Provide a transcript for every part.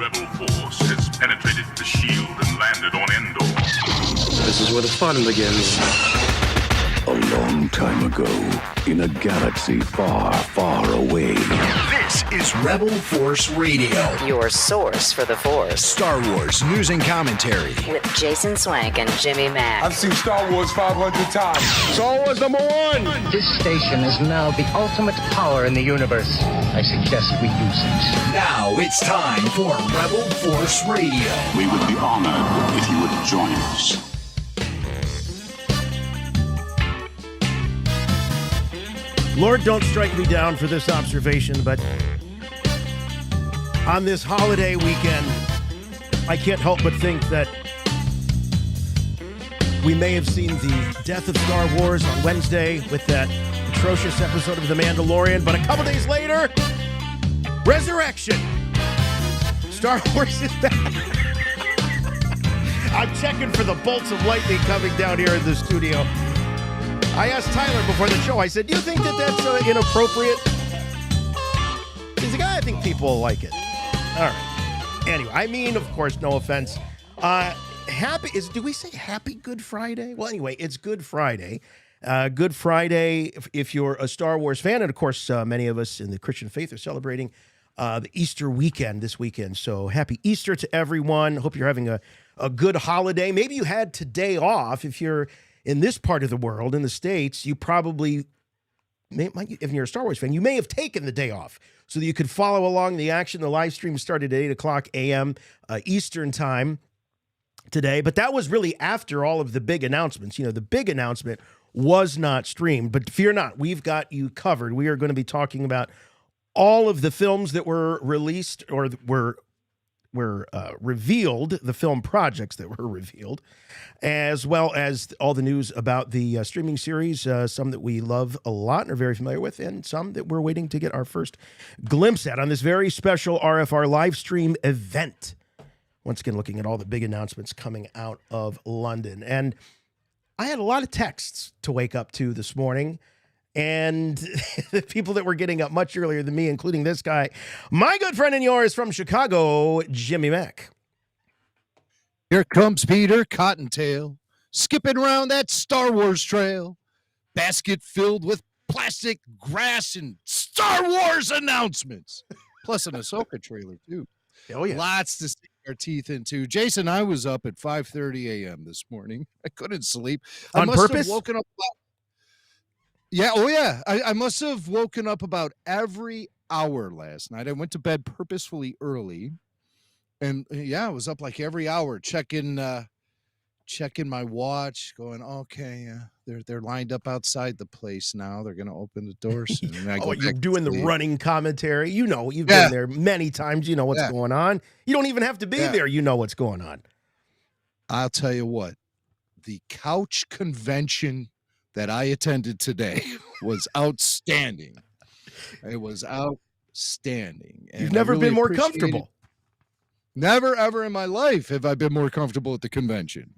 rebel force has penetrated the shield and landed on Endor. This is where the fun begins. A long time ago, in a galaxy far, far away. This is Rebel Force Radio. Your source for the Force. Star Wars news and commentary. With Jason Swank and Jimmy Mack. I've seen Star Wars 500 times. Star Wars #1! This station is now the ultimate power in the universe. I suggest we use it. Now it's time for Rebel Force Radio. We would be honored if you would join us. Lord, don't strike me down for this observation, but on this holiday weekend, I can't help but think that we may have seen the death of Star Wars on Wednesday with that atrocious episode of The Mandalorian, but a couple days later, resurrection. Star Wars is back. I'm checking for the bolts of lightning coming down here in the studio. I asked Tyler before the show, I said, do you think that that's inappropriate? He's like, I think people will like it. All right. Anyway, I mean, of course, no offense. Do we say happy Good Friday? Well, anyway, it's Good Friday. Good Friday, if you're a Star Wars fan, and of course, many of us in the Christian faith are celebrating the Easter weekend this weekend. So happy Easter to everyone. Hope you're having a good holiday. Maybe you had today off. If you're in this part of the world, in the States, you probably, if you're a Star Wars fan, you may have taken the day off so that you could follow along the action. The live stream started at 8 o'clock a.m. Eastern time today, but that was really after all of the big announcements. You know, the big announcement was not streamed, but fear not, we've got you covered. We are going to be talking about all of the films that were released or were revealed, the film projects that were revealed, as well as all the news about the streaming series, some that we love a lot and are very familiar with, and some that we're waiting to get our first glimpse at on this very special RFR live stream event. Once again, looking at all the big announcements coming out of London. And I had a lot of texts to wake up to this morning, and the people that were getting up much earlier than me, including this guy, my good friend and yours from Chicago, Jimmy Mack. Here comes Peter Cottontail, skipping around that Star Wars trail, basket filled with plastic, grass, and Star Wars announcements, plus an AHSOKA trailer, too. Oh, yeah. Lots to sink our teeth into. Jason, I was up at 5:30 a.m. this morning. I couldn't sleep. On I must purpose? have woken up I must have woken up about every hour last night. I went to bed purposefully early. And I was up like every hour checking my watch, going, okay, they're lined up outside the place now. They're going to open the doors soon. You're doing the running commentary. You know, you've been there many times. You know what's going on. You don't even have to be there. You know what's going on. I'll tell you what, the couch convention that I attended today was outstanding. It was outstanding. And You've never been more comfortable. Never, ever in my life have I been more comfortable at the convention.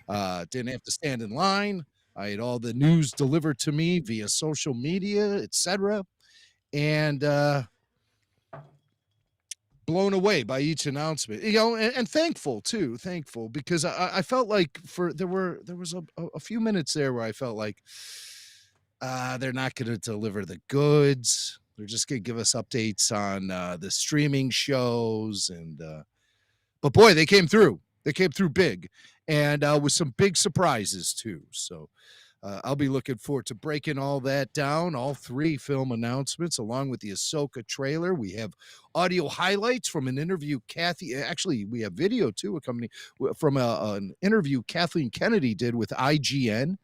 Didn't have to stand in line. I had all the news delivered to me via social media, etc. And blown away by each announcement, and thankful too, because I felt like there was a few minutes there where I felt like they're not going to deliver the goods. They're just going to give us updates on the streaming shows, but boy, they came through. They came through big, and with some big surprises too. So I'll be looking forward to breaking all that down, all three film announcements, along with the AHSOKA trailer. We have audio highlights from an interview actually, we have video too, accompanying from an interview Kathleen Kennedy did with IGN.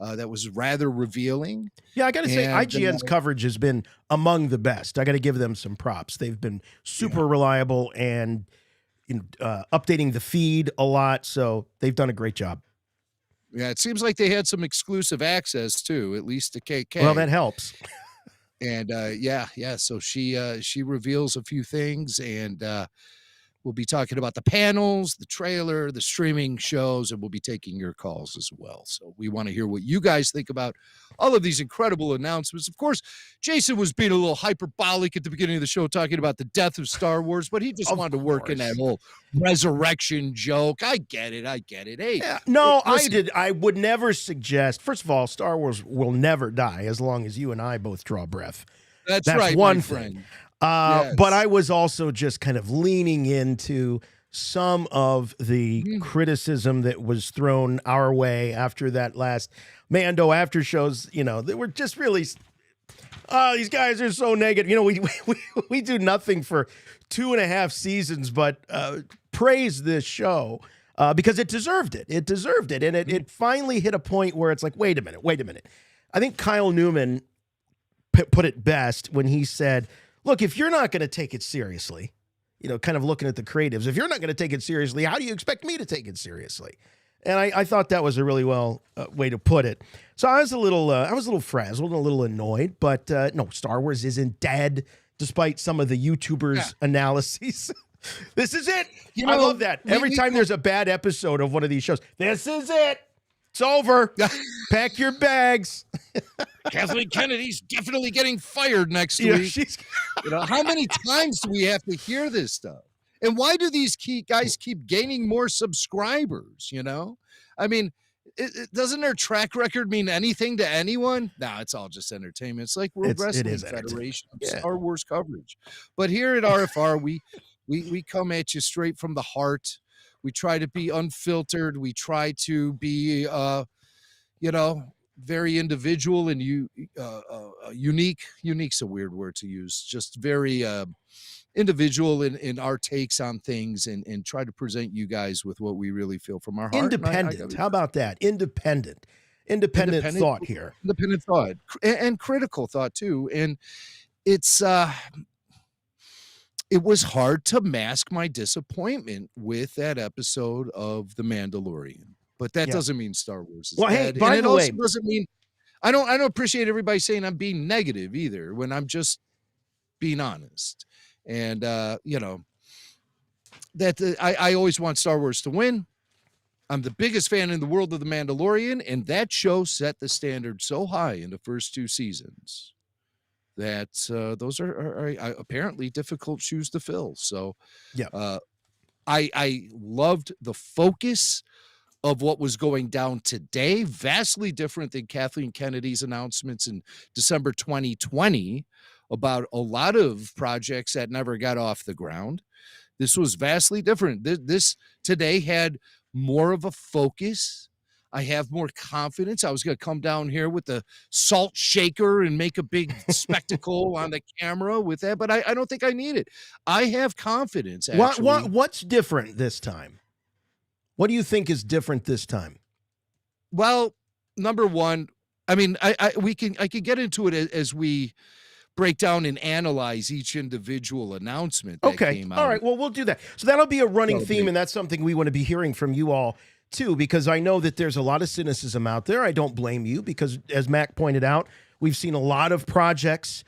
That was rather revealing. Yeah, I got to say, IGN's coverage has been among the best. I got to give them some props. They've been super reliable and updating the feed a lot, so they've done a great job. Yeah, it seems like they had some exclusive access too, at least to KK. Well, that helps. And so she reveals a few things, and We'll be talking about the panels, the trailer, the streaming shows, and we'll be taking your calls as well. So we want to hear what you guys think about all of these incredible announcements. Of course, Jason was being a little hyperbolic at the beginning of the show talking about the death of Star Wars, but he just wanted to work in that whole resurrection joke. I get it. Hey, yeah, no, I would never suggest. First of all, Star Wars will never die as long as you and I both draw breath. That's right, one my thing. friend. Yes. But I was also just kind of leaning into some of the criticism that was thrown our way after that last Mando after shows. You know, they were just really, these guys are so negative. You know, we do nothing for 2.5 seasons, but praise this show because it deserved it. It deserved it. And it finally hit a point where it's like, wait a minute. I think Kyle Newman put it best when he said, look, if you're not going to take it seriously, you know, kind of looking at the creatives, if you're not going to take it seriously, how do you expect me to take it seriously? And I thought that was a really well way to put it. So I was a little frazzled, a little annoyed, but no, Star Wars isn't dead, despite some of the YouTubers' analyses. This is it. You know, I love that. Every time there's a bad episode of one of these shows, this is it. It's over. Pack your bags. Kathleen Kennedy's definitely getting fired next week. You know, how many times do we have to hear this stuff? And why do these guys keep gaining more subscribers? You know, I mean, doesn't their track record mean anything to anyone? No, it's all just entertainment. It's like World Wrestling Federation of Star Wars coverage. But here at RFR, we come at you straight from the heart. We try to be unfiltered. We try to be, you know, very individual and unique. Unique's a weird word to use. Just very individual in our takes on things and try to present you guys with what we really feel from our heart. Independent. How about that? Independent thought here. Independent thought and critical thought too. And it's it was hard to mask my disappointment with that episode of The Mandalorian. But that doesn't mean Star Wars is dead. By the way, also doesn't mean I don't appreciate everybody saying I'm being negative either when I'm just being honest. And you know, that I always want Star Wars to win. I'm the biggest fan in the world of The Mandalorian, and that show set the standard so high in the first 2 seasons that those are apparently difficult shoes to fill. So I loved the focus of what was going down today, vastly different than Kathleen Kennedy's announcements in December 2020 about a lot of projects that never got off the ground. This was vastly different. This today had more of a focus. I have more confidence. I was going to come down here with the salt shaker and make a big spectacle on the camera with that, but I don't think I need it. I have confidence. Actually. What's different this time? What do you think is different this time? Well, number one, I mean, I could get into it as we break down and analyze each individual announcement that came out. All right. Well, we'll do that. So that'll be a running theme, and that's something we want to be hearing from you all too, because I know that there's a lot of cynicism out there. I don't blame you because, as Mac pointed out, we've seen a lot of projects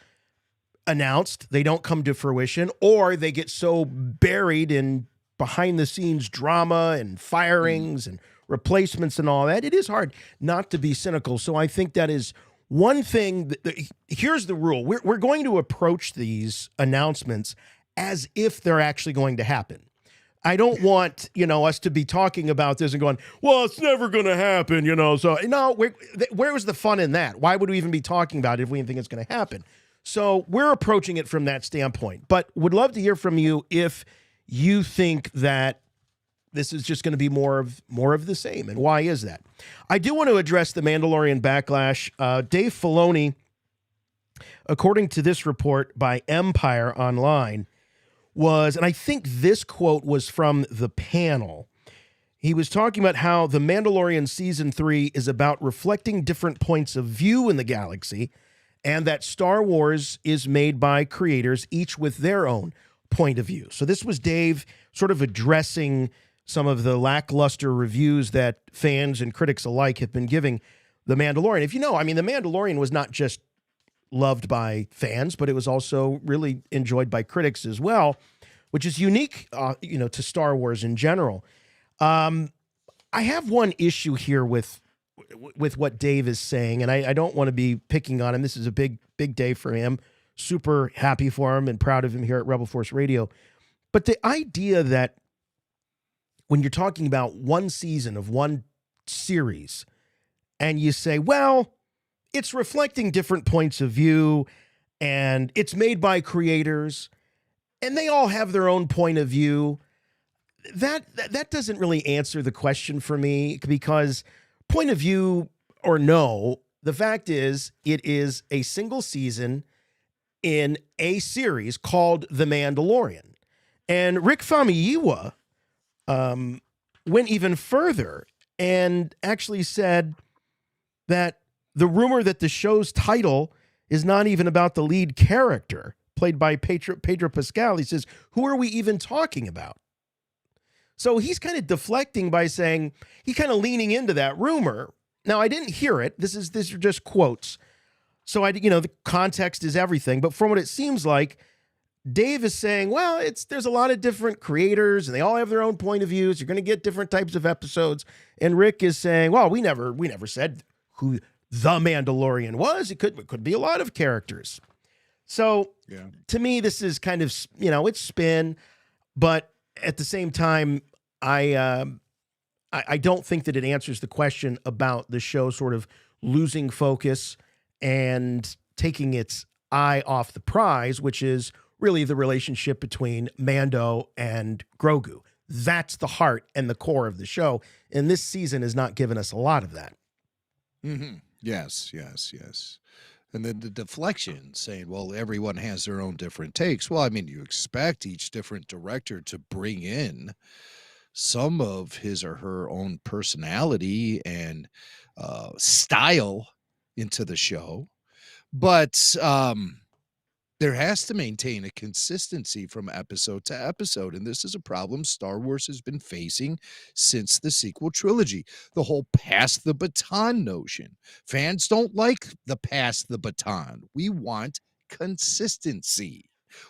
announced. They don't come to fruition, or they get so buried in behind-the-scenes drama and firings and replacements and all that. It is hard not to be cynical. So I think that is one thing. Here's the rule. We're going to approach these announcements as if they're actually going to happen. I don't want, us to be talking about this and going, well, it's never going to happen, So, no, where was the fun in that? Why would we even be talking about it if we didn't think it's going to happen? So we're approaching it from that standpoint. But would love to hear from you if you think that this is just going to be more of the same. And why is that? I do want to address the Mandalorian backlash. Dave Filoni, according to this report by Empire Online, and I think this quote was from the panel. He was talking about how The Mandalorian Season 3 is about reflecting different points of view in the galaxy, and that Star Wars is made by creators, each with their own point of view. So this was Dave sort of addressing some of the lackluster reviews that fans and critics alike have been giving The Mandalorian. If you know, The Mandalorian was not just loved by fans, but it was also really enjoyed by critics as well. which is unique, to Star Wars in general. I have one issue here with what Dave is saying, and I don't want to be picking on him. This is a big day for him. Super happy for him and proud of him here at Rebel Force Radio. But the idea that when you're talking about one season of one series and you say, well, it's reflecting different points of view and it's made by creators and they all have their own point of view, that doesn't really answer the question for me, because point of view or no, the fact is it is a single season in a series called The Mandalorian. And Rick Famuyiwa went even further and actually said that the rumor that the show's title is not even about the lead character, played by Pedro Pascal. He says, who are we even talking about? So he's kind of deflecting by saying, he kind of leaning into that rumor. Now, I didn't hear it. These are just quotes. So the context is everything. But from what it seems like, Dave is saying, well, there's a lot of different creators and they all have their own point of views. You're going to get different types of episodes. And Rick is saying, well, we never said who the Mandalorian was. It could be a lot of characters. So to me, this is kind of, it's spin, but at the same time, I don't think that it answers the question about the show sort of losing focus and taking its eye off the prize, which is really the relationship between Mando and Grogu. That's the heart and the core of the show. And this season has not given us a lot of that. Mm-hmm. Yes. And then the deflection saying, well, everyone has their own different takes. Well, I mean, you expect each different director to bring in some of his or her own personality and style into the show. But there has to maintain a consistency from episode to episode. And this is a problem Star Wars has been facing since the sequel trilogy. The whole pass the baton notion. Fans don't like the pass the baton. We want consistency.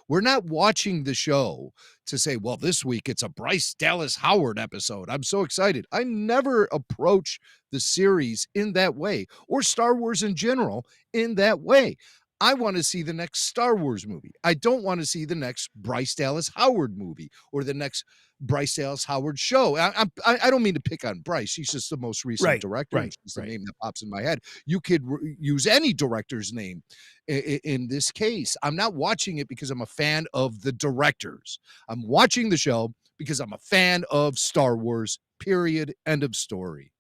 We're not watching the show to say, well, this week it's a Bryce Dallas Howard episode. I'm so excited. I never approach the series in that way, or Star Wars in general in that way. I want to see the next Star Wars movie. I don't want to see the next Bryce Dallas Howard movie or the next Bryce Dallas Howard show. I don't mean to pick on Bryce. He's just the most recent director. He's the name that pops in my head. You could use any director's name in this case. I'm not watching it because I'm a fan of the directors. I'm watching the show because I'm a fan of Star Wars, period, end of story.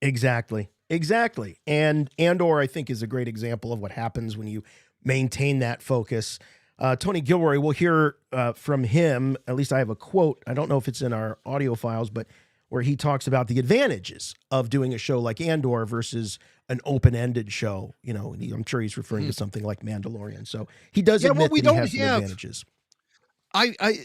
Exactly. And Andor, I think, is a great example of what happens when you maintain that focus. Tony Gilroy, we'll hear from him. At least I have a quote. I don't know if it's in our audio files, but where he talks about the advantages of doing a show like Andor versus an open-ended show. I'm sure he's referring to something like Mandalorian. So he does admit that he has some advantages.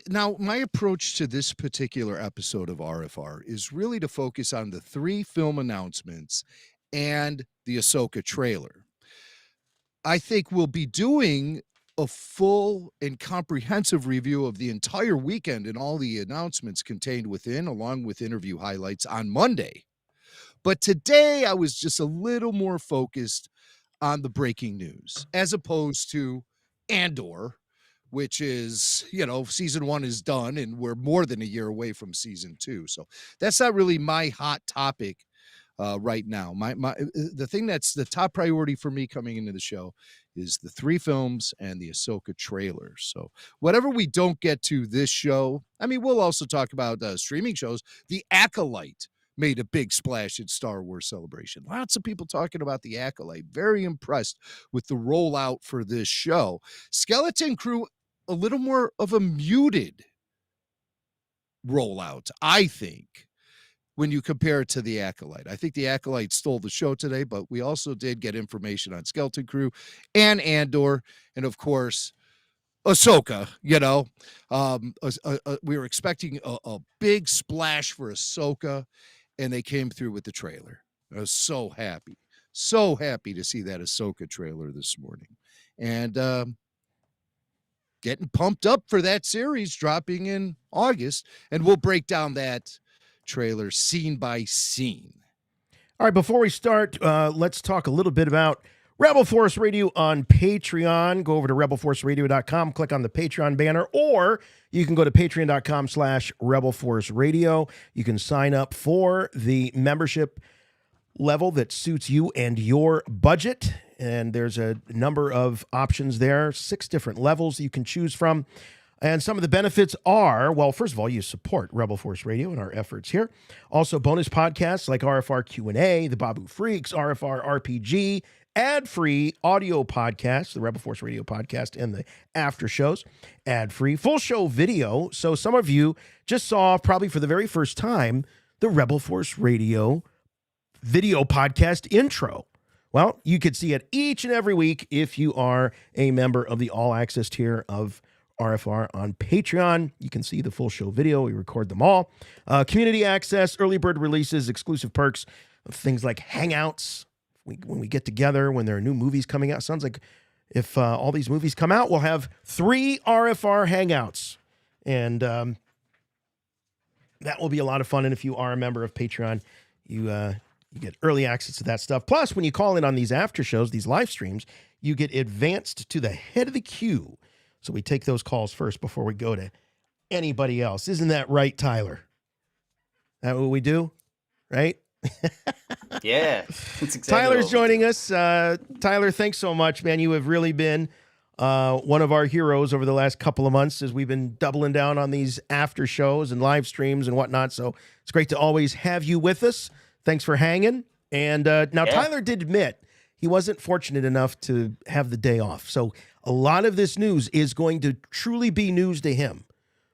Now, my approach to this particular episode of RFR is really to focus on the 3 film announcements and the AHSOKA trailer. I think we'll be doing a full and comprehensive review of the entire weekend and all the announcements contained within, along with interview highlights on Monday. But today I was just a little more focused on the breaking news, as opposed to Andor, which is, season 1 is done and we're more than a year away from season 2. So that's not really my hot topic right now. The thing that's the top priority for me coming into the show is the 3 films and the AHSOKA trailer. So whatever we don't get to this show, I mean, we'll also talk about streaming shows. The Acolyte made a big splash in Star Wars Celebration. Lots of people talking about the Acolyte. Very impressed with the rollout for this show. Skeleton Crew, a little more of a muted rollout, I think, when you compare it to the Acolyte. I think the Acolyte stole the show today, but we also did get information on Skeleton Crew and Andor, and of course, AHSOKA. We were expecting a big splash for AHSOKA, and they came through with the trailer. I was so happy to see that AHSOKA trailer this morning. And getting pumped up for that series dropping in August, and we'll break down that trailer scene by scene. All right, before we start, let's talk a little bit about Rebel Force Radio on Patreon. Go over to rebelforceradio.com, click on the Patreon banner, or you can go to patreon.com/rebelforceradio. You can sign up for the membership level that suits you and your budget. And there's a number of options there, 6 different levels you can choose from. And some of the benefits are, well, first of all, you support Rebel Force Radio and our efforts here. Also, bonus podcasts like RFR Q&A, the Babu Freaks, RFR RPG, ad-free audio podcasts, the Rebel Force Radio podcast, and the after shows, ad-free, full show video. So some of you just saw, probably for the very first time, the Rebel Force Radio video podcast intro. Well, you could see it each and every week if you are a member of the All Access tier of RFR on Patreon. You can see the full show video. We record them all. Community access, early bird releases, exclusive perks, things like hangouts. When we get together, when there are new movies coming out, sounds like if all these movies come out, we'll have 3 RFR hangouts. And that will be a lot of fun. And if you are a member of Patreon, you get early access to that stuff. Plus, when you call in on these after shows, these live streams, you get advanced to the head of the queue. So we take those calls first before we go to anybody else. Isn't that right, Tyler? That what we do? Right? Yeah. That's exactly Tyler's joining us. Tyler, thanks so much, man. You have really been one of our heroes over the last couple of months as we've been doubling down on these after shows and live streams and whatnot. So it's great to always have you with us. Thanks for hanging. And now Tyler did admit he wasn't fortunate enough to have the day off. So a lot of this news is going to truly be news to him.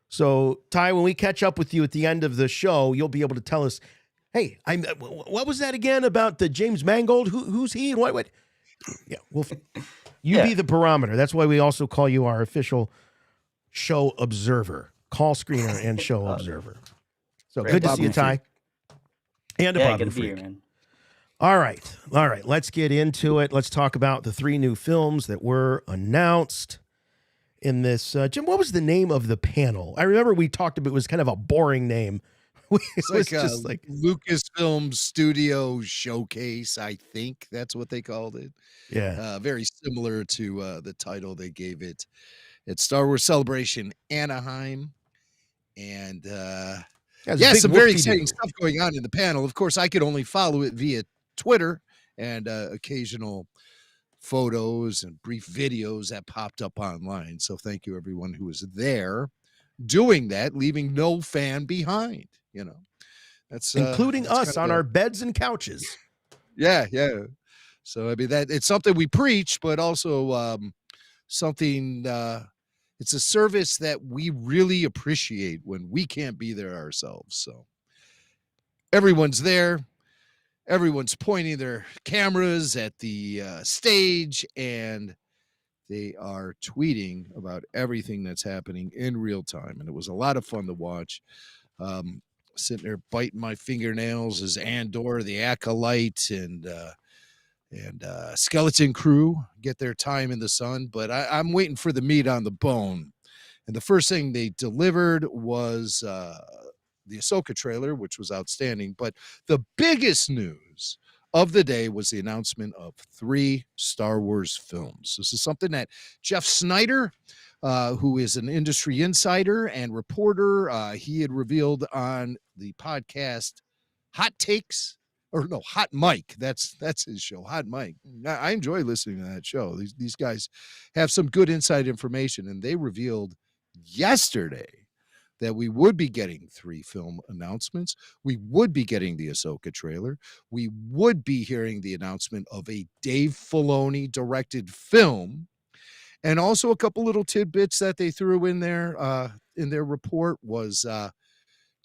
So, Ty, when we catch up with you at the end of the show, you'll be able to tell us, hey, what was that again about the James Mangold? Who's he and what? Yeah, be the barometer. That's why we also call you our official show observer, call screener and show observer. So good to see you, Ty. And a Bobby good to be Freak. here, man. All right. Let's get into it. Let's talk about the 3 new films that were announced in this. Jim, what was the name of the panel? I remember we talked about it was kind of a boring name. It's like Lucasfilm Studio Showcase, I think that's what they called it. Yeah. Very similar to the title they gave it at Star Wars Celebration Anaheim. And some very exciting stuff going on in the panel. Of course, I could only follow it via Twitter and occasional photos and brief videos that popped up online. So thank you, everyone who was there doing that, leaving no fan behind. You know, that's including that's us on our beds and couches. Yeah. So I mean that it's something we preach, but also something. It's a service that we really appreciate when we can't be there ourselves. So everyone's there. Everyone's pointing their cameras at the stage, and they are tweeting about everything that's happening in real time. And it was a lot of fun to watch. Sitting there biting my fingernails as Andor, the Acolyte, and Skeleton Crew get their time in the sun. But I'm waiting for the meat on the bone. And the first thing they delivered was the AHSOKA trailer, which was outstanding. But the biggest news of the day was the announcement of 3 Star Wars films. This is something that Jeff Snyder, who is an industry insider and reporter, he had revealed on the podcast Hot Mike. That's his show, Hot Mike. I enjoy listening to that show. These guys have some good inside information, and they revealed yesterday that we would be getting 3 film announcements. We would be getting the AHSOKA trailer. We would be hearing the announcement of a Dave Filoni directed film. And also a couple little tidbits that they threw in their report was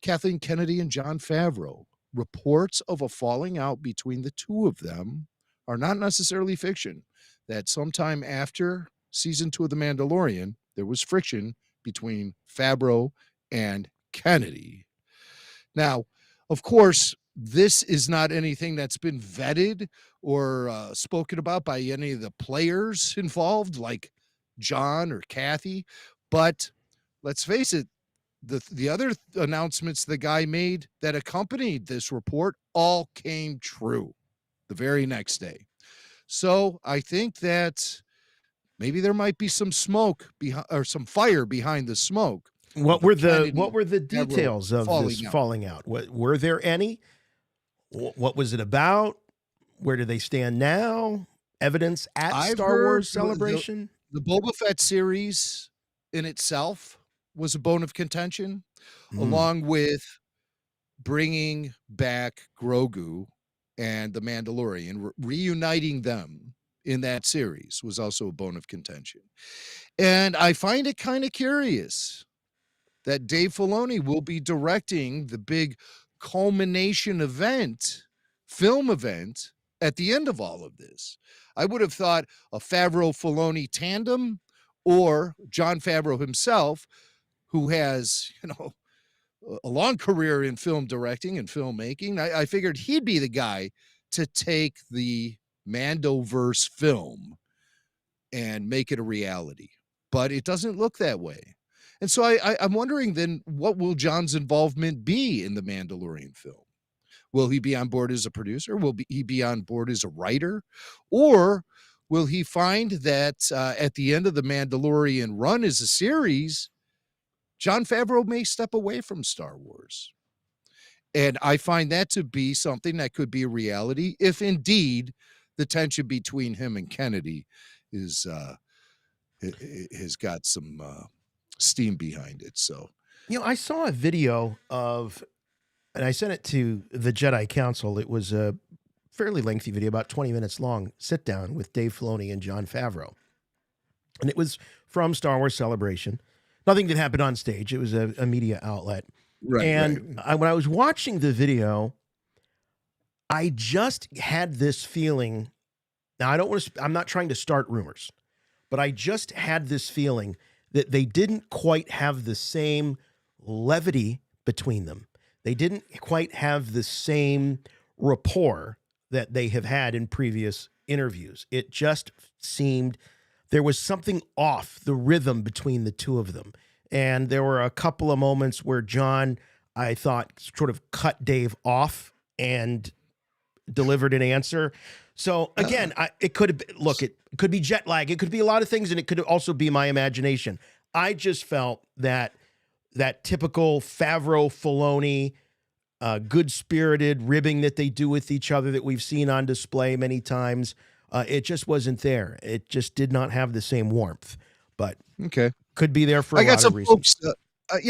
Kathleen Kennedy and Jon Favreau. Reports of a falling out between the two of them are not necessarily fiction. That sometime after season 2 of The Mandalorian, there was friction between Favreau and Kennedy. Now, of course, this is not anything that's been vetted or spoken about by any of the players involved, like John or Kathy, But let's face it, the other announcements the guy made that accompanied this report all came true the very next day. So I think that maybe there might be some smoke behind, or some fire behind the smoke. What were the details of this falling out? Were there any? What was it about? Where do they stand now? Evidence at Star Wars Celebration? The Boba Fett series in itself was a bone of contention, along with bringing back Grogu and the Mandalorian, reuniting them in that series was also a bone of contention. And I find it kind of curious that Dave Filoni will be directing the big culmination event, film event, at the end of all of this. I would have thought a Favreau-Filoni tandem, or Jon Favreau himself, who has, a long career in film directing and filmmaking. I figured he'd be the guy to take the Mandoverse film and make it a reality. But it doesn't look that way. And so I'm wondering then, what will John's involvement be in the Mandalorian film? Will he be on board as a producer? Will he be on board as a writer? Or will he find that at the end of the Mandalorian run as a series, Jon Favreau may step away from Star Wars? And I find that to be something that could be a reality if indeed the tension between him and Kennedy has got some steam behind it. So, I saw a video of, and I sent it to the Jedi Council. It was a fairly lengthy video, about 20 minutes long, sit down with Dave Filoni and Jon Favreau. And it was from Star Wars Celebration. Nothing that happened on stage. It was a media outlet. Right. And when I was watching the video, I just had this feeling. Now, I'm not trying to start rumors, but I just had this feeling that they didn't quite have the same levity between them. They didn't quite have the same rapport that they have had in previous interviews. It just seemed there was something off the rhythm between the two of them. And there were a couple of moments where John, I thought, sort of cut Dave off and delivered an answer. So again, it could have been, it could be jet lag. It could be a lot of things, and it could also be my imagination. I just felt that typical Favreau, Filoni, good-spirited ribbing that they do with each other that we've seen on display many times, it just wasn't there. It just did not have the same warmth. But okay, could be there for a lot of reasons. Folks, I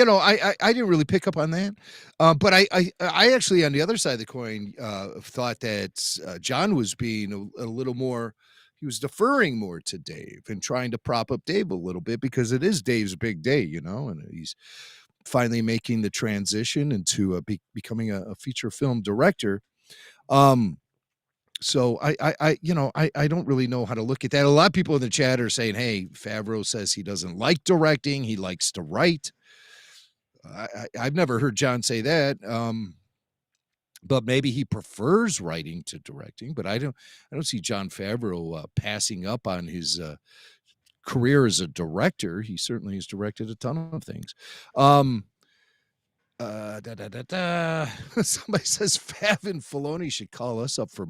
didn't really pick up on that, but I actually, on the other side of the coin, thought that John was being a little more. He was deferring more to Dave and trying to prop up Dave a little bit, because it is Dave's big day, and he's finally making the transition into becoming a feature film director. So I don't really know how to look at that. A lot of people in the chat are saying, hey, Favreau says he doesn't like directing. He likes to write. I've never heard John say that. But maybe he prefers writing to directing, but I don't see Jon Favreau passing up on his career as a director. He certainly has directed a ton of things. Somebody says Fav and Filoni should call us up for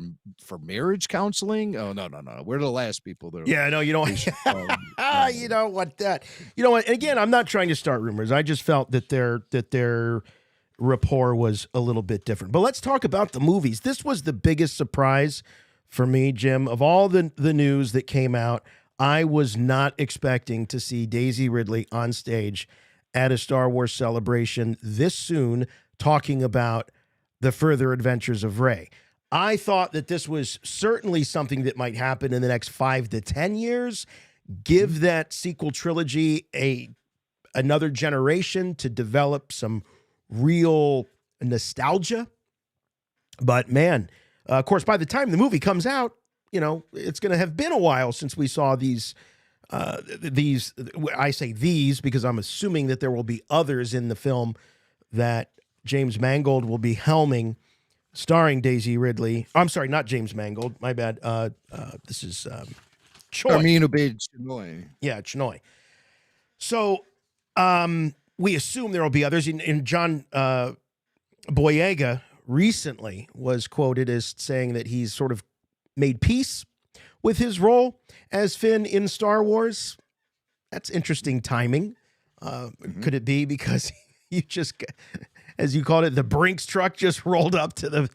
marriage counseling. Oh, no. We're the last people there. Yeah, no, you don't. You don't want that. You know what? And again, I'm not trying to start rumors. I just felt that their rapport was a little bit different. But let's talk about the movies. This was the biggest surprise for me, Jim. Of all the news that came out, I was not expecting to see Daisy Ridley on stage at a Star Wars Celebration this soon, talking about the further adventures of Rey. I thought that this was certainly something that might happen in the next 5 to 10 years. Give that sequel trilogy another generation to develop some real nostalgia. But man, of course, by the time the movie comes out, it's going to have been a while since we saw these. I say these because I'm assuming that there will be others in the film that James Mangold will be helming, starring Daisy Ridley. I'm sorry, not James Mangold. My bad. This is Choi. Armin Obey Chinoy. Yeah, Chinoy. So We assume there will be others. And John Boyega recently was quoted as saying that he's sort of made peace with his role as Finn in Star Wars. That's interesting timing. Could it be because you just, as you called it, the Brinks truck just rolled up to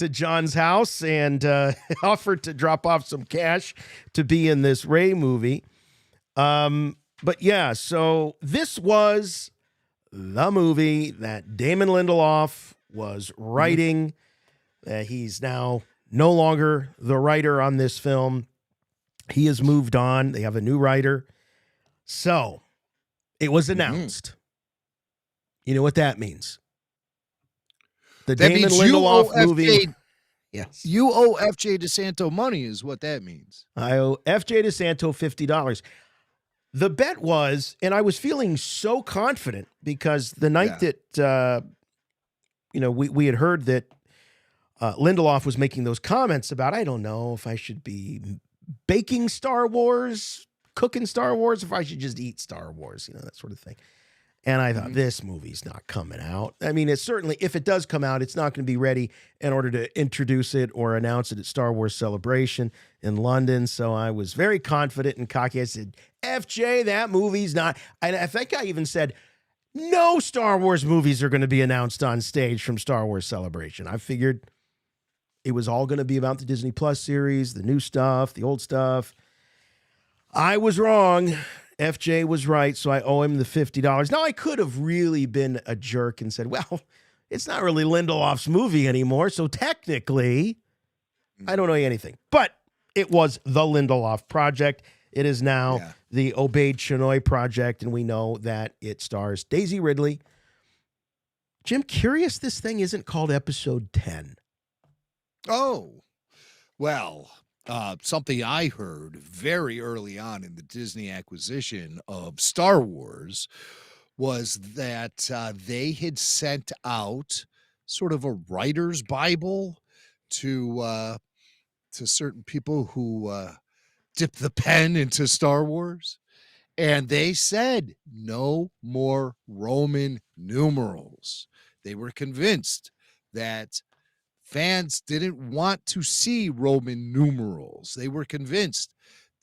John's house and offered to drop off some cash to be in this Rey movie? But yeah, so this was the movie that Damon Lindelof was writing. He's now no longer the writer on this film. He has moved on. They have a new writer. So it was announced. You know what that means? The That Damon means Lindelof movie. Yes. You owe F.J. DeSanto money is what that means. I owe F.J. DeSanto $50. The bet was, and I was feeling so confident because the night that, we had heard that Lindelof was making those comments about, I don't know if I should be baking Star Wars, cooking Star Wars, if I should just eat Star Wars, that sort of thing. And I thought, this movie's not coming out. I mean, it's certainly, if it does come out, it's not going to be ready in order to introduce it or announce it at Star Wars Celebration in London. So I was very confident and cocky. I said, FJ, that movie's not. And I think I even said, no Star Wars movies are going to be announced on stage from Star Wars Celebration. I figured it was all going to be about the Disney Plus series, the new stuff, the old stuff. I was wrong. FJ was right, so I owe him the $50. Now, I could have really been a jerk and said, well, it's not really Lindelof's movie anymore, so technically, I don't owe you anything. But it was the Lindelof project. It is now the Obaid Chinoy project, and we know that it stars Daisy Ridley. Jim, curious this thing isn't called Episode 10. Oh, well, something I heard very early on in the Disney acquisition of Star Wars was that they had sent out sort of a writer's Bible to certain people who dip the pen into Star Wars. And they said no more Roman numerals. They were convinced that fans didn't want to see Roman numerals. They were convinced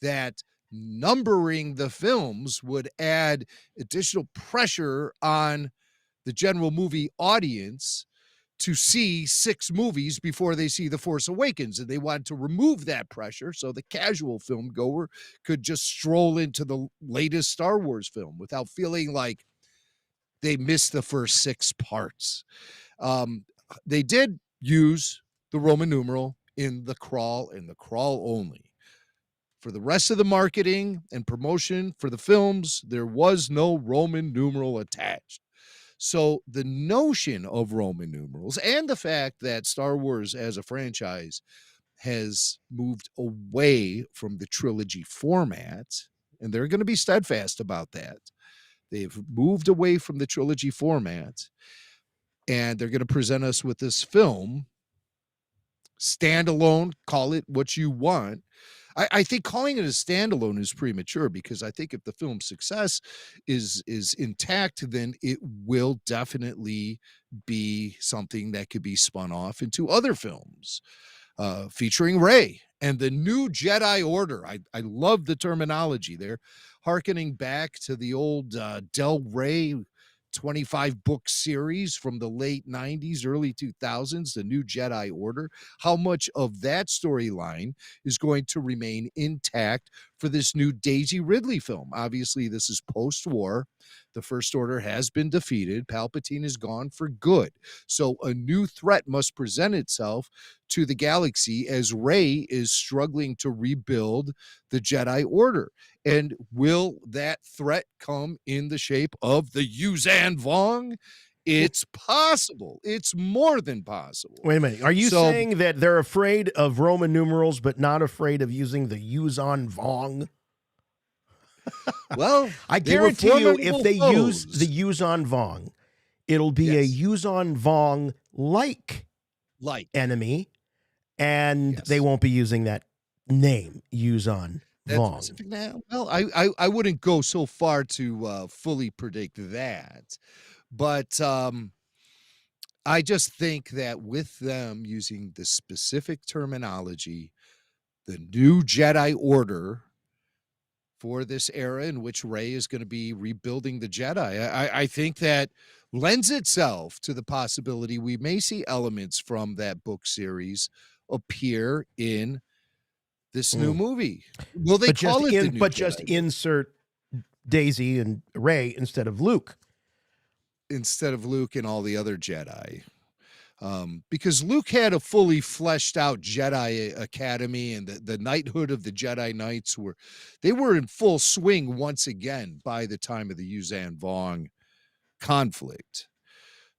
that numbering the films would add additional pressure on the general movie audience to see 6 movies before they see The Force Awakens. And they wanted to remove that pressure so the casual film goer could just stroll into the latest Star Wars film without feeling like they missed the first 6 parts. They did use the Roman numeral in the crawl and the crawl only. For the rest of the marketing and promotion for the films, there was no Roman numeral attached. So the notion of Roman numerals and the fact that Star Wars as a franchise has moved away from the trilogy format, and they're going to be steadfast about that. They've moved away from the trilogy format, and they're going to present us with this film standalone, call it what you want. I think calling it a standalone is premature because I think if the film's success is intact, then it will definitely be something that could be spun off into other films featuring Rey and the new Jedi Order. I love the terminology there, hearkening back to the old Del Rey 25-book series from the late 90s, early 2000s, the new Jedi Order. How much of that storyline is going to remain intact for this new Daisy Ridley film? Obviously, this is post-war. The First Order has been defeated. Palpatine is gone for good. So a new threat must present itself to the galaxy as Rey is struggling to rebuild the Jedi Order. And will that threat come in the shape of the Yuuzhan Vong? It's possible. It's more than possible. Wait a minute. Are you saying that they're afraid of Roman numerals but not afraid of using the Yuuzhan Vong? Well, I guarantee you if they use the Yuuzhan Vong, it'll be a Yuuzhan Vong like enemy, and they won't be using that name, Yuuzhan that Vong. specific now? Well, I wouldn't go so far to fully predict that, but I just think that with them using the specific terminology, the new Jedi Order for this era in which Rey is going to be rebuilding the Jedi, I think that lends itself to the possibility we may see elements from that book series appear in this new movie. Will they call it the new just Jedi? insert Daisy and Rey instead of Luke. Instead of Luke and all the other Jedi. Because Luke had a fully fleshed out Jedi Academy, and the knighthood of the Jedi Knights were in full swing once again by the time of the Yuuzhan Vong conflict.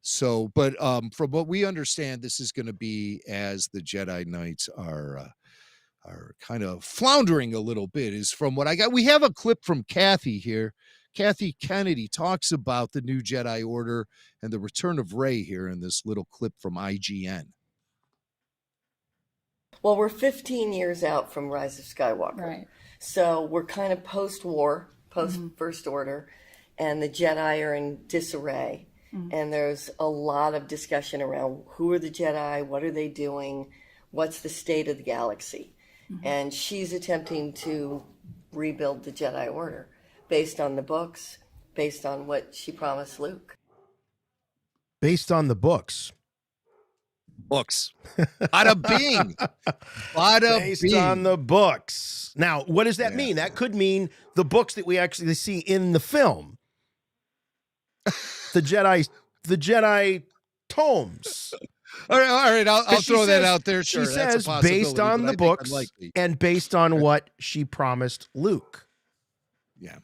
So, but from what we understand, this is going to be as the Jedi Knights are kind of floundering a little bit, is from what I got. We have a clip from Kathy here. Kathy Kennedy talks about the new Jedi Order and the return of Rey here in this little clip from IGN. Well, we're 15 years out from Rise of Skywalker. Right. So we're kind of post-war, post-First Order, and the Jedi are in disarray. And there's a lot of discussion around who are the Jedi, what are they doing, what's the state of the galaxy. And she's attempting to rebuild the Jedi Order based on the books, based on what she promised Luke. Based on the books. Books. Bada bing. Bada Based bing. on the books. Now, what does that mean? That could mean the books that we actually see in the film. The Jedi tomes. All right. I'll throw that says, out there. She Sure, says that's a possibility, based on but the I think books unlikely. and based on what she promised Luke. Yeah.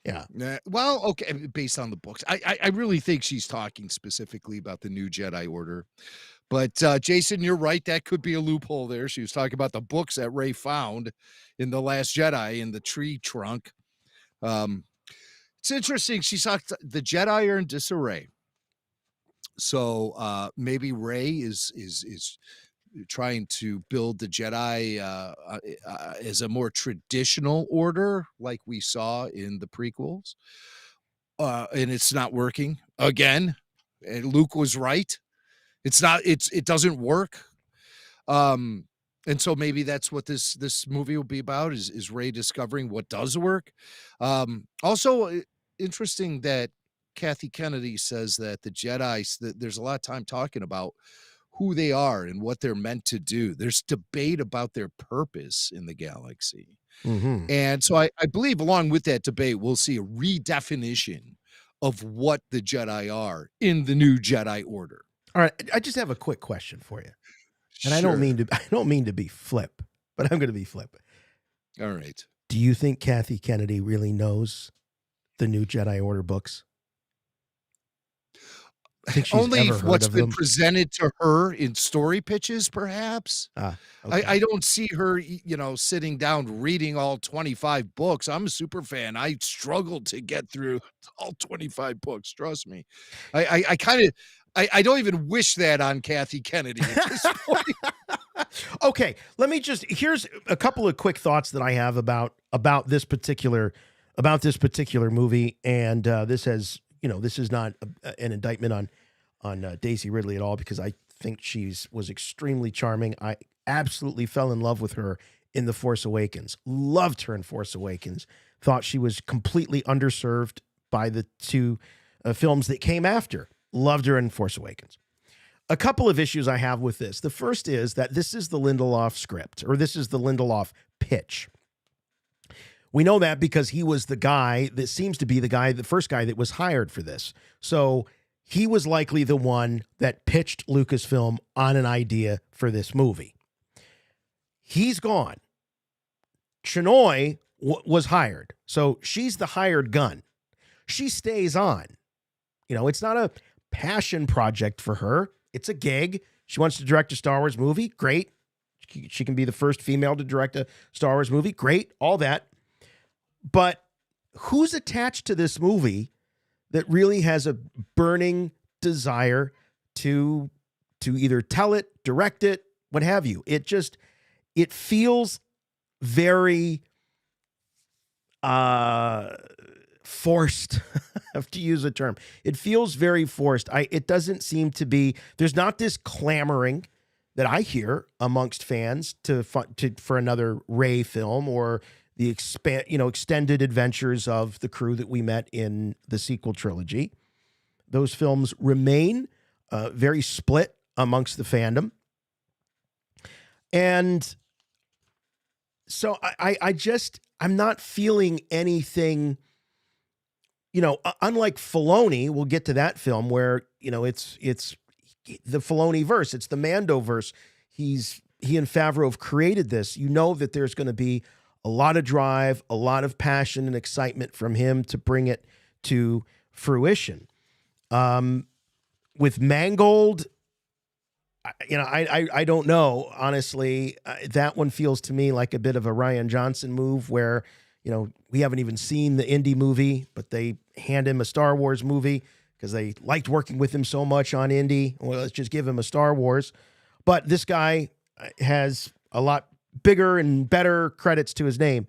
Yeah. Well, okay, based on the books. I really think she's talking specifically about the new Jedi Order. But Jason, you're right. That could be a loophole there. She was talking about the books that Rey found in The Last Jedi in the tree trunk. It's interesting. She talked the Jedi are in disarray. So maybe Rey is trying to build the Jedi as a more traditional order, like we saw in the prequels, and it's not working again. And Luke was right; it doesn't work. And so maybe that's what this movie will be about: is Rey discovering what does work. Also, interesting that Kathy Kennedy says that the Jedi, there's a lot of time talking about who they are and what they're meant to do. There's debate about their purpose in the galaxy. And so I believe along with that debate, we'll see a redefinition of what the Jedi are in the new Jedi Order. All right. I just have a quick question for you. And I don't mean to be flip, but I'm going to be flip. All right. Do you think Kathy Kennedy really knows the new Jedi Order books? I think she's only ever heard what's of been them. presented to her in story pitches, perhaps. Okay. I don't see her, sitting down reading all 25 books. I'm a super fan. I struggled to get through all 25 books. Trust me. I I don't even wish that on Kathy Kennedy at this point. Okay, here's a couple of quick thoughts that I have about this particular movie, and this is not an indictment on Daisy Ridley at all, because I think was extremely charming. I absolutely fell in love with her in The Force Awakens. Loved her in Force Awakens. Thought she was completely underserved by the two films that came after. Loved her in Force Awakens. A couple of issues I have with this. The first is that this is the Lindelof script, or this is the Lindelof pitch. We know that because he was the guy that seems to be the first guy that was hired for this. So he was likely the one that pitched Lucasfilm on an idea for this movie. He's gone. Chinoy was hired. So she's the hired gun. She stays on. It's not a passion project for her. It's a gig. She wants to direct a Star Wars movie. Great. She can be the first female to direct a Star Wars movie. Great. All that. But who's attached to this movie that really has a burning desire to either tell it, direct it, what have you? It feels very forced. I have to use a term. It feels very forced. It doesn't seem to be. There's not this clamoring that I hear amongst fans for another Rey film or the extended adventures of the crew that we met in the sequel trilogy. Those films remain very split amongst the fandom. And so I'm not feeling anything, unlike Filoni, we'll get to that film where, it's the Filoni verse, it's the Mando verse. He and Favreau have created this. You know that there's going to be a lot of drive, a lot of passion and excitement from him to bring it to fruition. With Mangold, I don't know, honestly. That one feels to me like a bit of a Rian Johnson move where, we haven't even seen the indie movie, but they hand him a Star Wars movie because they liked working with him so much on indie. Well, let's just give him a Star Wars. But this guy has a lot bigger and better credits to his name.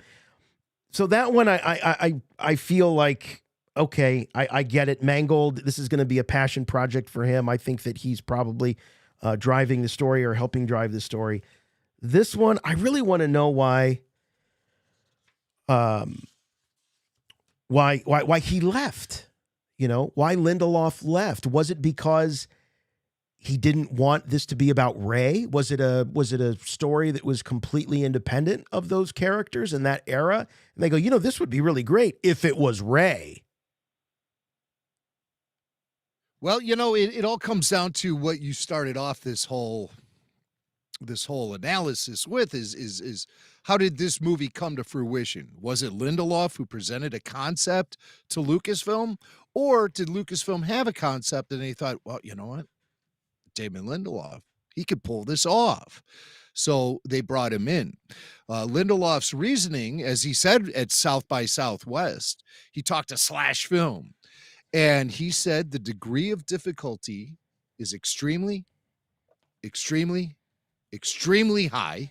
So that one, I feel like, okay, I get it. Mangold, this is going to be a passion project for him. I think that he's probably driving the story or helping drive the story. This one, I really want to know why he left. Why Lindelof left. Was it because he didn't want this to be about Rey? Was it a story that was completely independent of those characters in that era? And they go, this would be really great if it was Rey. Well, it all comes down to what you started off this whole analysis with is how did this movie come to fruition? Was it Lindelof who presented a concept to Lucasfilm, or did Lucasfilm have a concept and they thought, well, you know what? Damon Lindelof, he could pull this off. So they brought him in. Lindelof's reasoning, as he said at South by Southwest, he talked to Slash Film, and he said the degree of difficulty is extremely, extremely, extremely high.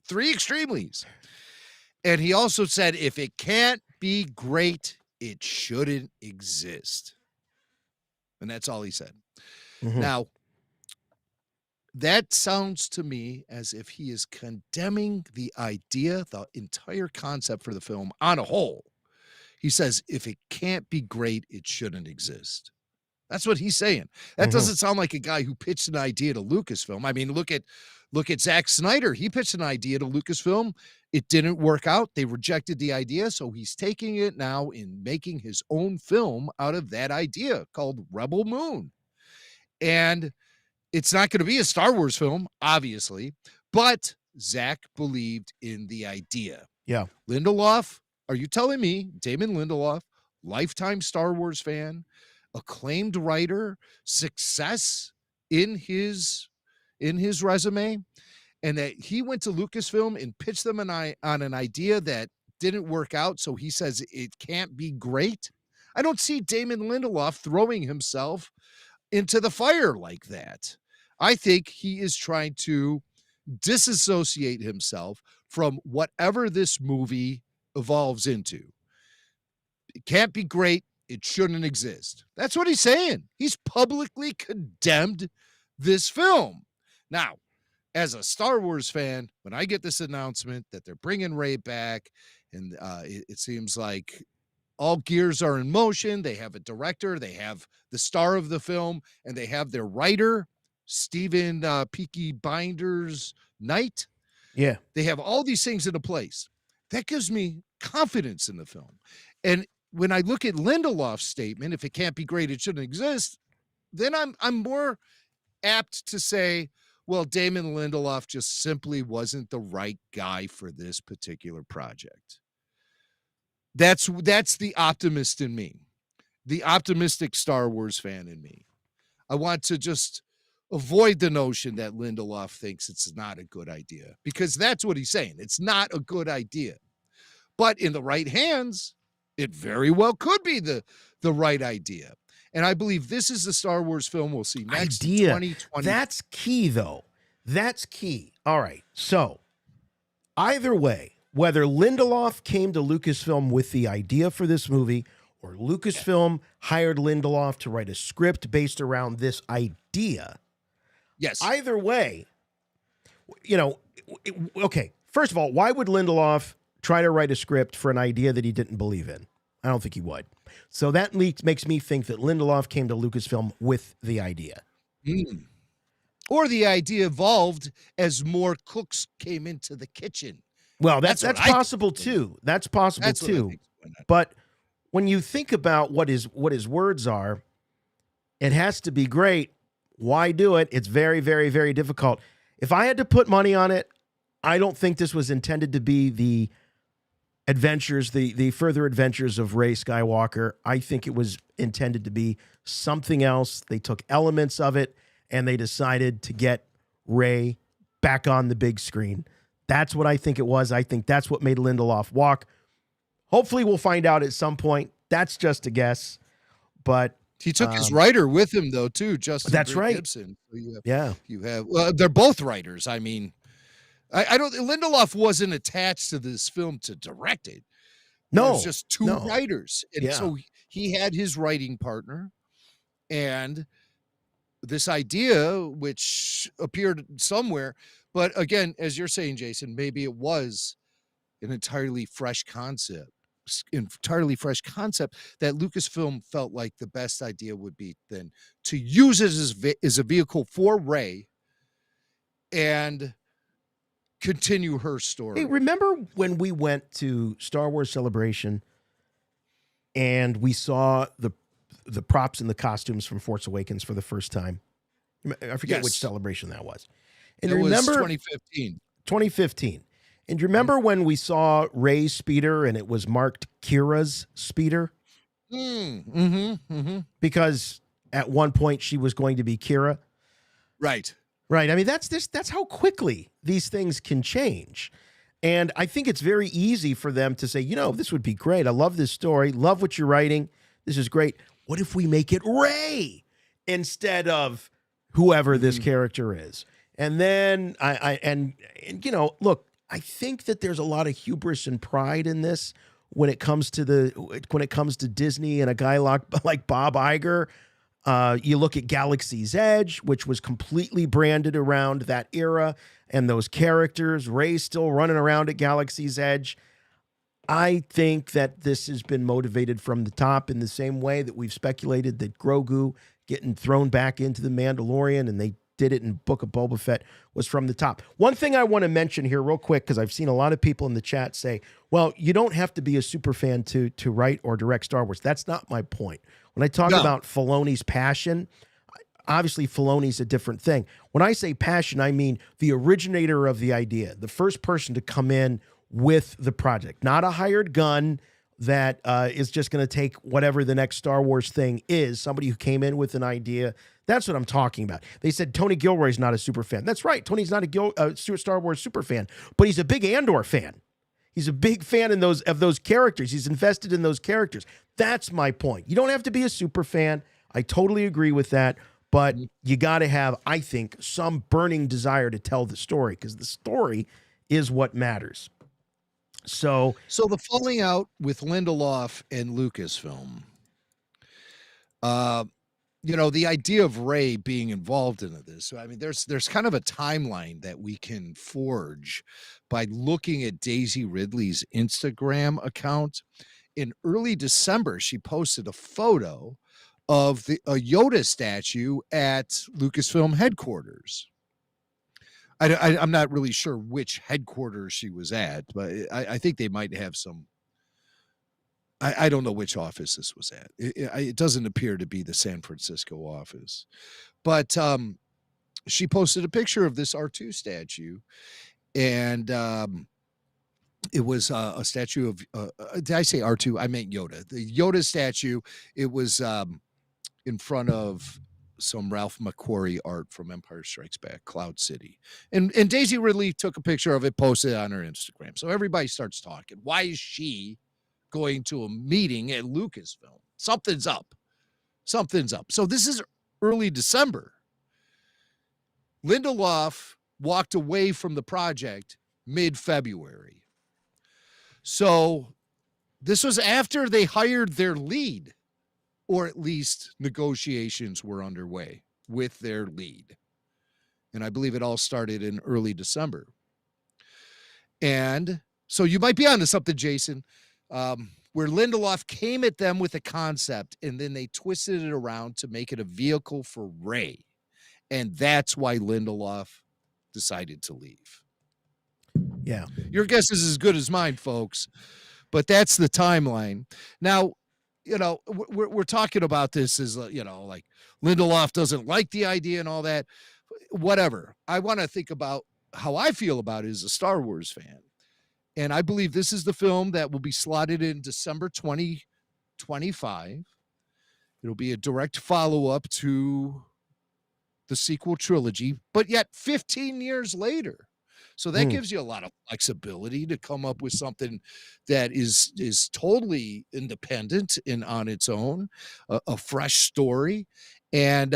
3 extremelies. And he also said, if it can't be great, it shouldn't exist. And that's all he said. Mm-hmm. Now, that sounds to me as if he is condemning the idea, the entire concept for the film on a whole. He says, if it can't be great, it shouldn't exist. That's what he's saying. That doesn't sound like a guy who pitched an idea to Lucasfilm. I mean, look at Zack Snyder. He pitched an idea to Lucasfilm. It didn't work out. They rejected the idea. So he's taking it now and making his own film out of that idea called Rebel Moon. And it's not going to be a Star Wars film, obviously, but Zach believed in the idea. Yeah. Lindelof, are you telling me Damon Lindelof, lifetime Star Wars fan, acclaimed writer, success in his resume, and that he went to Lucasfilm and pitched them on an idea that didn't work out, so he says it can't be great? I don't see Damon Lindelof throwing himself into the fire like that. I think he is trying to disassociate himself from whatever this movie evolves into. It can't be great. It shouldn't exist. That's what he's saying. He's publicly condemned this film. Now, as a Star Wars fan, when I get this announcement that they're bringing Rey back, and it seems like all gears are in motion, they have a director, they have the star of the film, and they have their writer, Stephen Peaky Blinders Knight. Yeah. They have all these things into place. That gives me confidence in the film. And when I look at Lindelof's statement, if it can't be great, it shouldn't exist, then I'm more apt to say, well, Damon Lindelof just simply wasn't the right guy for this particular project. That's the optimist in me, the optimistic Star Wars fan in me. I want to just avoid the notion that Lindelof thinks it's not a good idea, because that's what he's saying. It's not a good idea. But in the right hands, it very well could be the right idea. And I believe this is the Star Wars film we'll see next in 2020. That's key, though. That's key. All right. So either way, whether Lindelof came to Lucasfilm with the idea for this movie or Lucasfilm hired Lindelof to write a script based around this idea. Yes. Either way, okay. First of all, why would Lindelof try to write a script for an idea that he didn't believe in? I don't think he would. So that makes me think that Lindelof came to Lucasfilm with the idea. Mm. Or the idea evolved as more cooks came into the kitchen. Well, that's possible too. That's possible too. But when you think about what his words are, it has to be great. Why do it? It's very, very, very difficult. If I had to put money on it, I don't think this was intended to be the adventures, the further adventures of Rey Skywalker. I think it was intended to be something else. They took elements of it and they decided to get Rey back on the big screen. That's what I think it was. I think that's what made Lindelof walk. Hopefully we'll find out at some point. That's just a guess. But he took his writer with him, though, too, Justin. That's right. Gibson. So you have. Well, they're both writers. I mean, I don't. Lindelof wasn't attached to this film to direct it. No, it was just two writers, and so he had his writing partner, and this idea, which appeared somewhere. But again, as you're saying, Jason, maybe it was an entirely fresh concept that Lucasfilm felt like the best idea would be then to use it as a vehicle for Rey and continue her story. Hey, remember when we went to Star Wars Celebration and we saw the props and the costumes from Force Awakens for the first time? I forget which celebration that was. And it remember, was 2015. 2015. And you remember when we saw Rey's speeder and it was marked Kira's speeder? Because at one point she was going to be Kira. Right. Right. I mean, that's how quickly these things can change. And I think it's very easy for them to say, this would be great. I love this story. Love what you're writing. This is great. What if we make it Rey instead of whoever this character is? And then look, I think that there's a lot of hubris and pride in this when it comes to Disney and a guy like Bob Iger. You look at Galaxy's Edge, which was completely branded around that era and those characters. Rey's still running around at Galaxy's Edge. I think that this has been motivated from the top in the same way that we've speculated that Grogu getting thrown back into the Mandalorian, and they did it in Book of Boba Fett, was from the top. One thing I want to mention here real quick, because I've seen a lot of people in the chat say, well, you don't have to be a super fan to write or direct Star Wars. That's not my point. When I talk about Filoni's passion, obviously Filoni's a different thing. When I say passion, I mean the originator of the idea, the first person to come in with the project, not a hired gun that is just going to take whatever the next Star Wars thing is, somebody who came in with an idea. That's what I'm talking about. They said Tony Gilroy's not a super fan. That's right. Tony's not a Star Wars super fan, but he's a big Andor fan. He's a big fan of those characters. He's invested in those characters. That's my point. You don't have to be a super fan. I totally agree with that, but you got to have, I think, some burning desire to tell the story, because the story is what matters. So the falling out with Lindelof and Lucasfilm, the idea of Rey being involved in this. So, I mean, there's kind of a timeline that we can forge by looking at Daisy Ridley's Instagram account. In early December, she posted a photo of a Yoda statue at Lucasfilm headquarters. I'm not really sure which headquarters she was at, but I think they might have some. I don't know which office this was at. It doesn't appear to be the San Francisco office, but she posted a picture of this R2 statue, and it was a statue of. Did I say R2? I meant Yoda. The Yoda statue. It was in front of some Ralph McQuarrie art from Empire Strikes Back, Cloud City. And Daisy Ridley took a picture of it, posted it on her Instagram. So everybody starts talking. Why is she going to a meeting at Lucasfilm? Something's up. So this is early December. Lindelof walked away from the project mid-February. So this was after they hired their lead, or at least negotiations were underway with their lead. And I believe it all started in early December. And so you might be onto something, Jason, where Lindelof came at them with a concept and then they twisted it around to make it a vehicle for Rey. And that's why Lindelof decided to leave. Yeah. Your guess is as good as mine, folks, but that's the timeline. Now, you know, we're talking about this as, you know, like Lindelof doesn't like the idea and all that, whatever. I want to think about how I feel about it as a Star Wars fan. And I believe this is the film that will be slotted in December 2025. It'll be a direct follow-up to the sequel trilogy, but yet 15 years later. So that gives you a lot of flexibility to come up with something that is totally independent and on its own, a fresh story. And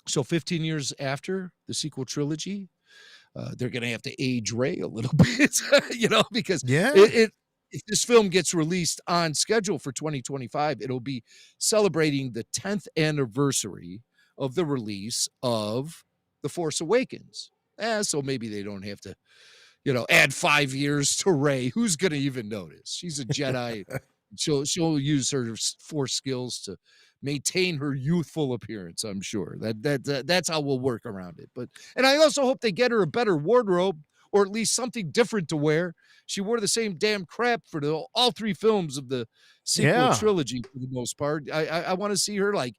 so 15 years after the sequel trilogy, they're going to have to age Rey a little bit, you know, because if this film gets released on schedule for 2025, it'll be celebrating the 10th anniversary of the release of The Force Awakens. So maybe they don't have to, you know, add 5 years to Rey. Who's going to even notice? She's a Jedi. She'll use her Force skills to maintain her youthful appearance. I'm sure that's how we'll work around it. And I also hope they get her a better wardrobe, or at least something different to wear. She wore the same damn crap for all 3 films of the sequel trilogy for the most part. I want to see her like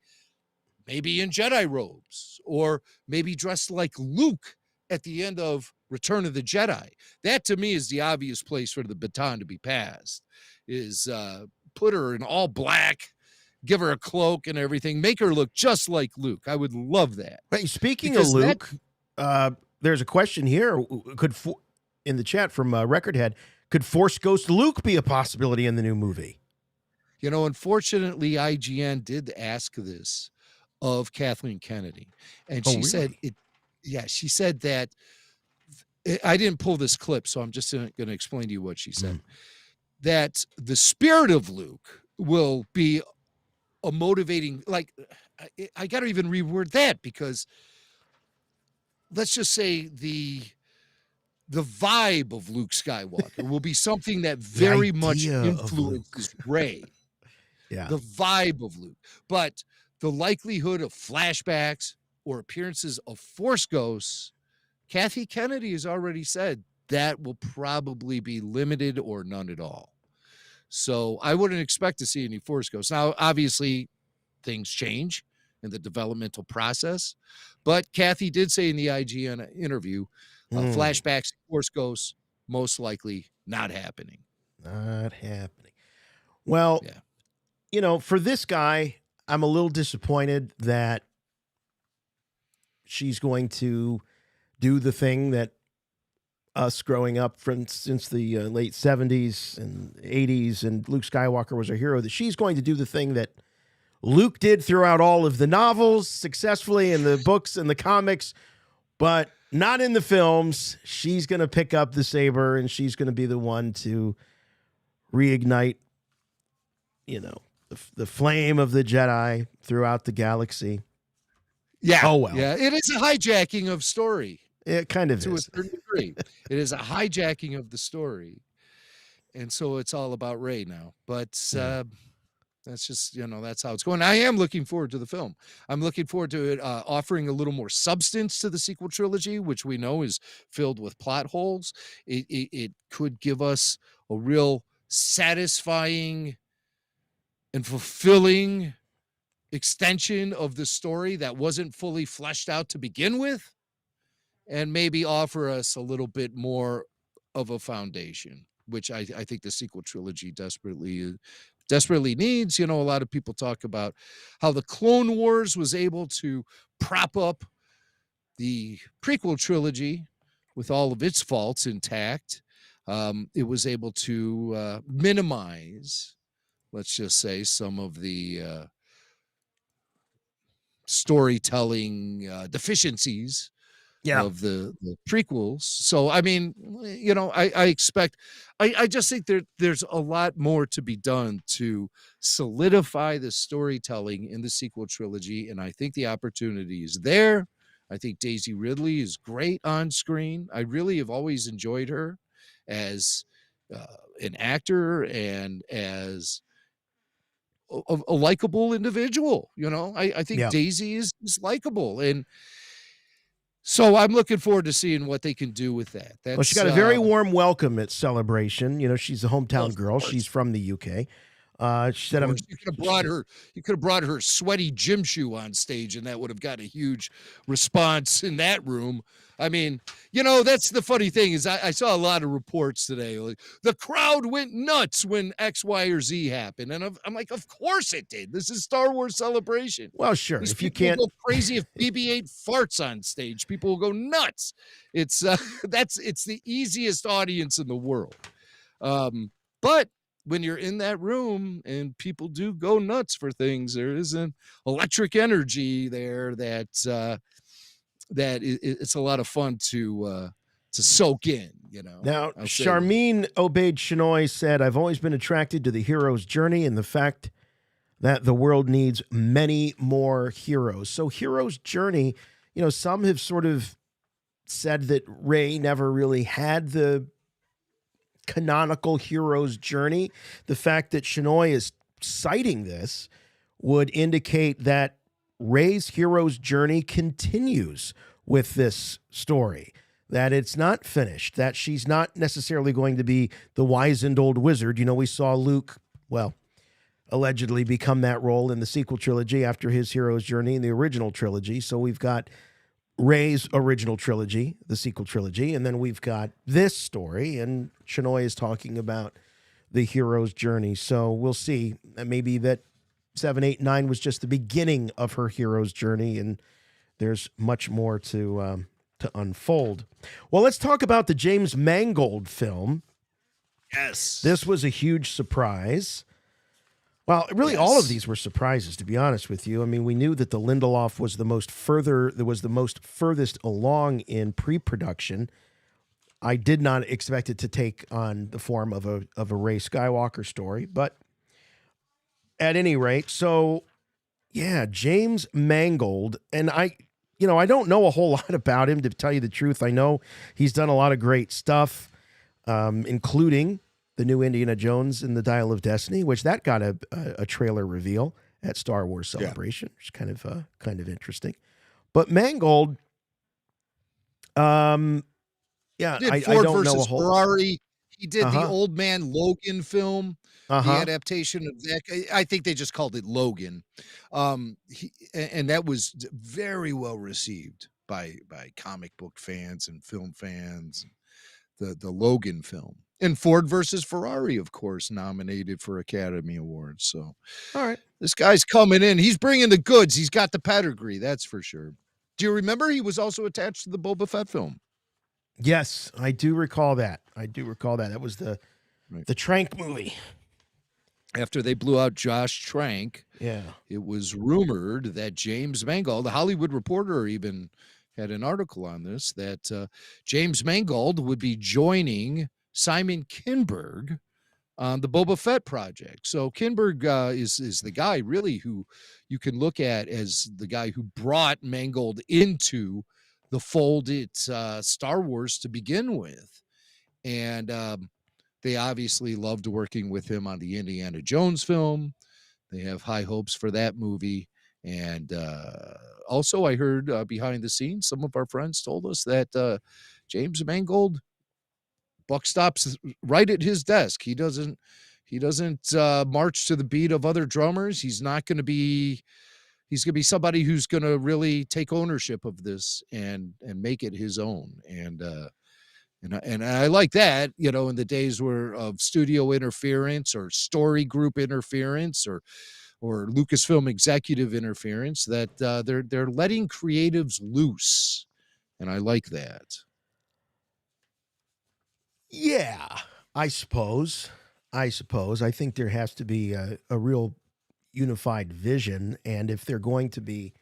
maybe in Jedi robes, or maybe dressed like Luke at the end of Return of the Jedi. That to me is the obvious place for the baton to be passed, is put her in all black, give her a cloak and everything, make her look just like Luke. I would love that. Hey, speaking of Luke, there's a question here. In the chat from Recordhead, could Force Ghost Luke be a possibility in the new movie? You know, unfortunately, IGN did ask this of Kathleen Kennedy, and she said it. Yeah, she said that. I didn't pull this clip, so I'm just going to explain to you what she said. That the spirit of Luke will be a motivating, like, I got to even reword that, because let's just say the vibe of Luke Skywalker will be something that very much influences Rey. Yeah. The vibe of Luke. But the likelihood of flashbacks or appearances of Force ghosts, Kathy Kennedy has already said that will probably be limited or none at all. So I wouldn't expect to see any Force ghosts. Now, obviously, things change in the developmental process, but Kathy did say in the IGN interview, flashbacks, Force ghosts, most likely not happening. Not happening. Well, you know, for this guy, I'm a little disappointed that she's going to do the thing that us growing up since the late 70s and 80s, and Luke Skywalker was our hero, that she's going to do the thing that Luke did throughout all of the novels successfully, in the books and the comics, but not in the films. She's going to pick up the saber, and she's going to be the one to reignite, you know, the flame of the Jedi throughout the galaxy. Yeah. Oh, well. Yeah, it is a hijacking of story. It kind of to is. a certain degree. It is a hijacking of the story. And so it's all about Rey now. But that's just, you know, that's how it's going. I am looking forward to the film. I'm looking forward to it offering a little more substance to the sequel trilogy, which we know is filled with plot holes. It could give us a real satisfying and fulfilling extension of the story that wasn't fully fleshed out to begin with, and maybe offer us a little bit more of a foundation, which I think the sequel trilogy desperately needs. You know, a lot of people talk about how the Clone Wars was able to prop up the prequel trilogy with all of its faults intact. It was able to minimize, let's just say, some of the storytelling deficiencies of the prequels. So I mean, I expect, I just think there's a lot more to be done to solidify the storytelling in the sequel trilogy, and I think the opportunity is there. I think Daisy Ridley is great on screen. I really have always enjoyed her as an actor and as a likable individual. I think Daisy is likable, and so I'm looking forward to seeing what they can do with that. Well, she got a very warm welcome at Celebration. She's a hometown girl. She's from the UK. She said, you could have brought her sweaty gym shoe on stage, and that would have got a huge response in that room. I mean, that's the funny thing is I saw a lot of reports today. Like, the crowd went nuts when X, Y, or Z happened. And I'm like, of course it did. This is Star Wars Celebration. Well, sure. These if you people can't will go crazy if BB-8 farts on stage, people will go nuts. It's it's the easiest audience in the world. But when you're in that room and people do go nuts for things, there is an electric energy there that it's a lot of fun to soak in. Now, Charmine Obaid Chenoy said, "I've always been attracted to the hero's journey and the fact that the world needs many more heroes." So, hero's journey, some have sort of said that Rey never really had the canonical hero's journey. The fact that Chenoy is citing this would indicate that Rey's hero's journey continues with this story, that it's not finished, that she's not necessarily going to be the wizened old wizard. We saw Luke, allegedly become that role in the sequel trilogy after his hero's journey in the original trilogy. So we've got Rey's original trilogy, the sequel trilogy, and then we've got this story, and Chenoy is talking about the hero's journey. So we'll see. Maybe that 7, 8, 9 was just the beginning of her hero's journey, and there's much more to unfold. Well, let's talk about the James Mangold film. Yes. This was a huge surprise. Well, really, all of these were surprises, to be honest with you. I mean, we knew that the Lindelof was the most furthest along in pre-production. I did not expect it to take on the form of a Rey Skywalker story, but at any rate, so yeah, James Mangold, and I don't know a whole lot about him, to tell you the truth. I know he's done a lot of great stuff, including the new Indiana Jones and the Dial of Destiny, which that got a trailer reveal at Star Wars Celebration, which is kind of interesting. But Mangold, I don't know a whole. Ferrari. He did the Old Man Logan film, the adaptation of that. I think they just called it Logan, and that was very well received by comic book fans and film fans. The Logan film. And Ford versus Ferrari, of course, nominated for Academy Awards. So, all right, this guy's coming in. He's bringing the goods. He's got the pedigree, that's for sure. Do you remember he was also attached to the Boba Fett film? Yes, I do recall that. That was the Trank movie. After they blew out Josh Trank, yeah, it was rumored that James Mangold, the Hollywood Reporter, even had an article on this, that James Mangold would be joining Simon Kinberg on the Boba Fett project. So Kinberg is the guy really who you can look at as the guy who brought Mangold into the fold at Star Wars to begin with. And they obviously loved working with him on the Indiana Jones film. They have high hopes for that movie. And also I heard behind the scenes, some of our friends told us that James Mangold, buck stops right at his desk. He doesn't march to the beat of other drummers. He's going to be somebody who's going to really take ownership of this and make it his own. And I like that, in the days of studio interference or story group interference or Lucasfilm executive interference, that they're letting creatives loose. And I like that. Yeah, I suppose. I think there has to be a real unified vision. And if they're going to be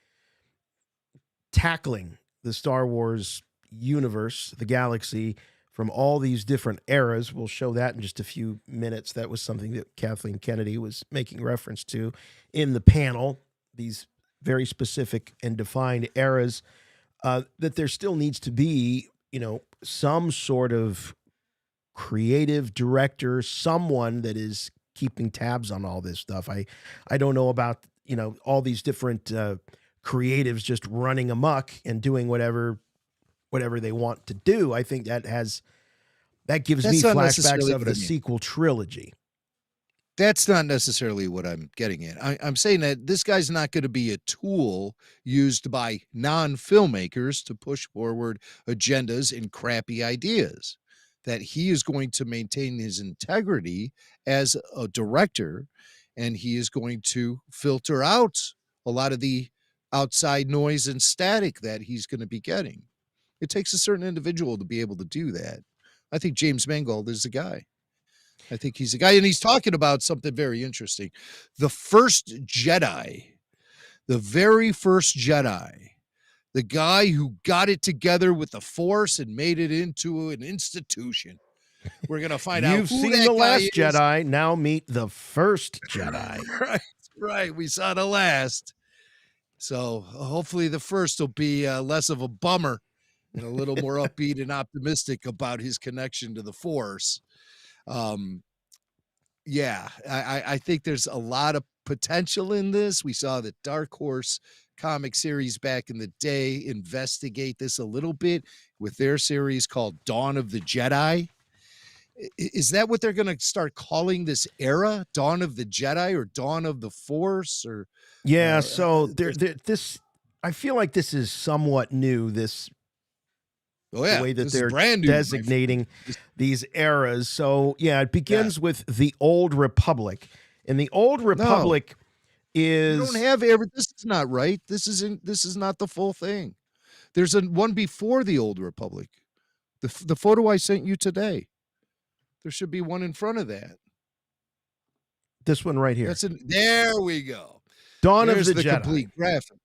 tackling the Star Wars universe, the galaxy, from all these different eras. We'll show that in just a few minutes. That was something that Kathleen Kennedy was making reference to in the panel, these very specific and defined eras, that there still needs to be, some sort of creative director, someone that is keeping tabs on all this stuff. I don't know about, all these different creatives just running amok and doing whatever they want to do. I think that gives me flashbacks of the sequel trilogy. That's not necessarily what I'm getting at. I'm saying that this guy's not going to be a tool used by non-filmmakers to push forward agendas and crappy ideas. That he is going to maintain his integrity as a director, and he is going to filter out a lot of the outside noise and static that he's going to be getting. It takes a certain individual to be able to do that. I think James Mangold is the guy. I think he's a guy, and he's talking about something very interesting. The very first Jedi, the guy who got it together with the Force and made it into an institution. We're going to find out. You've seen The Last Jedi. Now meet the first Jedi. Right. We saw the last. So hopefully the first will be less of a bummer and a little more upbeat and optimistic about his connection to the Force. I think there's a lot of potential in this. We saw the Dark Horse comic series back in the day investigate this a little bit with their series called Dawn of the Jedi. Is that what they're going to start calling this era? Dawn of the Jedi or Dawn of the Force? Or so this, I feel like this is somewhat new. The way that they're designating these eras. So it begins with the Old Republic, and the Old Republic is. You don't have this is not right. This is not the full thing. There's one before the Old Republic. The photo I sent you today. There should be one in front of that. This one right here. There we go. There's the Jedi. Complete graphic.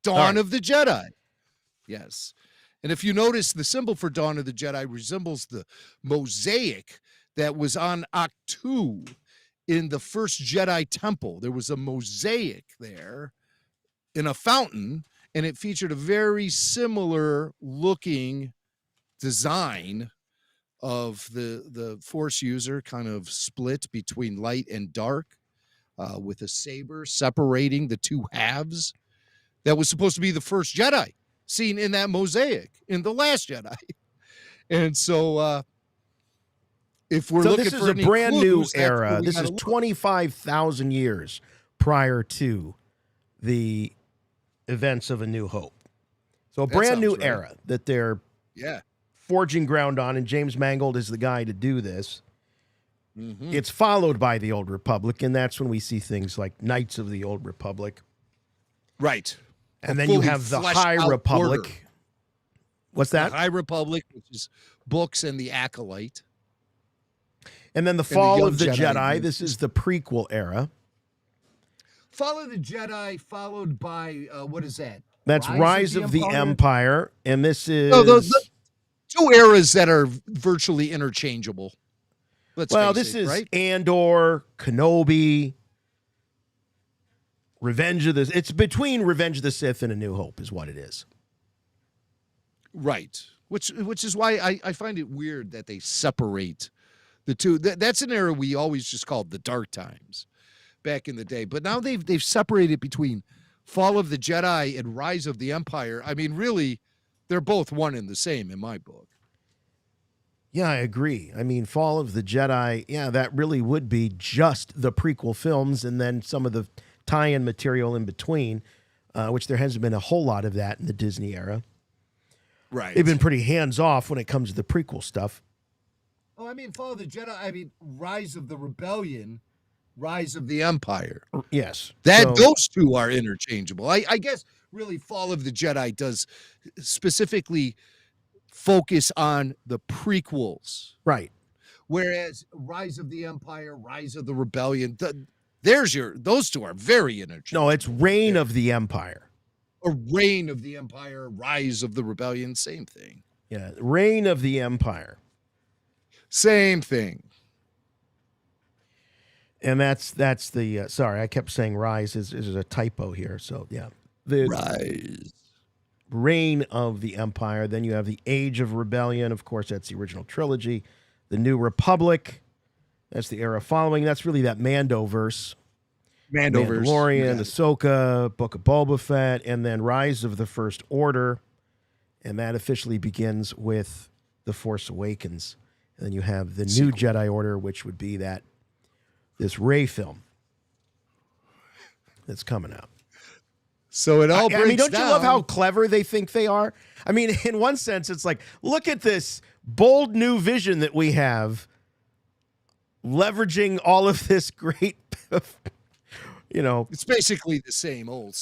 Dawn of the Jedi. Yes. And if you notice, the symbol for Dawn of the Jedi resembles the mosaic that was on Ahch-To in the first Jedi temple. There was a mosaic there in a fountain, and it featured a very similar looking design of the Force user, kind of split between light and dark, with a saber separating the two halves. That was supposed to be the first Jedi seen in that mosaic in The Last Jedi. And so if we're looking for a brand new era, this is 25,000 years prior to the events of A New Hope. So a brand new era that they're forging ground on, and James Mangold is the guy to do this. Mm-hmm. It's followed by the Old Republic, and that's when we see things like Knights of the Old Republic. Right. And then you have the High Republic. Order. What's that? The High Republic, which is books and the Acolyte. And then the Fall of the Jedi. This is the prequel era. Fall of the Jedi, followed by, what is that? That's Rise of the Empire. And this is... the two eras that are virtually interchangeable. This is right? Andor, Kenobi, it's between Revenge of the Sith and A New Hope is what it is. Right. Which is why I find it weird that they separate the two. That's an era we always just called the Dark Times back in the day. But now they've separated between Fall of the Jedi and Rise of the Empire. I mean, really, they're both one and the same in my book. Yeah, I agree. I mean, Fall of the Jedi, that really would be just the prequel films and then some of the tie-in material in between, which there hasn't been a whole lot of that in the Disney era. Right. They've been pretty hands-off when it comes to the prequel stuff. Oh, I mean, Fall of the Jedi, Rise of the Rebellion, Rise of the Empire. Yes. Those two are interchangeable. I guess, really, Fall of the Jedi does specifically focus on the prequels. Right. Whereas Rise of the Empire, Rise of the Rebellion, those two are very interchangeable. No, it's Reign of the Empire. Or Reign of the Empire, Rise of the Rebellion, same thing. Yeah, Reign of the Empire. Same thing. And that's the sorry, I kept saying Rise is a typo here. So yeah, the Rise. Reign of the Empire. Then you have the Age of Rebellion. Of course, that's the original trilogy. The New Republic. That's the era following. That's really that Mandoverse. Mandalorian, Ahsoka, Book of Boba Fett, and then Rise of the First Order. And that officially begins with The Force Awakens. And then you have the New Jedi Order, which would be this Rey film that's coming out. So it all breaks I mean, don't down. you love how clever they think they are? I mean, in one sense, it's like, look at this bold new vision that we have, leveraging all of this great, It's basically the same old.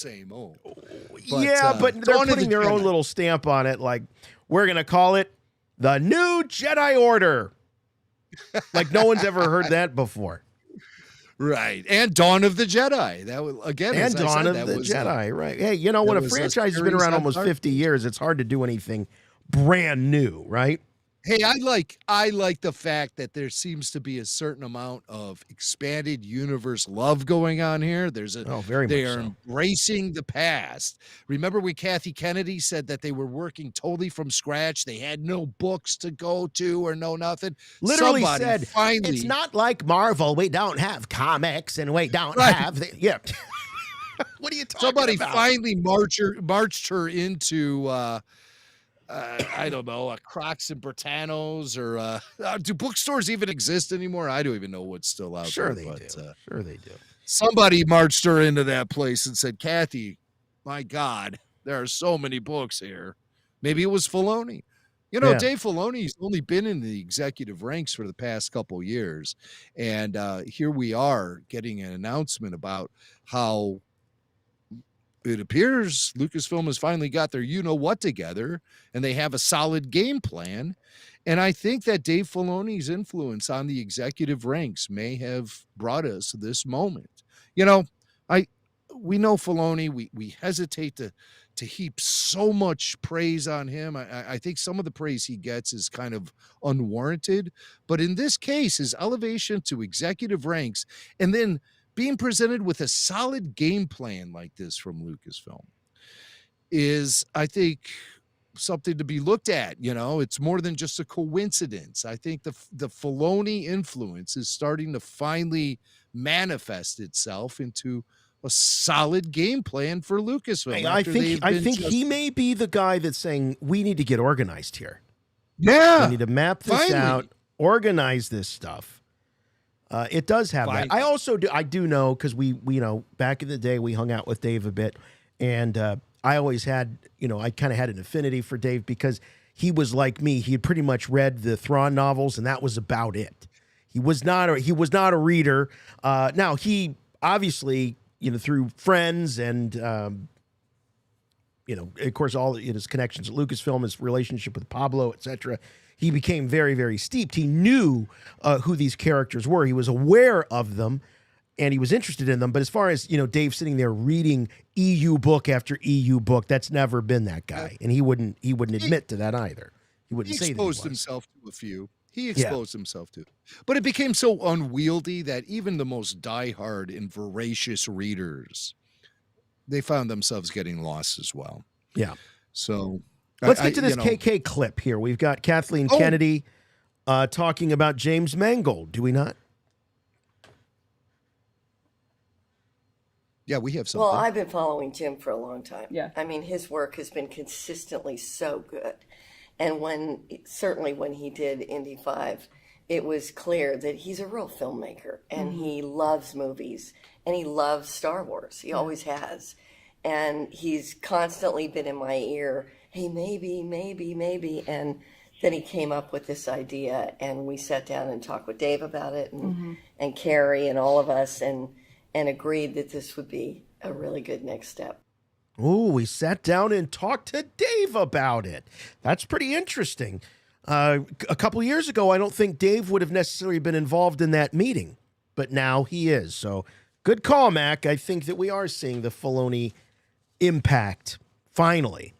But they're putting their own little stamp on it. Like, we're going to call it the New Jedi Order. Like, no one's ever heard that before. Right. And Dawn of the Jedi. That was, again, and Dawn of the Jedi, right. Hey, when a franchise has been around almost 50 years, it's hard to do anything brand new, right? Hey, I like the fact that there seems to be a certain amount of expanded universe love going on here. They are embracing the past. Remember when Kathy Kennedy said that they were working totally from scratch? They had no books to go to or no nothing. Literally Somebody said, finally, it's not like Marvel. We don't have comics and we don't have yeah. What are you talking somebody about? finally marched her into I don't know, a Crocs and Britannios, or do bookstores even exist anymore? I don't even know what's still out there. Sure they do. Sure they do. Somebody marched her into that place and said, Kathy, my God, there are so many books here. Maybe it was Filoni. Dave Filoni's only been in the executive ranks for the past couple years. And here we are getting an announcement about how it appears Lucasfilm has finally got their you-know-what together, and they have a solid game plan. And I think that Dave Filoni's influence on the executive ranks may have brought us this moment. We know Filoni. We hesitate to heap so much praise on him. I think some of the praise he gets is kind of unwarranted. But in this case, his elevation to executive ranks, and then being presented with a solid game plan like this from Lucasfilm is, I think, something to be looked at. It's more than just a coincidence. I think the Filoni influence is starting to finally manifest itself into a solid game plan for Lucasfilm. I think he may be the guy that's saying we need to get organized here. Yeah, we need to map this out, organize this stuff. It does have that. I also do. I do know, because we back in the day we hung out with Dave a bit, and I always had, I kind of had an affinity for Dave because he was like me. He had pretty much read the Thrawn novels, and that was about it. He was not a reader. Now he obviously, through friends and of course all his connections at Lucasfilm, his relationship with Pablo, etc. He became very, very steeped. He knew who these characters were. He was aware of them, and he was interested in them. But as far as, Dave sitting there reading EU book after EU book, that's never been that guy. And he wouldn't admit to that either. He wouldn't say that he exposed himself to a few. He exposed himself to. But it became so unwieldy that even the most diehard and voracious readers, they found themselves getting lost as well. Yeah. So let's get to this KK clip here. We've got Kathleen Kennedy talking about James Mangold, do we not? Yeah, we have something. Well, I've been following Jim for a long time. Yeah. I mean, his work has been consistently so good. And certainly when he did Indy 5, it was clear that he's a real filmmaker, and he loves movies, and he loves Star Wars. He always has. And he's constantly been in my ear, hey, maybe. And then he came up with this idea, and we sat down and talked with Dave about it, and Carrie and all of us, and agreed that this would be a really good next step. Oh, we sat down and talked to Dave about it. That's pretty interesting. A couple of years ago, I don't think Dave would have necessarily been involved in that meeting, but now he is. So good call, Mac. I think that we are seeing the Filoni impact finally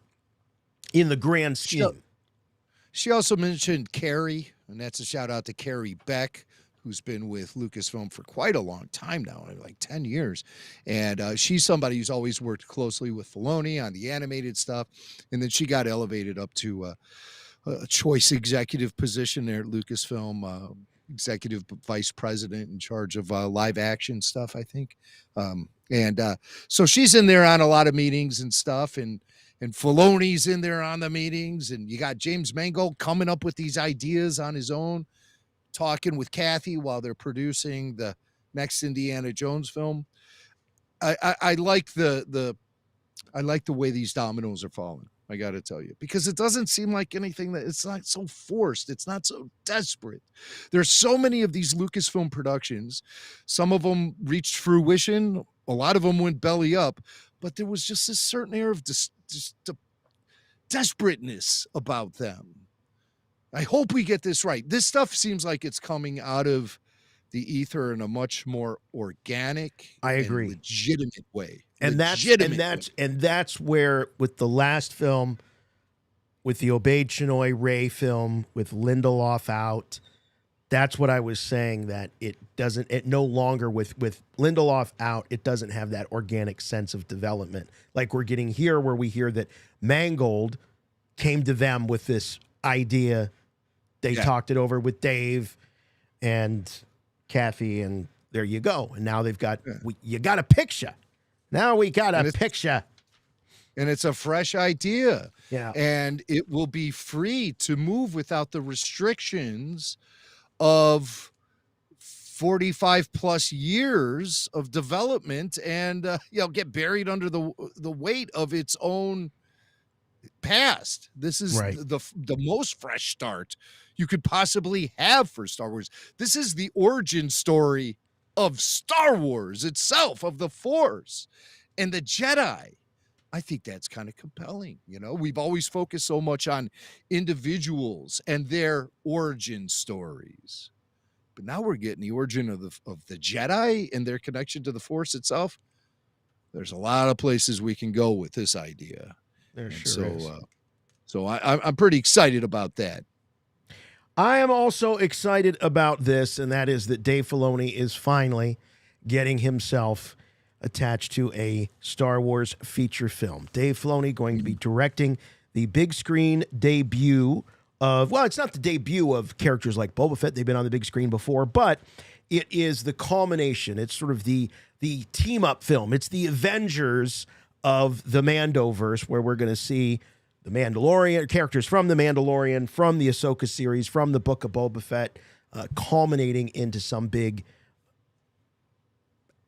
in the grand scheme. She also mentioned Carrie, and that's a shout out to Carrie Beck, who's been with Lucasfilm for quite a long time now, like 10 years. And she's somebody who's always worked closely with Filoni on the animated stuff. And then she got elevated up to a choice executive position there at Lucasfilm, executive vice president in charge of live action stuff, I think. So she's in there on a lot of meetings and stuff. And Filoni's in there on the meetings. And you got James Mangold coming up with these ideas on his own, talking with Kathy while they're producing the next Indiana Jones film. I like the way these dominoes are falling. I got to tell you, because it doesn't seem like anything that it's not so forced. It's not so desperate. There's so many of these Lucasfilm productions. Some of them reached fruition. A lot of them went belly up, but there was just a certain air of desperateness about them. I hope we get this right. This stuff seems like it's coming out of the ether in a much more organic, I agree, legitimate way. And that's where, with the last film, with the Obey Chinoy Ray film, with Lindelof out, that's what I was saying, that it no longer, with Lindelof out, it doesn't have that organic sense of development like we're getting here, where we hear that Mangold came to them with this idea. They talked it over with Dave and Kathy, and there you go. And now they've got, you got a picture. Now we got a picture. And it's a fresh idea. Yeah. And it will be free to move without the restrictions of 45 plus years of development and, get buried under the weight of its own past. This is the most fresh start you could possibly have for Star Wars. This is the origin story of Star Wars itself, of the Force and the Jedi. I think that's kind of compelling. We've always focused so much on individuals and their origin stories, but now we're getting the origin of the Jedi and their connection to the Force itself. There's a lot of places we can go with this idea. There sure is. So I'm pretty excited about that. I am also excited about this, and that is that Dave Filoni is finally getting himself attached to a Star Wars feature film. Dave Filoni going to be directing the big screen debut of, well, it's not the debut of characters like Boba Fett. They've been on the big screen before, but it is the culmination. It's sort of the team-up film. It's the Avengers of the Mandoverse, where we're going to see the Mandalorian, characters from the Mandalorian, from the Ahsoka series, from the Book of Boba Fett, culminating into some big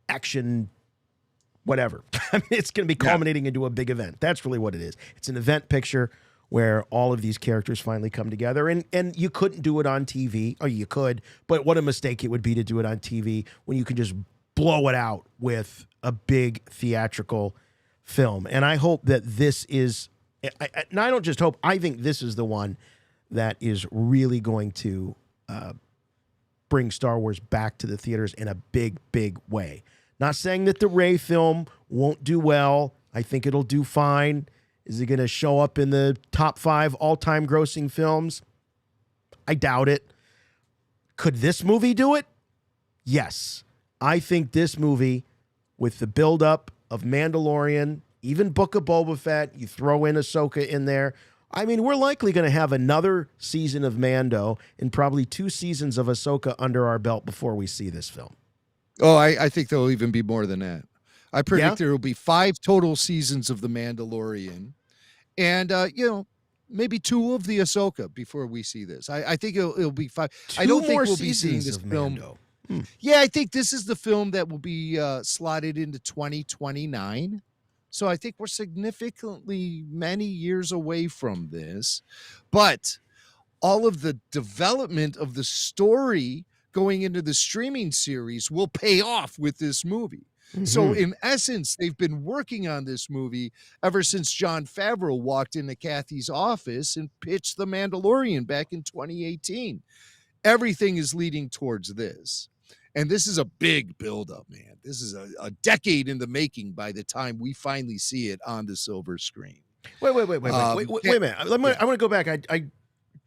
action, whatever. I mean, it's going to be culminating into a big event. That's really what it is. It's an event picture where all of these characters finally come together. And you couldn't do it on TV. Or you could, but what a mistake it would be to do it on TV when you can just blow it out with a big theatrical film. And I hope that this is, and I don't just hope, I think this is the one that is really going to bring Star Wars back to the theaters in a big, big way. Not saying that the Rey film won't do well. I think it'll do fine. Is it going to show up in the top 5 all-time grossing films? I doubt it. Could this movie do it? Yes. I think this movie, with the buildup of Mandalorian, even Book of Boba Fett, you throw in Ahsoka in there. I mean, we're likely going to have another season of Mando and probably 2 seasons of Ahsoka under our belt before we see this film. Oh, I think there'll even be more than that. I predict there will be 5 total seasons of The Mandalorian and, maybe 2 of the Ahsoka before we see this. I think it'll be 5. I don't think we'll be seeing this film. Yeah, I think this is the film that will be slotted into 2029. So I think we're significantly many years away from this. But all of the development of the story going into the streaming series will pay off with this movie. Mm-hmm. So in essence, they've been working on this movie ever since Jon Favreau walked into Kathy's office and pitched The Mandalorian back in 2018. Everything is leading towards this. And this is a big buildup, man. This is a decade in the making by the time we finally see it on the silver screen. Wait a minute. I want to go back. I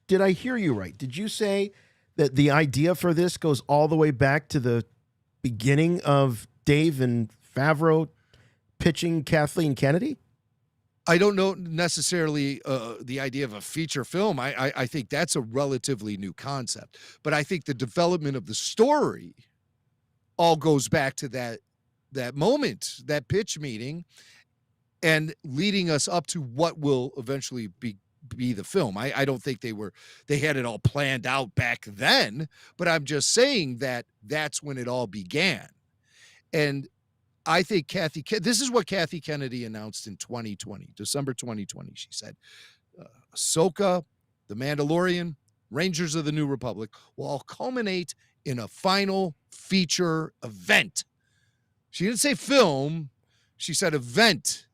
did I hear you right? Did you say that the idea for this goes all the way back to the beginning of Dave and Favreau pitching Kathleen Kennedy? I don't know necessarily the idea of a feature film. I think that's a relatively new concept. But I think the development of the story all goes back to that moment, that pitch meeting, and leading us up to what will eventually be the film. I don't think they had it all planned out back then, but I'm just saying that that's when it all began. And I think this is what Kathy Kennedy announced in 2020, December 2020. She said, AHSOKA, The Mandalorian, Rangers of the New Republic will all culminate in a final feature event. She didn't say film. She said event.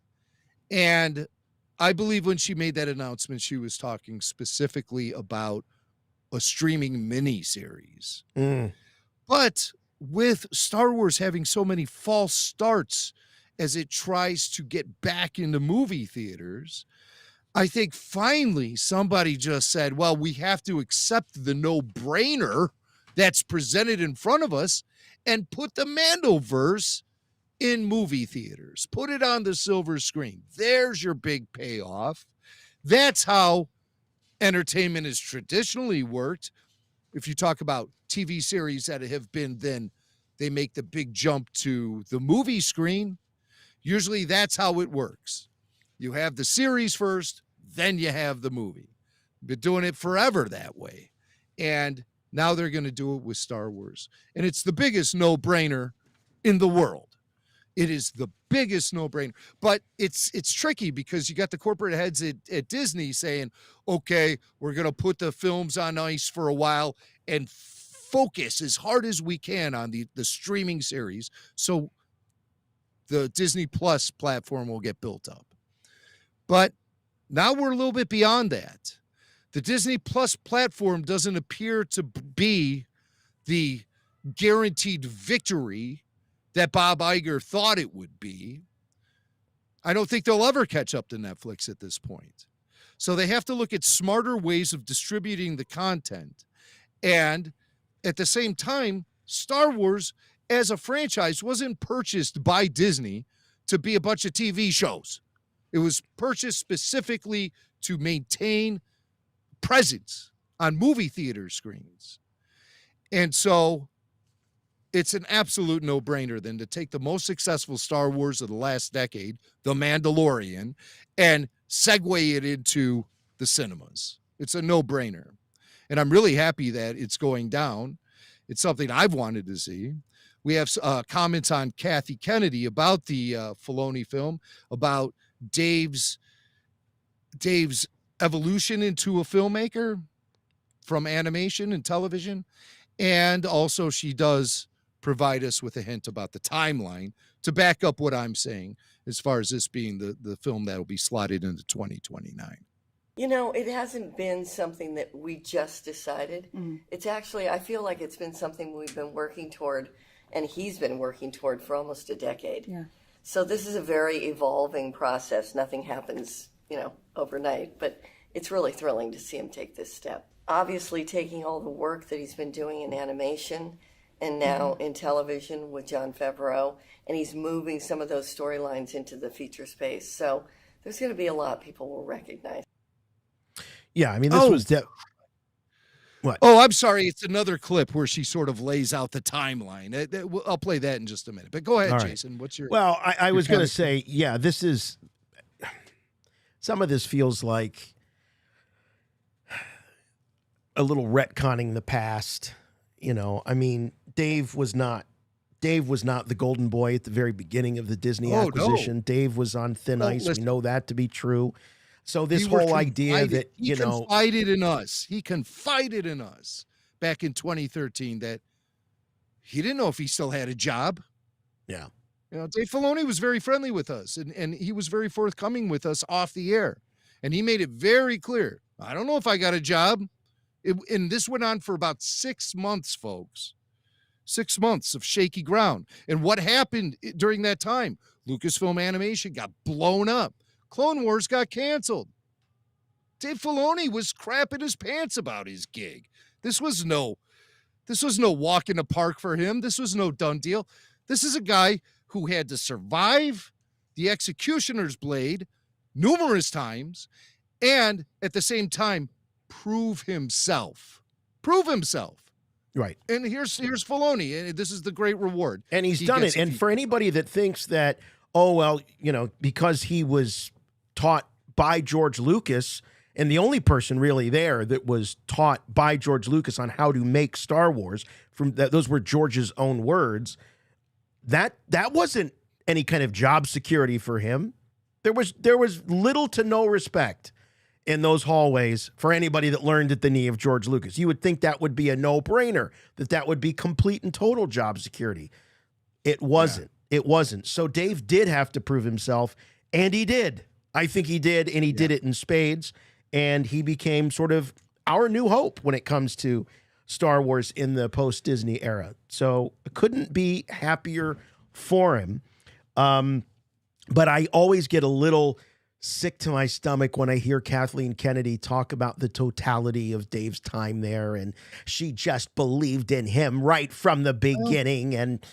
And I believe when she made that announcement, she was talking specifically about a streaming miniseries. But with Star Wars having so many false starts as it tries to get back into movie theaters, I think finally somebody just said, well, we have to accept the no-brainer that's presented in front of us and put the Mandoverse in movie theaters. Put it on the silver screen. There's your big payoff. That's how entertainment has traditionally worked. If you talk about TV series that have been, then they make the big jump to the movie screen. Usually that's how it works. You have the series first, then you have the movie. Been doing it forever that way. And now they're going to do it with Star Wars. And it's the biggest no-brainer in the world. It is the biggest no-brainer. But it's tricky because you got the corporate heads at Disney saying, okay, we're going to put the films on ice for a while and focus as hard as we can on the streaming series so the Disney Plus platform will get built up. But now we're a little bit beyond that. The Disney Plus platform doesn't appear to be the guaranteed victory that Bob Iger thought it would be. I don't think they'll ever catch up to Netflix at this point. So they have to look at smarter ways of distributing the content. And at the same time, Star Wars as a franchise wasn't purchased by Disney to be a bunch of TV shows. It was purchased specifically to maintain presence on movie theater screens. And so it's an absolute no-brainer then to take the most successful Star Wars of the last decade, The Mandalorian, and segue it into the cinemas. It's a no-brainer. And I'm really happy that it's going down. It's something I've wanted to see. We have comments on Kathy Kennedy about the Filoni film, about Dave's evolution into a filmmaker from animation and television. And also she does provide us with a hint about the timeline to back up what I'm saying as far as this being the film that will be slotted into 2029. You know, it hasn't been something that we just decided. It's actually, I feel like it's been something we've been working toward, and he's been working toward for almost a decade. Yeah. So this is a very evolving process. Nothing happens, overnight, but it's really thrilling to see him take this step. Obviously, taking all the work that he's been doing in animation and now in television with Jon Favreau, and he's moving some of those storylines into the feature space. So there's going to be a lot people will recognize. Yeah, I mean, this was... What? Oh, I'm sorry. It's another clip where she sort of lays out the timeline. I'll play that in just a minute. But go ahead, Jason. What's your... Well, I was going to say, yeah, this is... Some of this feels like a little retconning the past. I mean, Dave was not the golden boy at the very beginning of the Disney acquisition. No. Dave was on thin ice. We know that to be true. So this whole idea that, he confided in us. He confided in us back in 2013 that he didn't know if he still had a job. Yeah. Dave Filoni was very friendly with us, and he was very forthcoming with us off the air. And he made it very clear, I don't know if I got a job. And this went on for about 6 months, folks. 6 months of shaky ground. And what happened during that time? Lucasfilm Animation got blown up. Clone Wars got canceled. Dave Filoni was crapping his pants about his gig. This was no walk in the park for him. This was no done deal. This is a guy who had to survive the executioner's blade numerous times and at the same time prove himself. Right. And here's Filoni, and this is the great reward. And he's done it. And for anybody that thinks that, oh, well, because he was taught by George Lucas, and the only person really there that was taught by George Lucas on how to make Star Wars, those were George's own words, that wasn't any kind of job security for him. There was little to no respect in those hallways for anybody that learned at the knee of George Lucas. You would think that would be a no-brainer, that would be complete and total job security. It wasn't. Yeah. It wasn't. So Dave did have to prove himself, and he did. I think he did, and he did it in spades, and he became sort of our new hope when it comes to Star Wars in the post-Disney era. So I couldn't be happier for him. But I always get a little sick to my stomach when I hear Kathleen Kennedy talk about the totality of Dave's time there, and she just believed in him right from the beginning. And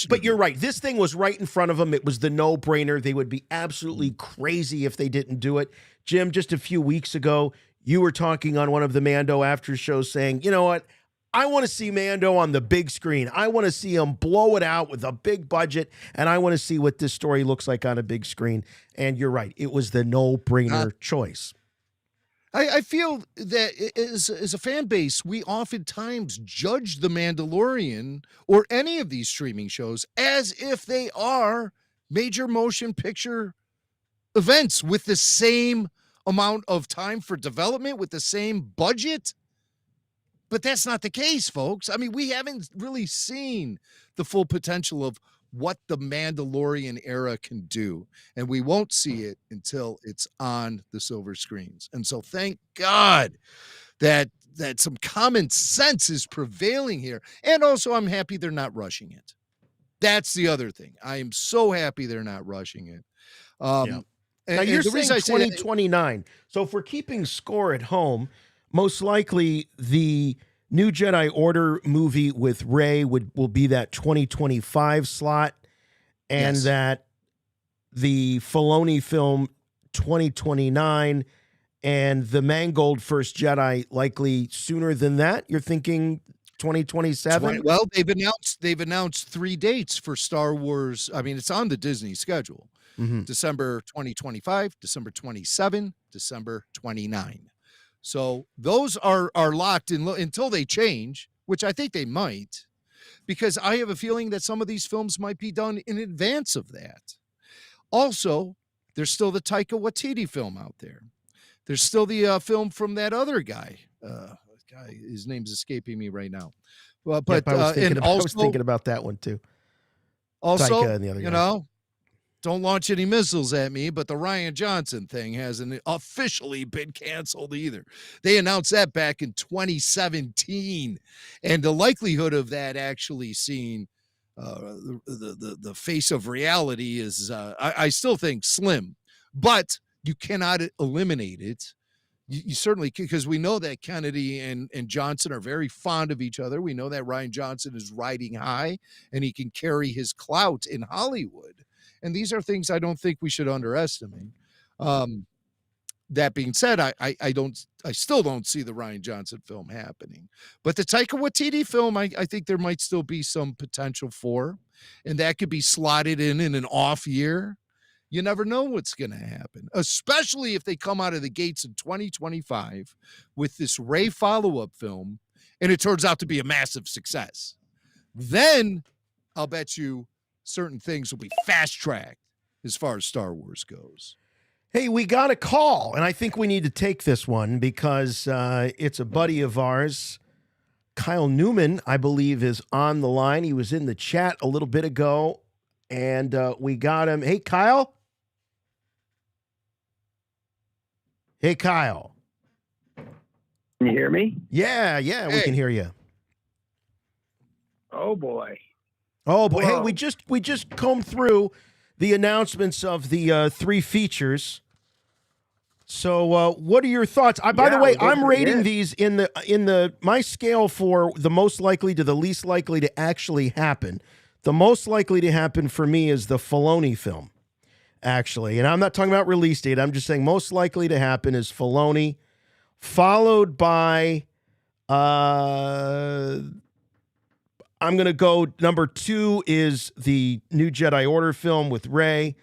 but you're right. This thing was right in front of them. It was the no-brainer. They would be absolutely crazy if they didn't do it. Jim, just a few weeks ago, you were talking on one of the Mando after shows saying, you know what? I want to see Mando on the big screen. I want to see him blow it out with a big budget, and I want to see what this story looks like on a big screen. And you're right. It was the no-brainer choice. I feel that as a fan base, we oftentimes judge The Mandalorian or any of these streaming shows as if they are major motion picture events with the same amount of time for development, with the same budget. But that's not the case, folks. I mean, we haven't really seen the full potential of what the Mandalorian era can do, and we won't see it until it's on the silver screens. And so thank God that some common sense is prevailing here. And also, I'm happy they're not rushing it. That's the other thing. I am so happy they're not rushing it. Now, you're saying 2029. So if we're keeping score at home, most likely the New Jedi Order movie with Rey will be that 2025 slot, and that the Filoni film 2029, and the Mangold First Jedi likely sooner than that. You're thinking 2027? Well, they've announced 3 dates for Star Wars. I mean, it's on the Disney schedule. December 2025, December 27, December 29. So those are locked in until they change, which I think they might, because I have a feeling that some of these films might be done in advance of that. Also, there's still the Taika Waititi film out there. There's still the film from that other guy. His name's escaping me right now. Well, but I was thinking about that one too. Also, Taika and the other guy. Don't launch any missiles at me, but the Rian Johnson thing hasn't officially been canceled either. They announced that back in 2017, and the likelihood of that actually seeing the face of reality is, I still think, slim. But you cannot eliminate it. You certainly can, because we know that Kennedy and Johnson are very fond of each other. We know that Rian Johnson is riding high, and he can carry his clout in Hollywood. And these are things I don't think we should underestimate. That being said, I still don't see the Rian Johnson film happening. But the Taika Waititi film, I think there might still be some potential for, and that could be slotted in an off year. You never know what's going to happen, especially if they come out of the gates in 2025 with this Rey follow-up film, and it turns out to be a massive success. Then I'll bet you certain things will be fast-tracked as far as Star Wars goes. Hey, we got a call, and I think we need to take this one because it's a buddy of ours. Kyle Newman, I believe, is on the line. He was in the chat a little bit ago, and we got him. Hey, Kyle. Hey, Kyle. Can you hear me? Yeah, we can hear you. Oh, boy. Oh, boy. Hey, we just combed through the announcements of the 3 features. So, what are your thoughts? By the way, I'm rating these in the my scale for the most likely to the least likely to actually happen. The most likely to happen for me is the Filoni film, actually, and I'm not talking about release date. I'm just saying most likely to happen is Filoni, followed by I'm going to go number 2 is the new Jedi Order film with Rey.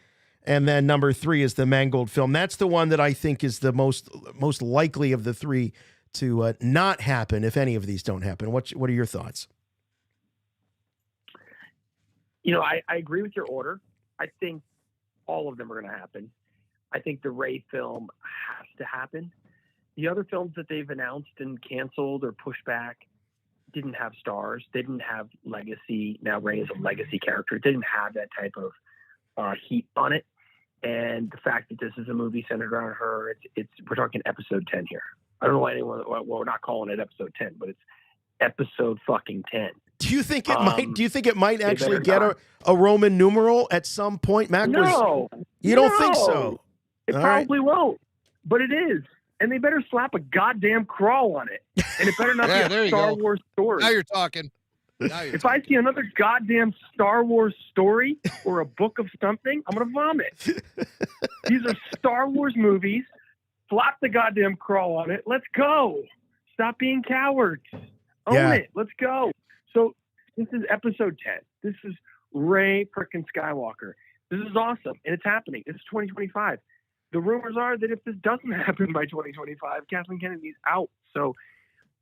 And then number 3 is the Mangold film. That's the one that I think is the most likely of the 3 to not happen if any of these don't happen. What are your thoughts? I agree with your order. I think all of them are going to happen. I think the Rey film has to happen. The other films that they've announced and canceled or pushed back didn't have stars. They didn't have legacy. Now Rey is a legacy character. It didn't have that type of heat on it. And the fact that this is a movie centered around her, we're talking episode 10 here. I don't know why we're not calling it episode 10, but it's episode fucking 10. Do you think it might? Do you think it might actually get a Roman numeral at some point, Mac? No, you don't think so? It probably won't, but it is. And they better slap a goddamn crawl on it, and it better not be a Star Wars story. Now you're talking. If I see another goddamn Star Wars story or a book of something, I'm going to vomit. These are Star Wars movies. Slap the goddamn crawl on it. Let's go. Stop being cowards. Own it. Let's go. So this is episode 10. This is Rey frickin' Skywalker. This is awesome, and it's happening. It's 2025. The rumors are that if this doesn't happen by 2025, Kathleen Kennedy's out. So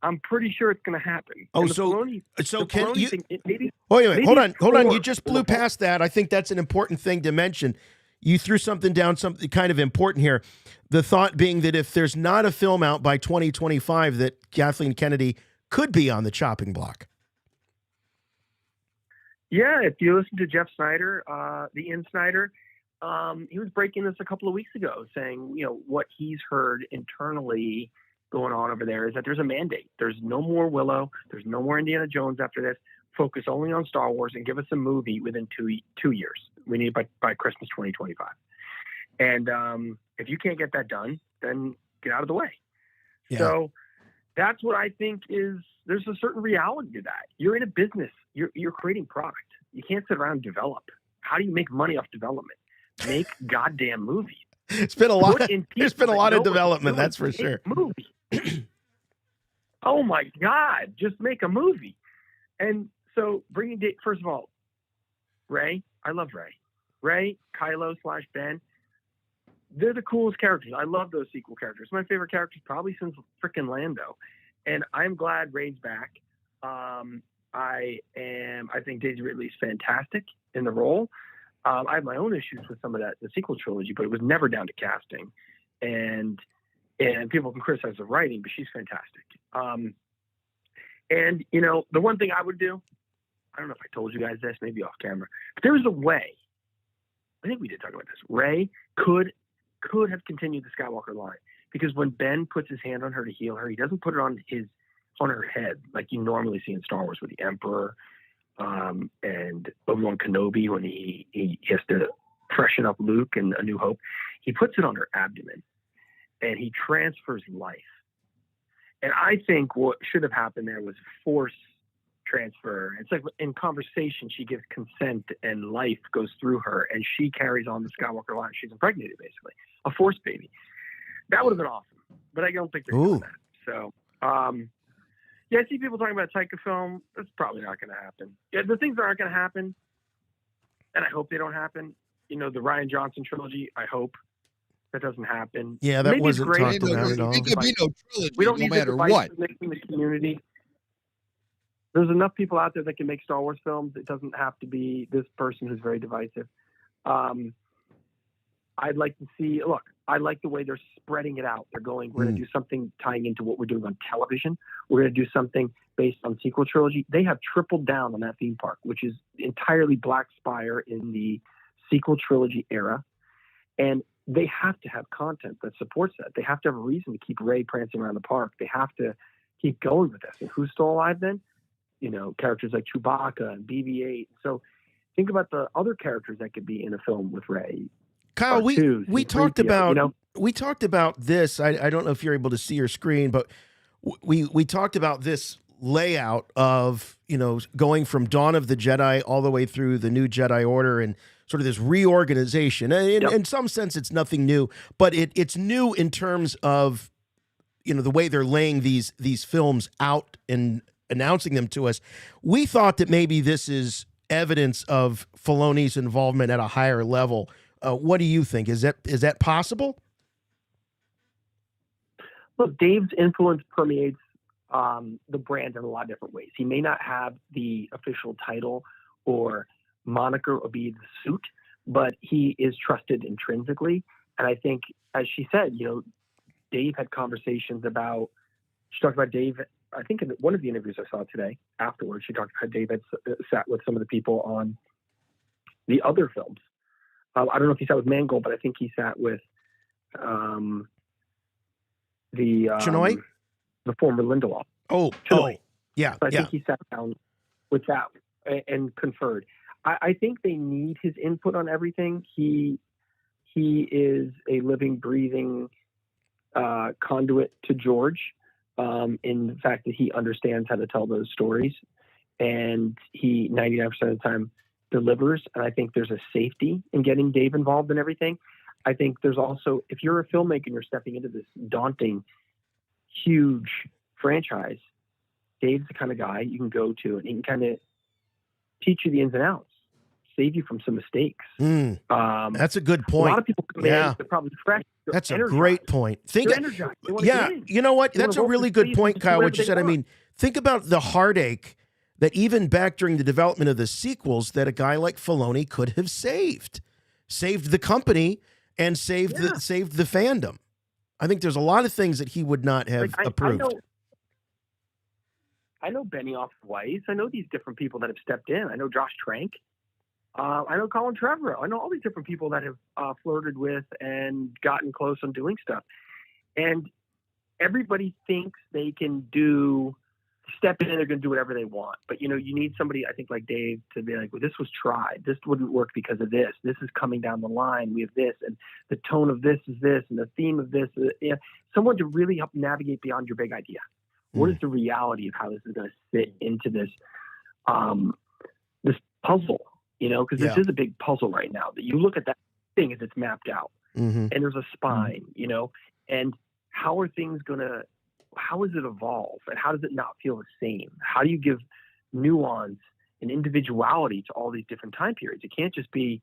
I'm pretty sure it's going to happen. Oh, so can you? Hold on. You just blew past that. I think that's an important thing to mention. You threw something kind of important here. The thought being that if there's not a film out by 2025, that Kathleen Kennedy could be on the chopping block. Yeah, if you listen to Jeff Snyder, the In Snyder, he was breaking this a couple of weeks ago, saying, what he's heard internally going on over there is that there's a mandate. There's no more Willow. There's no more Indiana Jones after this. Focus only on Star Wars and give us a movie within 2 years. We need it by Christmas 2025. And if you can't get that done, then get out of the way. Yeah. So that's what I think is, there's a certain reality to that. You're in a business. You're creating product. You can't sit around and develop. How do you make money off development? Make goddamn movies. It's been a lot. There's been a lot of development, that's for sure. Movie. Oh my God! Just make a movie. And so first of all, Rey. I love Rey. Rey, Kylo / Ben. They're the coolest characters. I love those sequel characters. My favorite characters probably since frickin' Lando. And I'm glad Rey's back. I think Daisy Ridley's fantastic in the role. I have my own issues with some of the sequel trilogy, but it was never down to casting. And people can criticize the writing, but she's fantastic. And the one thing I would do, I don't know if I told you guys this, maybe off camera, but there's a way. I think we did talk about this. Rey could have continued the Skywalker line, because when Ben puts his hand on her to heal her, he doesn't put it on her head like you normally see in Star Wars with the Emperor and Obi-Wan Kenobi when he has to freshen up Luke in A New Hope. He puts it on her abdomen and he transfers life. And I think what should have happened there was force transfer. It's like in conversation, she gives consent and life goes through her and she carries on the Skywalker line. She's impregnated, basically. A force baby. That would have been awesome. But I don't think they're doing that. So, yeah, I see people talking about Taika film. That's probably not going to happen. Yeah, the things that aren't going to happen, and I hope they don't happen, the Rian Johnson trilogy, I hope that doesn't happen. Yeah, that wasn't talked about at all. It could be no trilogy, we don't no need matter what. Making the community. There's enough people out there that can make Star Wars films. It doesn't have to be this person who's very divisive. I'd like to see, I like the way they're spreading it out. They're going, we're going to do something tying into what we're doing on television. We're going to do something based on sequel trilogy. They have tripled down on that theme park, which is entirely Black Spire in the sequel trilogy era. And they have to have content that supports that. They have to have a reason to keep Rey prancing around the park. They have to keep going with this. And who's still alive then? Characters like Chewbacca and BB-8. So think about the other characters that could be in a film with Rey. Kyle, R2, we talked C-3PO, about you know? we talked about this. I don't know if you're able to see your screen, but we talked about this layout of, you know, going from Dawn of the Jedi all the way through the New Jedi Order and sort of this reorganization. And in some sense, it's nothing new, but it's new in terms of, you know, the way they're laying these films out and announcing them to us. We thought that maybe this is evidence of Filoni's involvement at a higher level. What do you think? Is that possible? Look, Dave's influence permeates the brand in a lot of different ways. He may not have the official title or moniker or be the suit, but he is trusted intrinsically. And I think, as she said, you know, Dave had conversations about, she talked about Dave, I think in one of the interviews I saw today afterwards, she talked about Dave had sat with some of the people on the other films. I don't know if he sat with Mangold, but I think he sat with Chinoy? The former Lindelof. Yeah. So I think he sat down with that and conferred. I think they need his input on everything. He is a living, breathing conduit to George in the fact that he understands how to tell those stories, and he 99% of the time delivers. And I think there's a safety in getting Dave involved in everything. I think there's also, if you're a filmmaker and you're stepping into this daunting, huge franchise, Dave's the kind of guy you can go to and he can kind of teach you the ins and outs, save you from some mistakes. That's a good point. A lot of people come in, they're probably fresh. That's a great point. You know what? That's a really good point, Kyle, what you said. I mean, think about the heartache that even back during the development of the sequels that a guy like Filoni could have saved the company and saved the fandom. I think there's a lot of things that he would not have approved. I know Benioff Weiss. I know these different people that have stepped in. I know Josh Trank. I know Colin Trevorrow. I know all these different people that have flirted with and gotten close on doing stuff. And everybody thinks they can step in and they're going to do whatever they want. But, you know, you need somebody, I think, like Dave to be like, well, this was tried. This wouldn't work because of this. This is coming down the line. We have this, and the tone of this is this, and the theme of this. Someone to really help navigate beyond your big idea. What is the reality of how this is going to fit into this this puzzle? You know, because this is a big puzzle right now. That you look at that thing as it's mapped out, and there's a spine. You know, and how does it evolve, and how does it not feel the same? How do you give nuance and individuality to all these different time periods? It can't just be,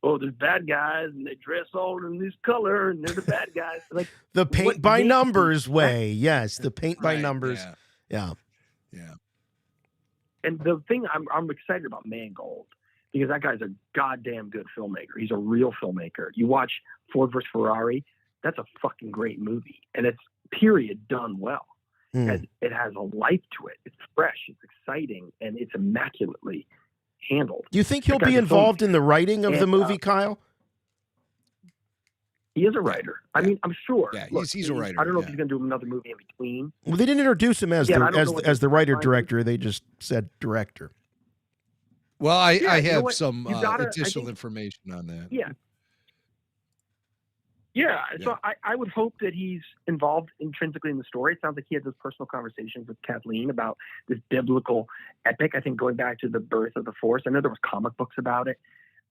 oh, there's bad guys and they dress all in this color and they're the bad guys. Like the paint by numbers way. Yes, the paint by numbers. Yeah. And the thing I'm excited about Mangold, because that guy's a goddamn good filmmaker. He's a real filmmaker. You watch Ford vs. Ferrari, that's a fucking great movie. And it's period done well. It has a life to it. It's fresh, it's exciting, and it's immaculately handled. Do you think he'll be involved in the writing of the movie, Kyle? He is a writer. I mean, I'm sure. Yeah, he's a writer. I don't know if he's going to do another movie in between. Well, they didn't introduce him as the writer-director. They just said director. Well, I have some additional information on that. Yeah. Yeah, so I would hope that he's involved intrinsically in the story. It sounds like he had those personal conversations with Kathleen about this biblical epic, I think going back to the birth of the Force. I know there was comic books about it.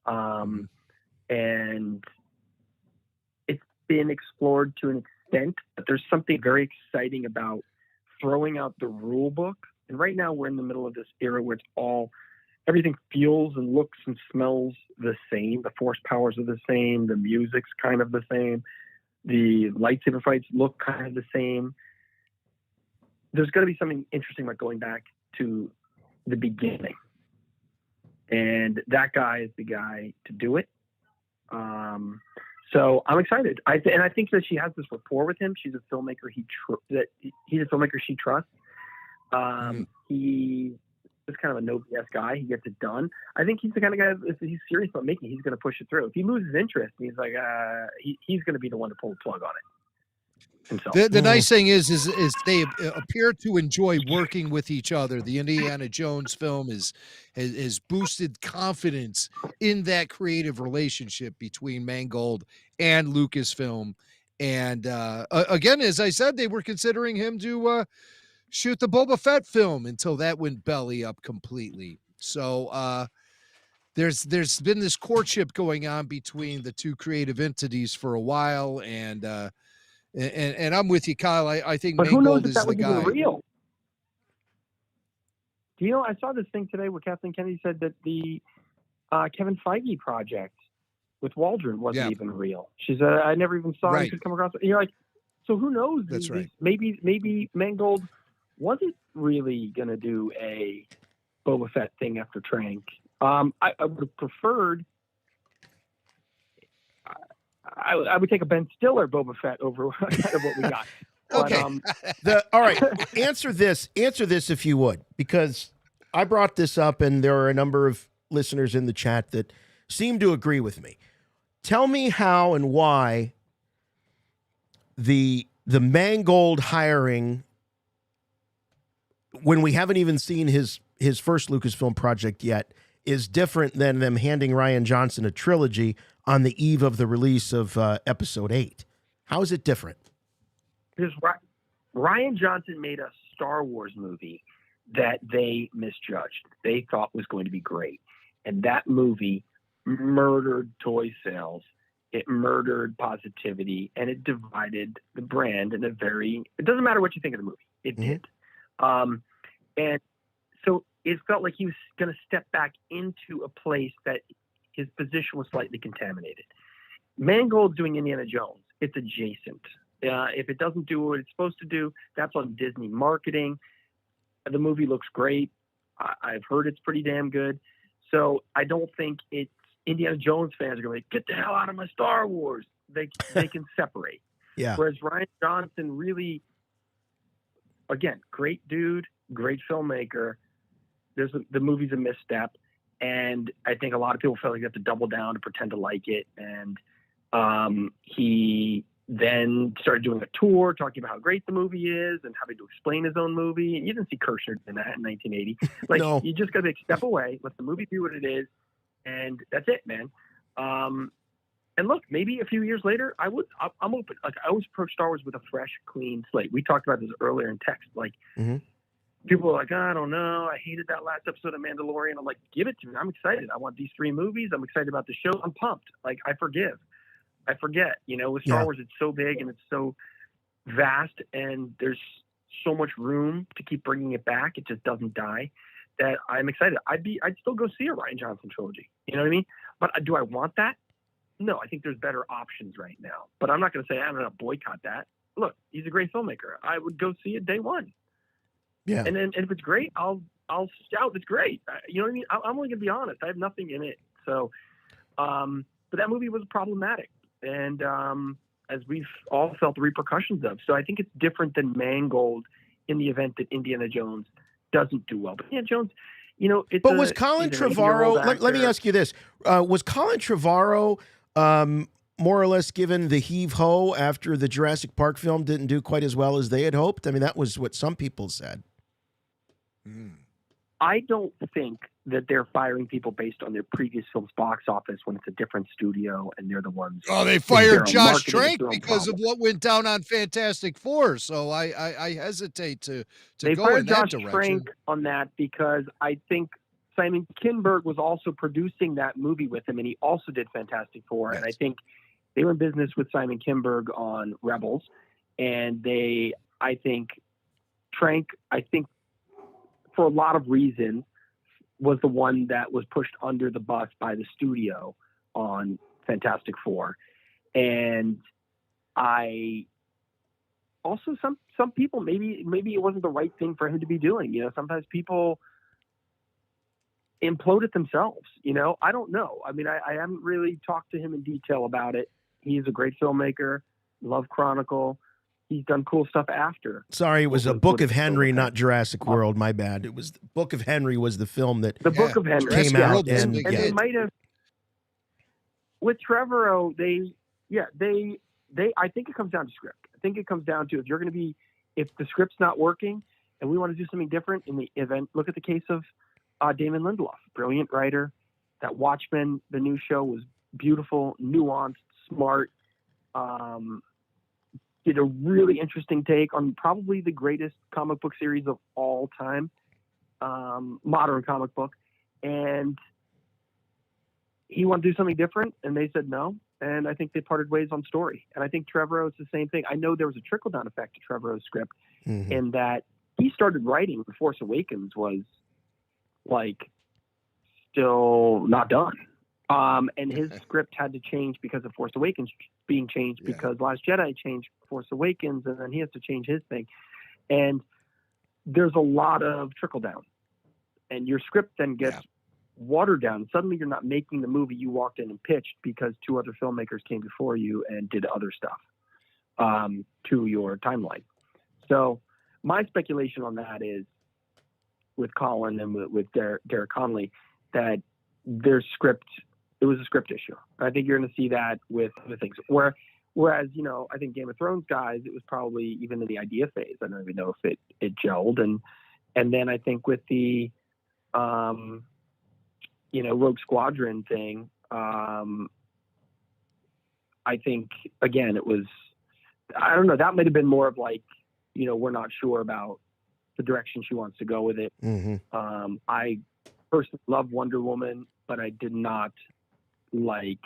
And it's been explored to an extent, but there's something very exciting about throwing out the rule book. And right now we're in the middle of this era where everything feels and looks and smells the same. The force powers are the same. The music's kind of the same. The lightsaber fights look kind of the same. There's going to be something interesting about going back to the beginning. And that guy is the guy to do it. So I'm excited. And I think that she has this rapport with him. She's a filmmaker. He's a filmmaker she trusts. He is kind of a no BS guy. He gets it done. I think he's the kind of guy, if he's serious about making, he's going to push it through. If he loses interest, he's like, he's going to be the one to pull the plug on it. himself. The nice thing is they appear to enjoy working with each other. The Indiana Jones film has boosted confidence in that creative relationship between Mangold and Lucasfilm. And again, as I said, they were considering him to shoot the Boba Fett film until that went belly up completely. So there's been this courtship going on between the two creative entities for a while, and I'm with you, Kyle. I think But who knows Mangold if is that the was guy. even real? Do you know? I saw this thing today where Kathleen Kennedy said that the Kevin Feige project with Waldron wasn't even real. She said, "I never even saw it. Could come across it." And you're like, so who knows? That's right. Maybe Mangold wasn't really going to do a Boba Fett thing after Trank. I would have preferred. I would take a Ben Stiller Boba Fett over kind of what we got. Okay. All right. Answer this if you would, because I brought this up and there are a number of listeners in the chat that seem to agree with me. Tell me how and why the Mangold hiring, when we haven't even seen his first Lucasfilm project yet, is different than them handing Rian Johnson a trilogy on the eve of the release of Episode 8. How is it different? Because Rian Johnson made a Star Wars movie that they misjudged. They thought was going to be great. And that movie murdered toy sales. It murdered positivity, and it divided the brand in a very, it doesn't matter what you think of the movie. It did. And so it felt like he was going to step back into a place that his position was slightly contaminated. Mangold's doing Indiana Jones. It's adjacent. If it doesn't do what it's supposed to do, that's on Disney marketing. The movie looks great. I've heard it's pretty damn good. So I don't think it's Indiana Jones fans are going to get the hell out of my Star Wars. They can separate. Yeah. Whereas Rian Johnson really, again, great dude, great filmmaker. The movie's a misstep. And I think a lot of people felt like they have to double down to pretend to like it. And he then started doing a tour talking about how great the movie is and having to explain his own movie. And you didn't see Kirshner in that in 1980. Like, No. You just got to step away, let the movie be what it is, and that's it, man. And look, maybe a few years later, I'm open. Like, I always approach Star Wars with a fresh, clean slate. We talked about this earlier in text. Like, people are like, I don't know. I hated that last episode of Mandalorian. I'm like, give it to me. I'm excited. I want these 3 movies. I'm excited about the show. I'm pumped. Like, I forget. You know, with Star Wars, it's so big and it's so vast, and there's so much room to keep bringing it back. It just doesn't die. That I'm excited. I'd still go see a Rian Johnson trilogy. You know what I mean? But do I want that? No, I think there's better options right now. But I'm not going to say I'm going to boycott that. Look, he's a great filmmaker. I would go see it day one. Yeah. And then if it's great, I'll shout it's great. You know what I mean? I'm only going to be honest. I have nothing in it. So, but that movie was problematic. And as we've all felt the repercussions of. So I think it's different than Mangold in the event that Indiana Jones doesn't do well. But Indiana Jones, you know, was Colin Trevorrow, let me ask you this. Was Colin Trevorrow more or less given the heave-ho after the Jurassic Park film didn't do quite as well as they had hoped? I mean, that was what some people said. I don't think that they're firing people based on their previous film's box office when it's a different studio and they're the ones. Oh, they fired Josh Trank because of what went down on Fantastic Four. So I hesitate to go in that direction. Josh Trank on that because I think Simon Kinberg was also producing that movie with him, and he also did Fantastic Four. Yes. And I think they were in business with Simon Kinberg on Rebels, and Trank, for a lot of reasons, was the one that was pushed under the bus by the studio on Fantastic Four. And I also, some people, maybe it wasn't the right thing for him to be doing. You know, sometimes people implode it themselves, you know, I don't know. I mean, I haven't really talked to him in detail about it. He's a great filmmaker, Love Chronicle. He's done cool stuff after. Sorry, it was a Book of Henry, not Jurassic World. My bad. It was Book of Henry was the film that Book of Henry came out, and they might have with Trevorrow. They I think it comes down to script. I think it comes down to if the script's not working and we want to do something different in the event. Look at the case of Damon Lindelof, brilliant writer. That Watchmen, the new show, was beautiful, nuanced, smart. Did a really interesting take on probably the greatest comic book series of all time, modern comic book. And he wanted to do something different, and they said no. And I think they parted ways on story. And I think Trevorrow's the same thing. I know there was a trickle-down effect to Trevorrow's script in that he started writing The Force Awakens was, like, still not done. And his script had to change because of Force Awakens being changed because Last Jedi changed Force Awakens, and then he has to change his thing. And there's a lot of trickle-down. And your script then gets watered down. Suddenly you're not making the movie you walked in and pitched because two other filmmakers came before you and did other stuff to your timeline. So my speculation on that is with Colin and with Derek Connolly that their script, it was a script issue. I think you're going to see that with other things. Whereas, I think Game of Thrones guys, it was probably even in the idea phase. I don't even know if it gelled. And then I think with the, Rogue Squadron thing, I think, again, it was, I don't know, that might have been more of like, we're not sure about the direction she wants to go with it. I personally love Wonder Woman, but I did not like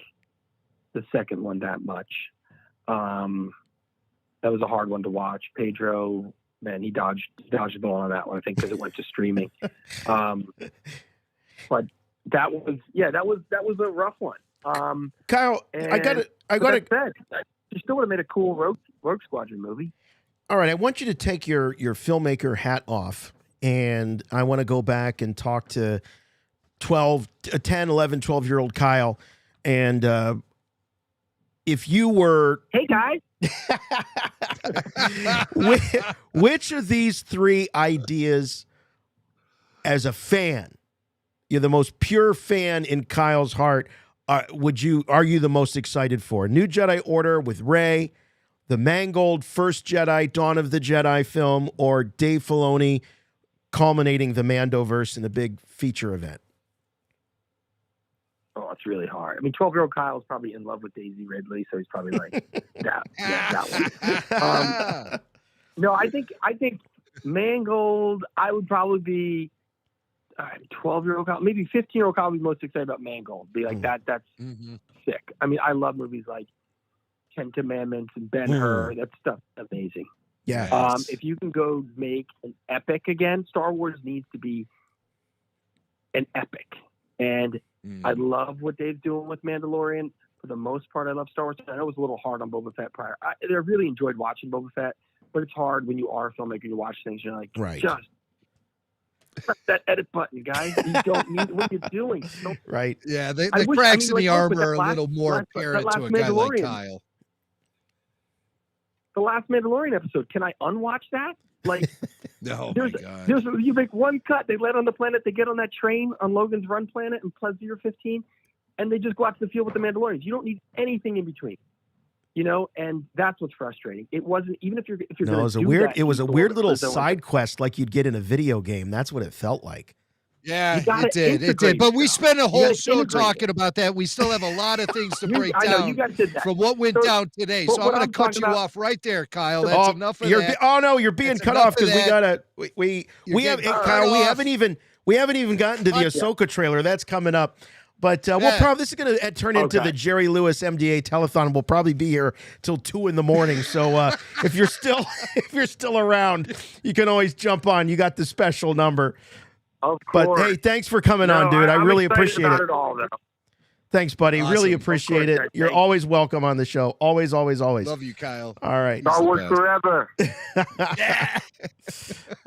the second one that much. That was a hard one to watch. Pedro, man, he dodged the ball on that one, I think, because it went to streaming. But that was a rough one. Kyle, I got it. You still would have made a cool Rogue Squadron movie. All right, I want you to take your filmmaker hat off, and I want to go back and talk to 10, 11, 12-year-old Kyle. And if you were... Hey, guys! which of these three ideas, as a fan, you're the most pure fan in Kyle's heart, are you the most excited for? New Jedi Order with Rey, the Mangold First Jedi, Dawn of the Jedi film, or Dave Filoni culminating the Mandoverse in the big feature event? Oh, it's really hard. I mean, 12-year-old Kyle is probably in love with Daisy Ridley, so he's probably like, that one. No, I think Mangold, I would probably be 12-year-old Kyle, maybe 15-year-old Kyle would be most excited about Mangold. Be like, that's sick. I mean, I love movies like Ten Commandments and Ben-Hur. That stuff's amazing. Yeah. If you can go make an epic again, Star Wars needs to be an epic. And I love what Dave's doing with Mandalorian. For the most part, I love Star Wars. I know it was a little hard on Boba Fett prior. I really enjoyed watching Boba Fett, but it's hard when you are a filmmaker to watch things. You're like, just press that edit button, guys. You don't need what you're doing. Right. Yeah, the cracks in the armor are a little more apparent to a guy like Kyle. The last Mandalorian episode, can I unwatch that? Like, no, my God. You make one cut. They land on the planet. They get on that train on Logan's Run planet in Pleasure 15, and they just go out to the field with the Mandalorians. You don't need anything in between, and that's what's frustrating. It wasn't even if you're. No, it was a weird little side quest like you'd get in a video game. That's what it felt like. Yeah, it did. But we spent a whole show talking about that. We still have a lot of things to break down from what went down today. So I'm going to cut you off right there, Kyle. That's enough of that. No, you're being cut off because we haven't even gotten to the Ahsoka trailer. That's coming up. But this is going to turn into the Jerry Lewis MDA telethon. We'll probably be here till 2 a.m. So if you're still around, you can always jump on. You got the special number. Of course. But hey, thanks for coming on, dude. I really appreciate it. All, thanks, buddy. Awesome. Really appreciate it. You're always welcome on the show. Always, always, always. Love you, Kyle. All right. Star Wars forever.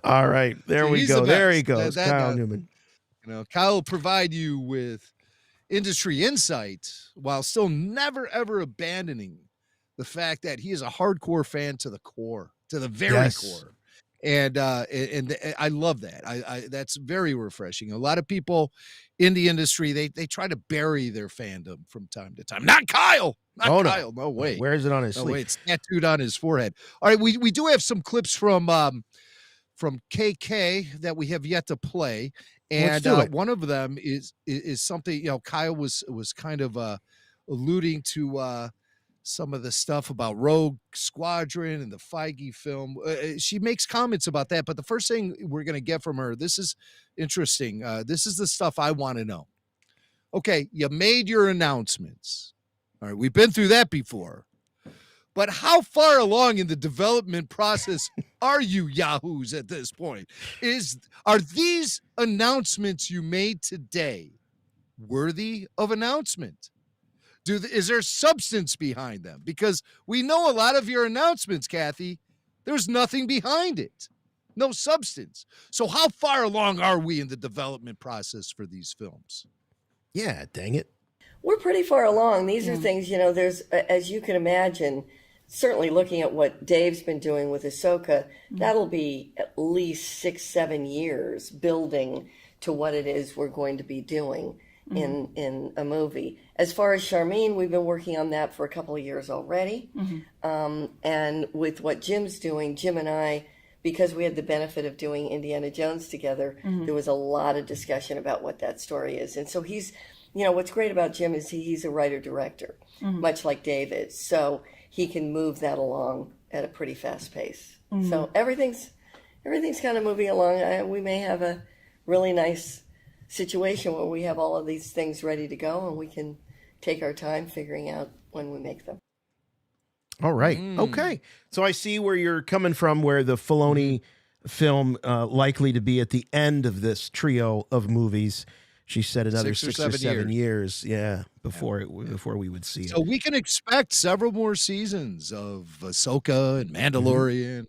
All right. There we go. There he goes. Kyle Newman. Kyle will provide you with industry insight while still never, ever abandoning the fact that he is a hardcore fan to the core, to the very core. And I love that. I that's very refreshing. A lot of people in the industry, they try to bury their fandom from time to time. Not Kyle. Not Kyle. No way. Where is it on his No sleeve? way. It's tattooed on his forehead. All right, we do have some clips from KK that we have yet to play, and one of them is something Kyle was kind of alluding to some of the stuff about Rogue Squadron and the Feige film. She makes comments about that, but the first thing we're going to get from her, this is interesting. This is the stuff I want to know. Okay, you made your announcements. All right, we've been through that before. But how far along in the development process are you yahoos at this point? Are these announcements you made today worthy of announcement? Is there substance behind them? Because we know a lot of your announcements, Kathy, there's nothing behind it. No substance. So how far along are we in the development process for these films? Yeah, dang it. We're pretty far along. These are things, there's, as you can imagine, certainly looking at what Dave's been doing with AHSOKA, that'll be at least 6-7 years building to what it is we're going to be doing in a movie. As far as Charmine, we've been working on that for a couple of years already. And with what Jim's doing, Jim and I, because we had the benefit of doing Indiana Jones together, there was a lot of discussion about what that story is. And so he's, what's great about Jim is he's a writer-director, much like Dave is. So he can move that along at a pretty fast pace. So everything's kind of moving along. We may have a really nice situation where we have all of these things ready to go and we can take our time figuring out when we make them. All right. Okay. So I see where you're coming from, where the Filoni film likely to be at the end of this trio of movies. She said another 6 or 7 years. Before we would see it. So we can expect several more seasons of Ahsoka and Mandalorian.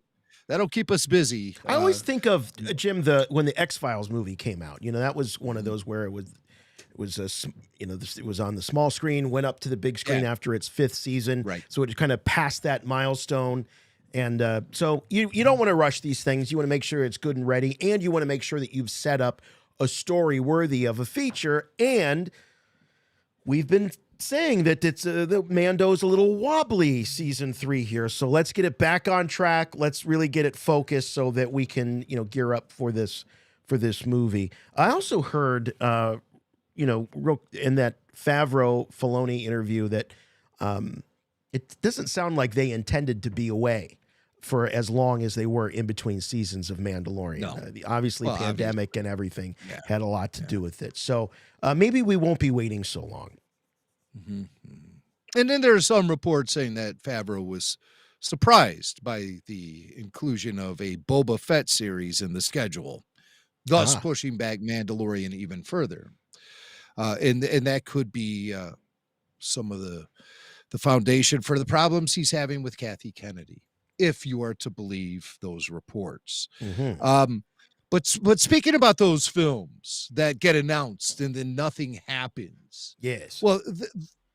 That'll keep us busy. I always think of Jim when the X-Files movie came out. That was one of those where it was on the small screen, went up to the big screen after its 5th season. Right. So it kind of passed that milestone. And so you don't want to rush these things. You want to make sure it's good and ready, and you want to make sure that you've set up a story worthy of a feature. And we've been saying that it's the Mando's a little wobbly season 3 here. So let's get it back on track. Let's really get it focused so that we can, gear up for this movie. I also heard, in that Favreau Filoni interview that it doesn't sound like they intended to be away for as long as they were in between seasons of Mandalorian. No. Obviously, pandemic and everything had a lot to do with it. So maybe we won't be waiting so long. And then there's some reports saying that Favreau was surprised by the inclusion of a Boba Fett series in the schedule, thus pushing back Mandalorian even further. And that could be some of the foundation for the problems he's having with Kathy Kennedy, if you are to believe those reports. But speaking about those films that get announced and then nothing happens. Yes. Well,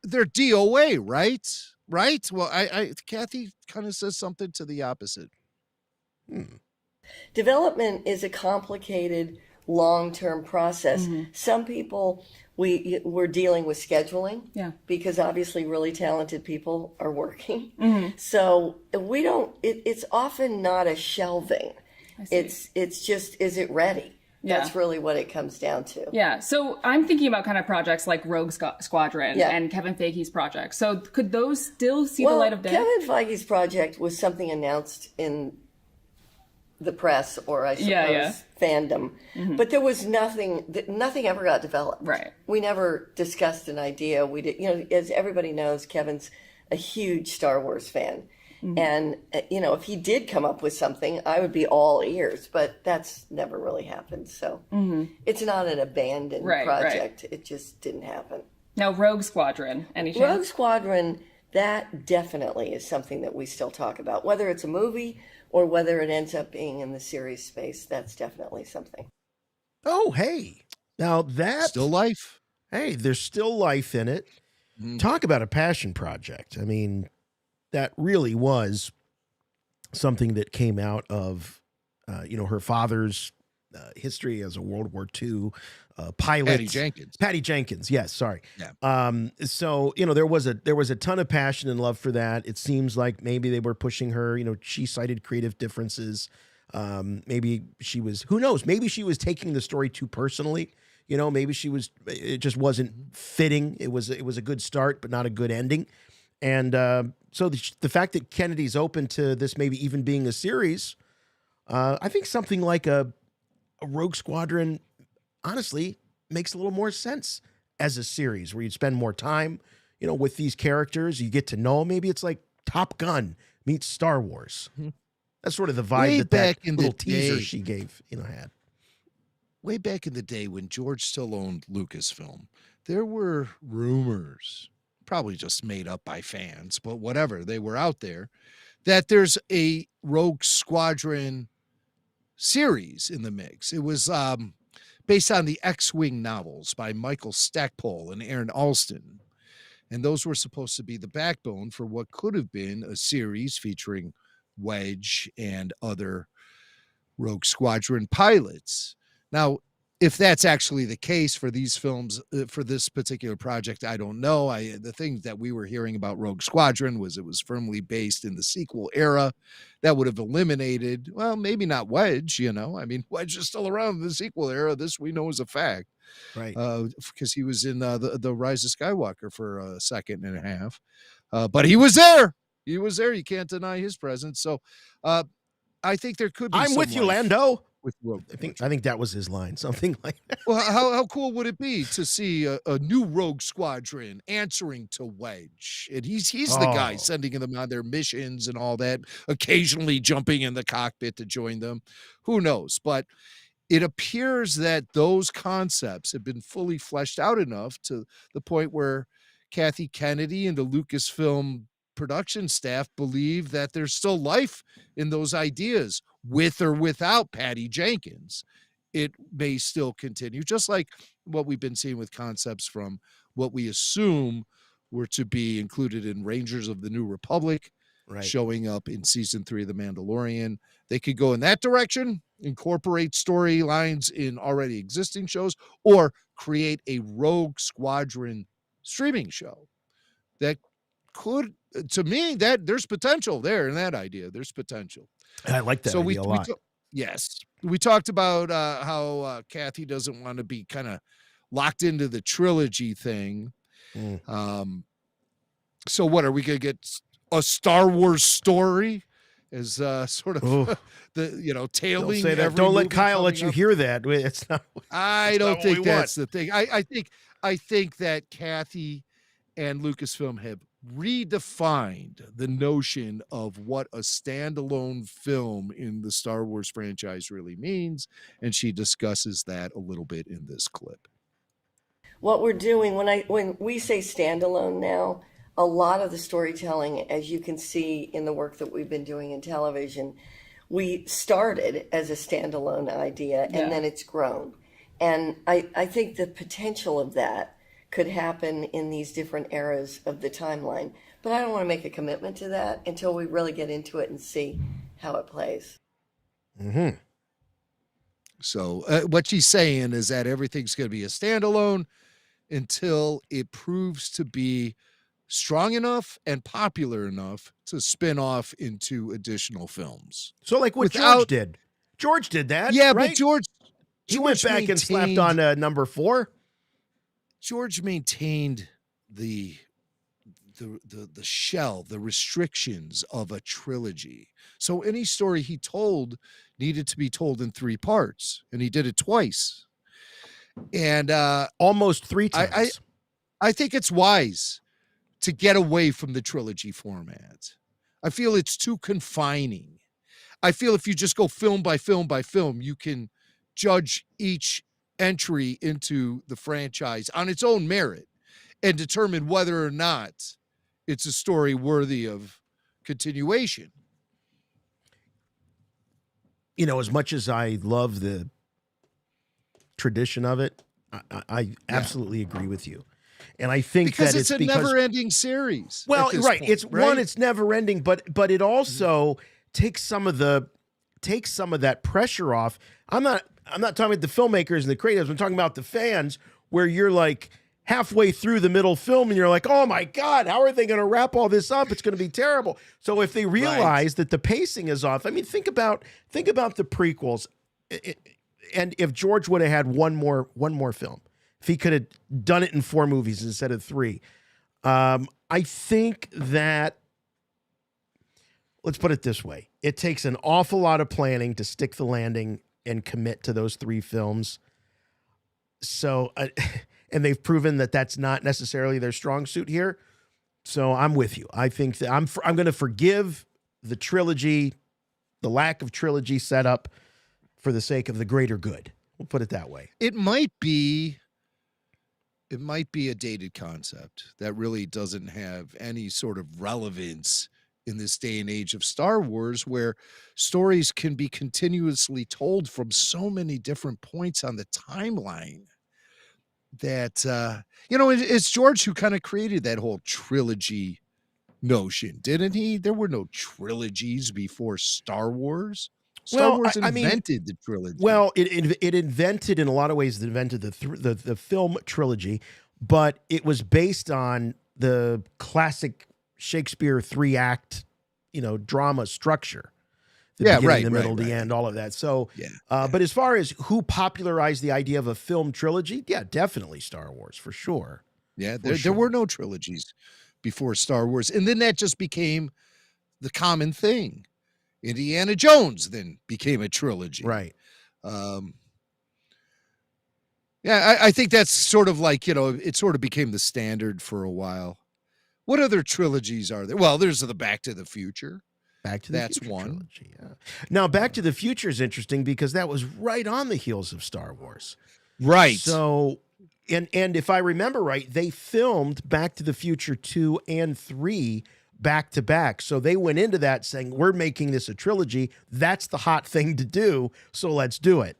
they're DOA, right? Right? Well, Kathy kind of says something to the opposite. Development is a complicated, long-term process. Some people, we're dealing with scheduling because obviously really talented people are working. So we don't, it's often not a shelving. It's just, is it ready? That's really what it comes down to. Yeah. So I'm thinking about kind of projects like Rogue Squadron and Kevin Feige's project. So could those still see the light of day? Kevin Feige's project was something announced in the press, or I suppose fandom, but there was nothing ever got developed. Right. We never discussed an idea. We did, as everybody knows, Kevin's a huge Star Wars fan. And, if he did come up with something, I would be all ears, but that's never really happened. So it's not an abandoned project. It just didn't happen. Now, Rogue Squadron, any chance? Rogue Squadron, that definitely is something that we still talk about. Whether it's a movie or whether it ends up being in the series space, that's definitely something. Oh, hey. Now that... Still life. Hey, there's still life in it. Talk about a passion project. I mean... That really was something that came out of her father's history as a World War II pilot. Patty Jenkins. Yes, sorry. Yeah. So there was a ton of passion and love for that. It seems like maybe they were pushing her. She cited creative differences. Maybe she was. Who knows? Maybe she was taking the story too personally. Maybe it just wasn't fitting. It was a good start, but not a good ending. And so the fact that Kennedy's open to this maybe even being a series, I think something like a Rogue Squadron, honestly, makes a little more sense as a series where you'd spend more time, with these characters. You get to know them. Maybe it's like Top Gun meets Star Wars. That's sort of the vibe that little teaser she gave, had. Way back in the day when George still owned Lucasfilm, there were rumors, probably just made up by fans, but whatever, they were out there, that there's a Rogue Squadron series in the mix. It was based on the X-Wing novels by Michael Stackpole and Aaron Alston. And those were supposed to be the backbone for what could have been a series featuring Wedge and other Rogue Squadron pilots. Now, if that's actually the case for these films, for this particular project, I don't know. The thing that we were hearing about Rogue Squadron was it was firmly based in the sequel era. That would have eliminated, well, maybe not Wedge, Wedge is still around in the sequel era. This we know is a fact. Right. Because he was in the Rise of Skywalker for a second and a half. But he was there. He was there. You can't deny his presence. So I think there could be I'm with you, Lando. With Rogue. I think that was his line, something like that. Well, how cool would it be to see a new Rogue Squadron answering to Wedge? And he's the guy sending them on their missions and all that, occasionally jumping in the cockpit to join them. Who knows? But it appears that those concepts have been fully fleshed out enough to the point where Kathy Kennedy and the Lucasfilm production staff believe that there's still life in those ideas, with or without Patty Jenkins. It may still continue, just like what we've been seeing with concepts from what we assume were to be included in Rangers of the New Republic, showing up in season 3 of The Mandalorian. They could go in that direction, incorporate storylines in already existing shows, or create a Rogue Squadron streaming show that could, to me, that there's potential there in that idea. There's potential. I like that idea a lot. Yes. We talked about how Kathy doesn't want to be kind of locked into the trilogy thing. So what, are we going to get a Star Wars story as sort of tailing? Don't say that. Don't let Kyle let you hear that. It's not. I don't think that's the thing. I think that Kathy and Lucasfilm have redefined the notion of what a standalone film in the Star Wars franchise really means, and she discusses that a little bit in this clip. What we're doing when we say standalone now, a lot of the storytelling, as you can see in the work that we've been doing in television, we started as a standalone idea and then it's grown. And I think the potential of that could happen in these different eras of the timeline. But I don't want to make a commitment to that until we really get into it and see how it plays. Mm-hmm. So what she's saying is that everything's going to be a standalone until it proves to be strong enough and popular enough to spin off into additional films. So like what George did. George did that. Yeah, right? but George went back and slapped on number 4. George maintained the shell, the restrictions of a trilogy. So any story he told needed to be told in 3 parts, and he did it twice. And almost 3 times. I think it's wise to get away from the trilogy format. I feel it's too confining. I feel if you just go film by film by film, you can judge each entry into the franchise on its own merit and determine whether or not it's a story worthy of continuation. As much as I love the tradition of it, I absolutely agree with you. And I think because that it's a never-ending series. Well, right. Point, It's one, it's never ending, but it also takes some of the takes some of that pressure off. I'm not talking about the filmmakers and the creatives. I'm talking about the fans, where you're like halfway through the middle film and you're like, oh my God, how are they going to wrap all this up? It's going to be terrible. So if they realize that the pacing is off, I mean, think about the prequels. And if George would have had one more film, if he could have done it in 4 movies instead of 3, I think that, let's put it this way. It takes an awful lot of planning to stick the landing and commit to those 3 films. So, and they've proven that that's not necessarily their strong suit here. So I'm with you. I think that I'm going to forgive the trilogy, the lack of trilogy setup, for the sake of the greater good. We'll put it that way. It might be a dated concept that really doesn't have any sort of relevance in this day and age of Star Wars, where stories can be continuously told from so many different points on the timeline that, it's George who kind of created that whole trilogy notion, didn't he? There were no trilogies before Star Wars. Star Wars invented the trilogy. Well, it invented, in a lot of ways, it invented the film trilogy, but it was based on the classic Shakespeare 3-act, drama structure. The beginning, the middle, the end, all of that. So, but as far as who popularized the idea of a film trilogy, definitely Star Wars, for sure. Yeah, there were no trilogies before Star Wars. And then that just became the common thing. Indiana Jones then became a trilogy. Right. I think that's sort of like, it sort of became the standard for a while. What other trilogies are there? Well, there's the Back to the Future. That's Future one. Trilogy, yeah. Now, Back to the Future is interesting because that was right on the heels of Star Wars. Right. So, and if I remember right, they filmed Back to the Future 2 and 3 back to back. So they went into that saying, we're making this a trilogy. That's the hot thing to do. So let's do it.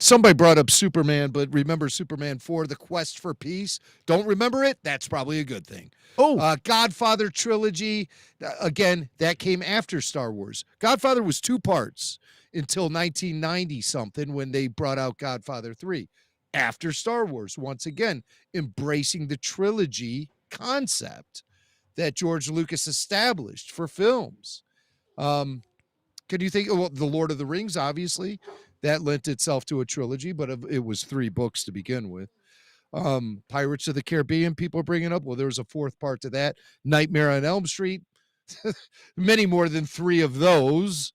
Somebody brought up Superman, but remember Superman 4, The Quest for Peace? Don't remember it? That's probably a good thing. Oh, Godfather trilogy. Again, that came after Star Wars. Godfather was 2 parts until 1990 something when they brought out Godfather 3. After Star Wars, once again, embracing the trilogy concept that George Lucas established for films. Can you think, the Lord of the Rings, obviously, that lent itself to a trilogy, but it was 3 books to begin with. Pirates of the Caribbean, people are bringing up. Well, there was a 4th part to that. Nightmare on Elm Street, many more than 3 of those.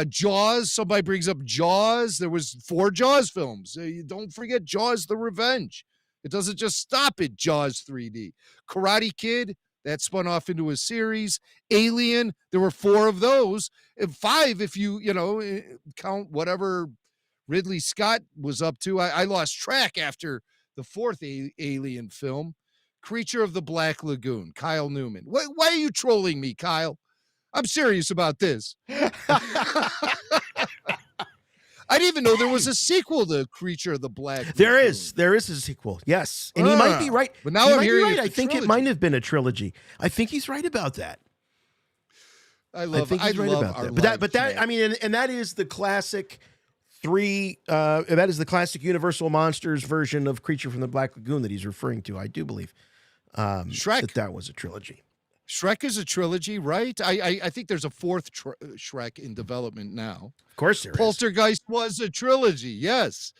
Jaws, somebody brings up Jaws. There was 4 Jaws films. Don't forget Jaws: The Revenge. It doesn't just stop at Jaws 3D. Karate Kid, that spun off into a series. Alien, there were 4 of those. And 5 if you count whatever Ridley Scott was up to. I lost track after the 4th Alien film. Creature of the Black Lagoon, Kyle Newman. Why are you trolling me, Kyle? I'm serious about this. I didn't even know there was a sequel to Creature of the Black Lagoon. There is a sequel. Yes. And he might be right. But now I'm hearing right. I think it might have been a trilogy. I think he's right about that. I think he's right about that. But that I mean, and that is the classic that is the classic Universal Monsters version of Creature from the Black Lagoon that he's referring to. I do believe Shrek. that was a trilogy. Shrek is a trilogy, right? I think there's a 4th Shrek in development now. Of course there is. Poltergeist was a trilogy, yes.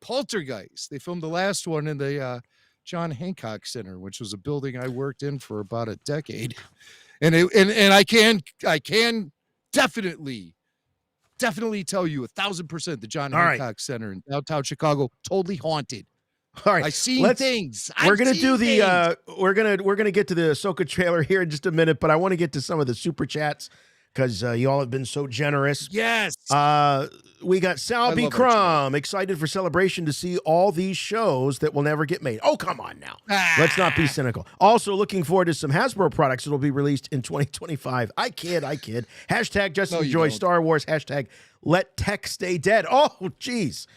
Poltergeist. They filmed the last one in the John Hancock Center, which was a building I worked in for about a decade. And I can definitely tell you 1,000% the John Hancock Center in downtown Chicago totally haunted. All right, I've seen things. We're gonna do we're gonna get to the Ahsoka trailer here in just a minute, but I want to get to some of the super chats because you all have been so generous. Yes. We got Sal B. Crum excited for Celebration to see all these shows that will never get made. Oh, come on now. Let's not be cynical. Also looking forward to some Hasbro products that will be released in 2025. I kid. Hashtag just enjoy Star Wars. Hashtag let tech stay dead. Oh, geez.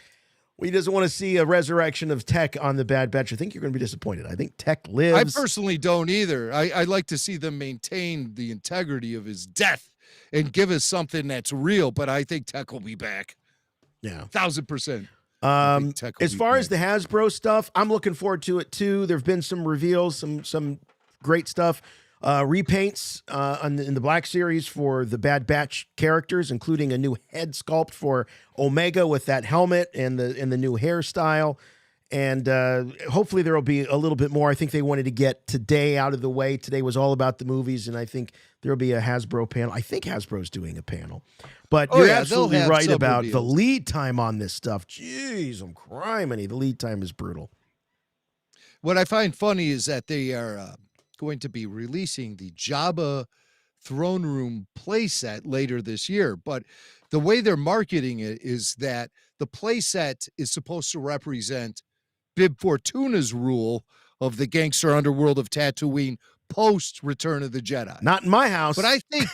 He doesn't want to see a resurrection of Tech on the Bad Batch. I think you're going to be disappointed. I think Tech lives. I personally don't either. I like to see them maintain the integrity of his death and give us something that's real. But I think Tech will be back. Yeah. 1,000%. As far as the Hasbro stuff, I'm looking forward to it too. There've been some reveals, some great stuff. Repaints in the Black Series for the Bad Batch characters, including a new head sculpt for Omega with that helmet and the new hairstyle. And hopefully there will be a little bit more. I think they wanted to get today out of the way. Today was all about the movies, and I think there will be a Hasbro panel. I think Hasbro's doing a panel. But you're absolutely right about the lead time on this stuff. Jeez, I'm criminy. The lead time is brutal. What I find funny is that they are going to be releasing the Jabba Throne Room playset later this year. But the way they're marketing it is that the playset is supposed to represent Bib Fortuna's rule of the gangster underworld of Tatooine post Return of the Jedi. Not in my house. But I think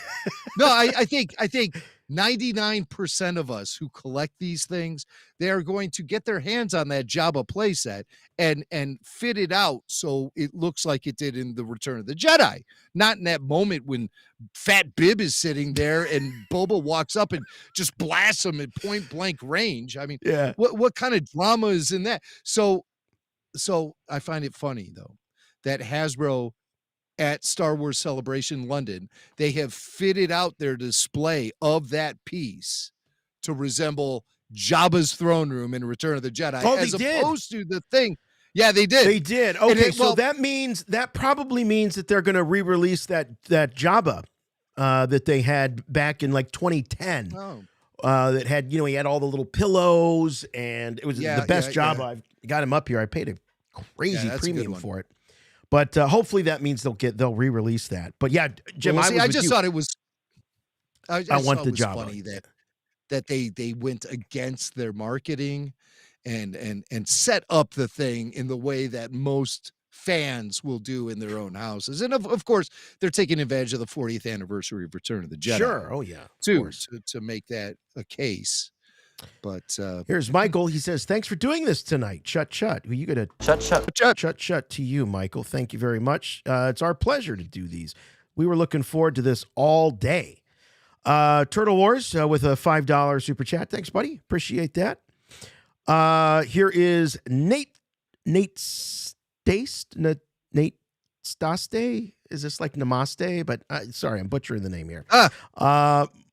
I think 99% of us who collect these things, they are going to get their hands on that Jabba playset and fit it out so it looks like it did in the Return of the Jedi. Not in that moment when Fat Bib is sitting there and Boba walks up and just blasts him at point blank range. I mean, what kind of drama is in that? So I find it funny though that Hasbro at Star Wars Celebration London, they have fitted out their display of that piece to resemble Jabba's throne room in Return of the Jedi, as opposed to the thing. Yeah, they did. They did. Okay, so that probably means that they're going to re-release that Jabba that they had back in like 2010. Oh. That had, he had all the little pillows, and it was the best Jabba. I've got him up here. I paid a crazy premium for it. But hopefully that means they'll re-release that. But yeah, Jim, I just thought it was. I want the Jabba. Funny that they went against their marketing, and set up the thing in the way that most fans will do in their own houses. And of course, they're taking advantage of the 40th anniversary of Return of the Jedi. Sure. Oh yeah. To make that a case. But here's Michael. He says, "Thanks for doing this tonight." Chut. Who you gonna chut to you, Michael? Thank you very much. It's our pleasure to do these. We were looking forward to this all day. Turtle Wars with a $5 super chat. Thanks, buddy. Appreciate that. Here is Nate Staste. Nate Staste. Is this like Namaste? But sorry, I'm butchering the name here.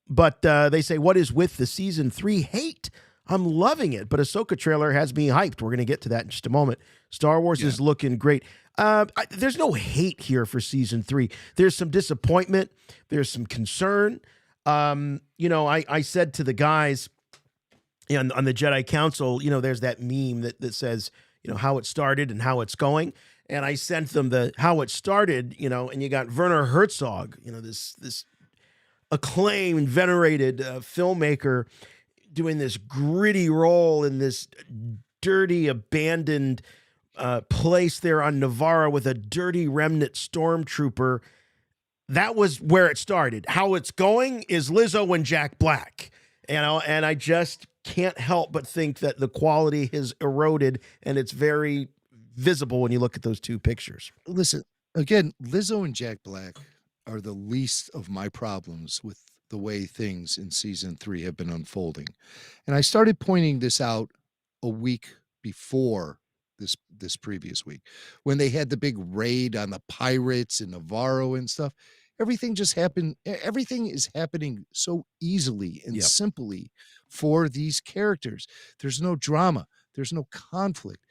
But they say, what is with the season 3 hate? I'm loving it, but AHSOKA trailer has me hyped. We're going to get to that in just a moment. Star Wars is looking great. There's no hate here for season 3. There's some disappointment. There's some concern. I said to the guys on the Jedi Council, there's that meme that says, how it started and how it's going. And I sent them the how it started, and you got Werner Herzog, this acclaimed, venerated filmmaker doing this gritty role in this dirty, abandoned place there on Navarro with a dirty remnant stormtrooper. That was where it started. How it's going is Lizzo and Jack Black. And I just can't help but think that the quality has eroded, and it's very visible when you look at those two pictures. Listen, again, Lizzo and Jack Black are the least of my problems with the way things in season 3 have been unfolding. And I started pointing this out a week before this previous week when they had the big raid on the pirates in Navarro and stuff. Everything just happened. Everything is happening so easily and simply for these characters. There's no drama. There's no conflict.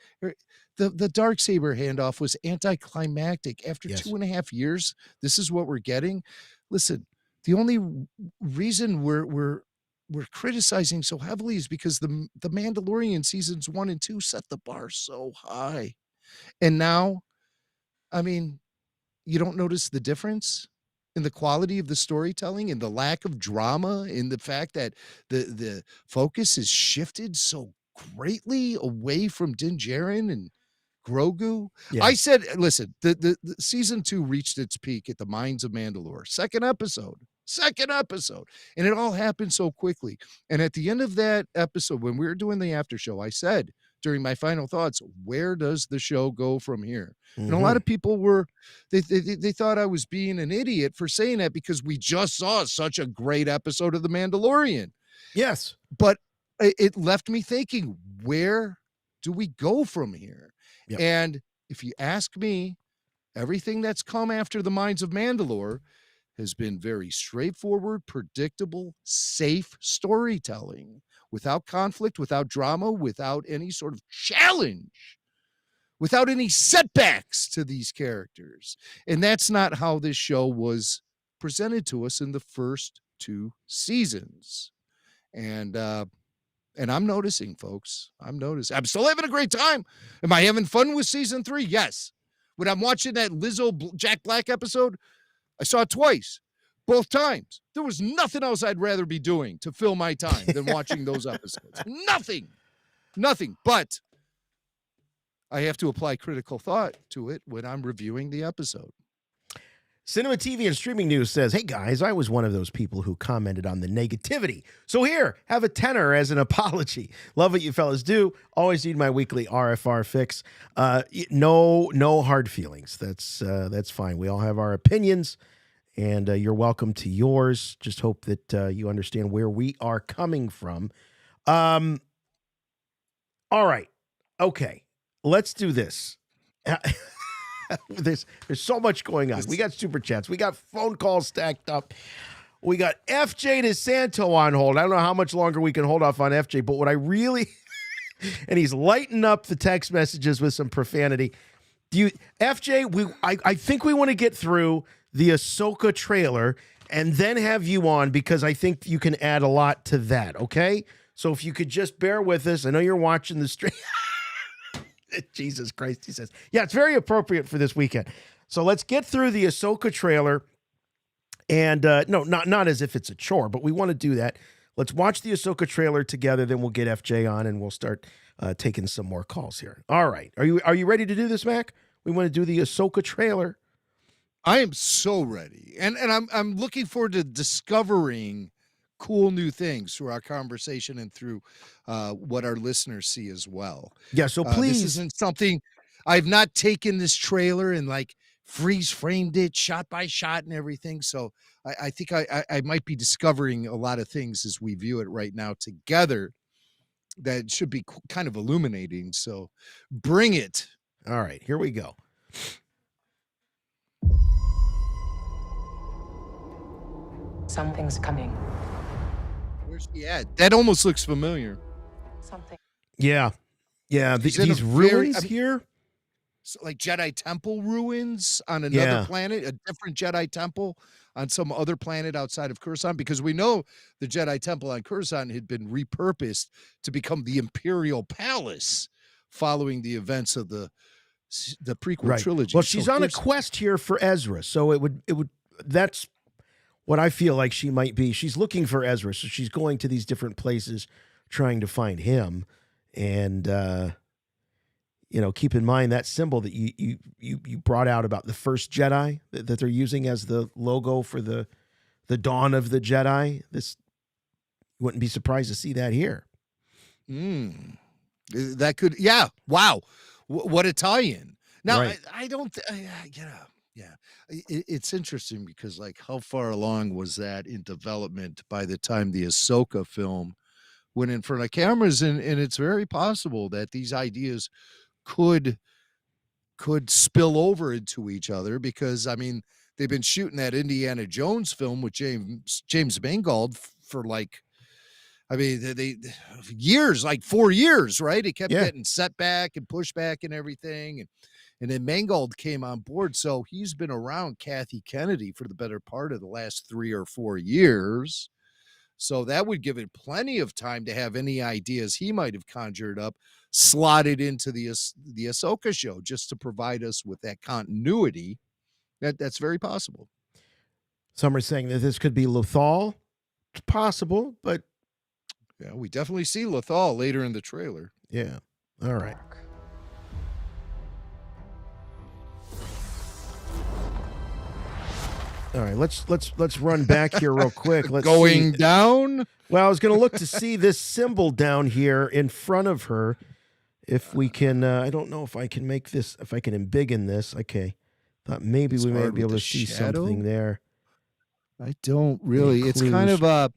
The Darksaber handoff was anticlimactic. After 2.5 years, this is what we're getting. Listen, the only reason we're criticizing so heavily is because the Mandalorian seasons 1 and 2 set the bar so high. And now, I mean, you don't notice the difference in the quality of the storytelling and the lack of drama, in the fact that the focus is shifted so greatly away from Din Djarin and Grogu. Yeah. I said, listen, the season 2 reached its peak at the Mines of Mandalore. Second episode. And it all happened so quickly. And at the end of that episode, when we were doing the after show, I said during my final thoughts, where does the show go from here? And a lot of people they thought I was being an idiot for saying that because we just saw such a great episode of The Mandalorian. Yes. But it left me thinking, where do we go from here? Yep. And if you ask me, everything that's come after The Mines of Mandalore has been very straightforward, predictable, safe storytelling, without conflict, without drama, without any sort of challenge, without any setbacks to these characters. And that's not how this show was presented to us in the first 2 seasons. And I'm noticing, folks. I'm noticing. I'm still having a great time. Am I having fun with season 3? Yes. When I'm watching that Lizzo Jack Black episode, I saw it twice. Both times. There was nothing else I'd rather be doing to fill my time than watching those episodes. Nothing. But I have to apply critical thought to it when I'm reviewing the episode. Cinema, TV, and Streaming News says, hey, guys, I was one of those people who commented on the negativity. So here, have a tenner as an apology. Love what you fellas do. Always need my weekly RFR fix. No hard feelings. That's fine. We all have our opinions, and you're welcome to yours. Just hope that you understand where we are coming from. All right. Okay. Let's do this. There's so much going on. We got super chats. We got phone calls stacked up. We got F.J. DeSanto on hold. I don't know how much longer we can hold off on F.J., but what I really... and he's lighting up the text messages with some profanity. F.J., I think we want to get through the AHSOKA trailer and then have you on because I think you can add a lot to that, okay? So if you could just bear with us. I know you're watching the stream. Jesus Christ, he says. Yeah, it's very appropriate for this weekend. So let's get through the AHSOKA trailer. And no, not as if it's a chore, but we want to do that. Let's watch the AHSOKA trailer together, then we'll get FJ on and we'll start taking some more calls here. All right. Are you ready to do this, Mac? We want to do the AHSOKA trailer. I am so ready. And I'm looking forward to discovering cool new things through our conversation and through what our listeners see as well. Yeah, so please. This isn't something I've not taken this trailer and like freeze framed it shot by shot and everything. So I think I might be discovering a lot of things as we view it right now together that should be kind of illuminating. So bring it. All right, here we go. Something's coming. Where's he at? That almost looks familiar. Something. Yeah. These ruins here. So like Jedi Temple ruins on another planet, a different Jedi Temple on some other planet outside of Coruscant, because we know the Jedi Temple on Coruscant had been repurposed to become the Imperial Palace following the events of the prequel trilogy. Well, she's on a quest here for Ezra, so it would that's what I feel like she might be. She's looking for Ezra, so she's going to these different places trying to find him. And keep in mind that symbol that you brought out about the first Jedi that they're using as the logo for the dawn of the Jedi. This wouldn't be surprised to see that here. That could, yeah. Wow, what a tie-in. Now, right. I don't. Yeah, it's interesting because like how far along was that in development by the time the AHSOKA film went in front of cameras, and it's very possible that these ideas could spill over into each other, because I mean they've been shooting that Indiana Jones film with James Mangold for like, I mean they years, like 4 years, right? It kept getting set back and pushed back and everything, and then Mangold came on board, so he's been around Kathy Kennedy for the better part of the last 3 or 4 years. So that would give it plenty of time to have any ideas he might have conjured up slotted into the AHSOKA show, just to provide us with that continuity. That's very possible. Some are saying that this could be Lothal. It's possible, but yeah, we definitely see Lothal later in the trailer. Yeah. All right. All right, let's run back here real quick. Let's down. Well, I was going to look to see this symbol down here in front of her. If we can, I don't know if I can make this, if I can embiggen this. Okay. Thought maybe we may be able to see something there. I don't really. It's kind of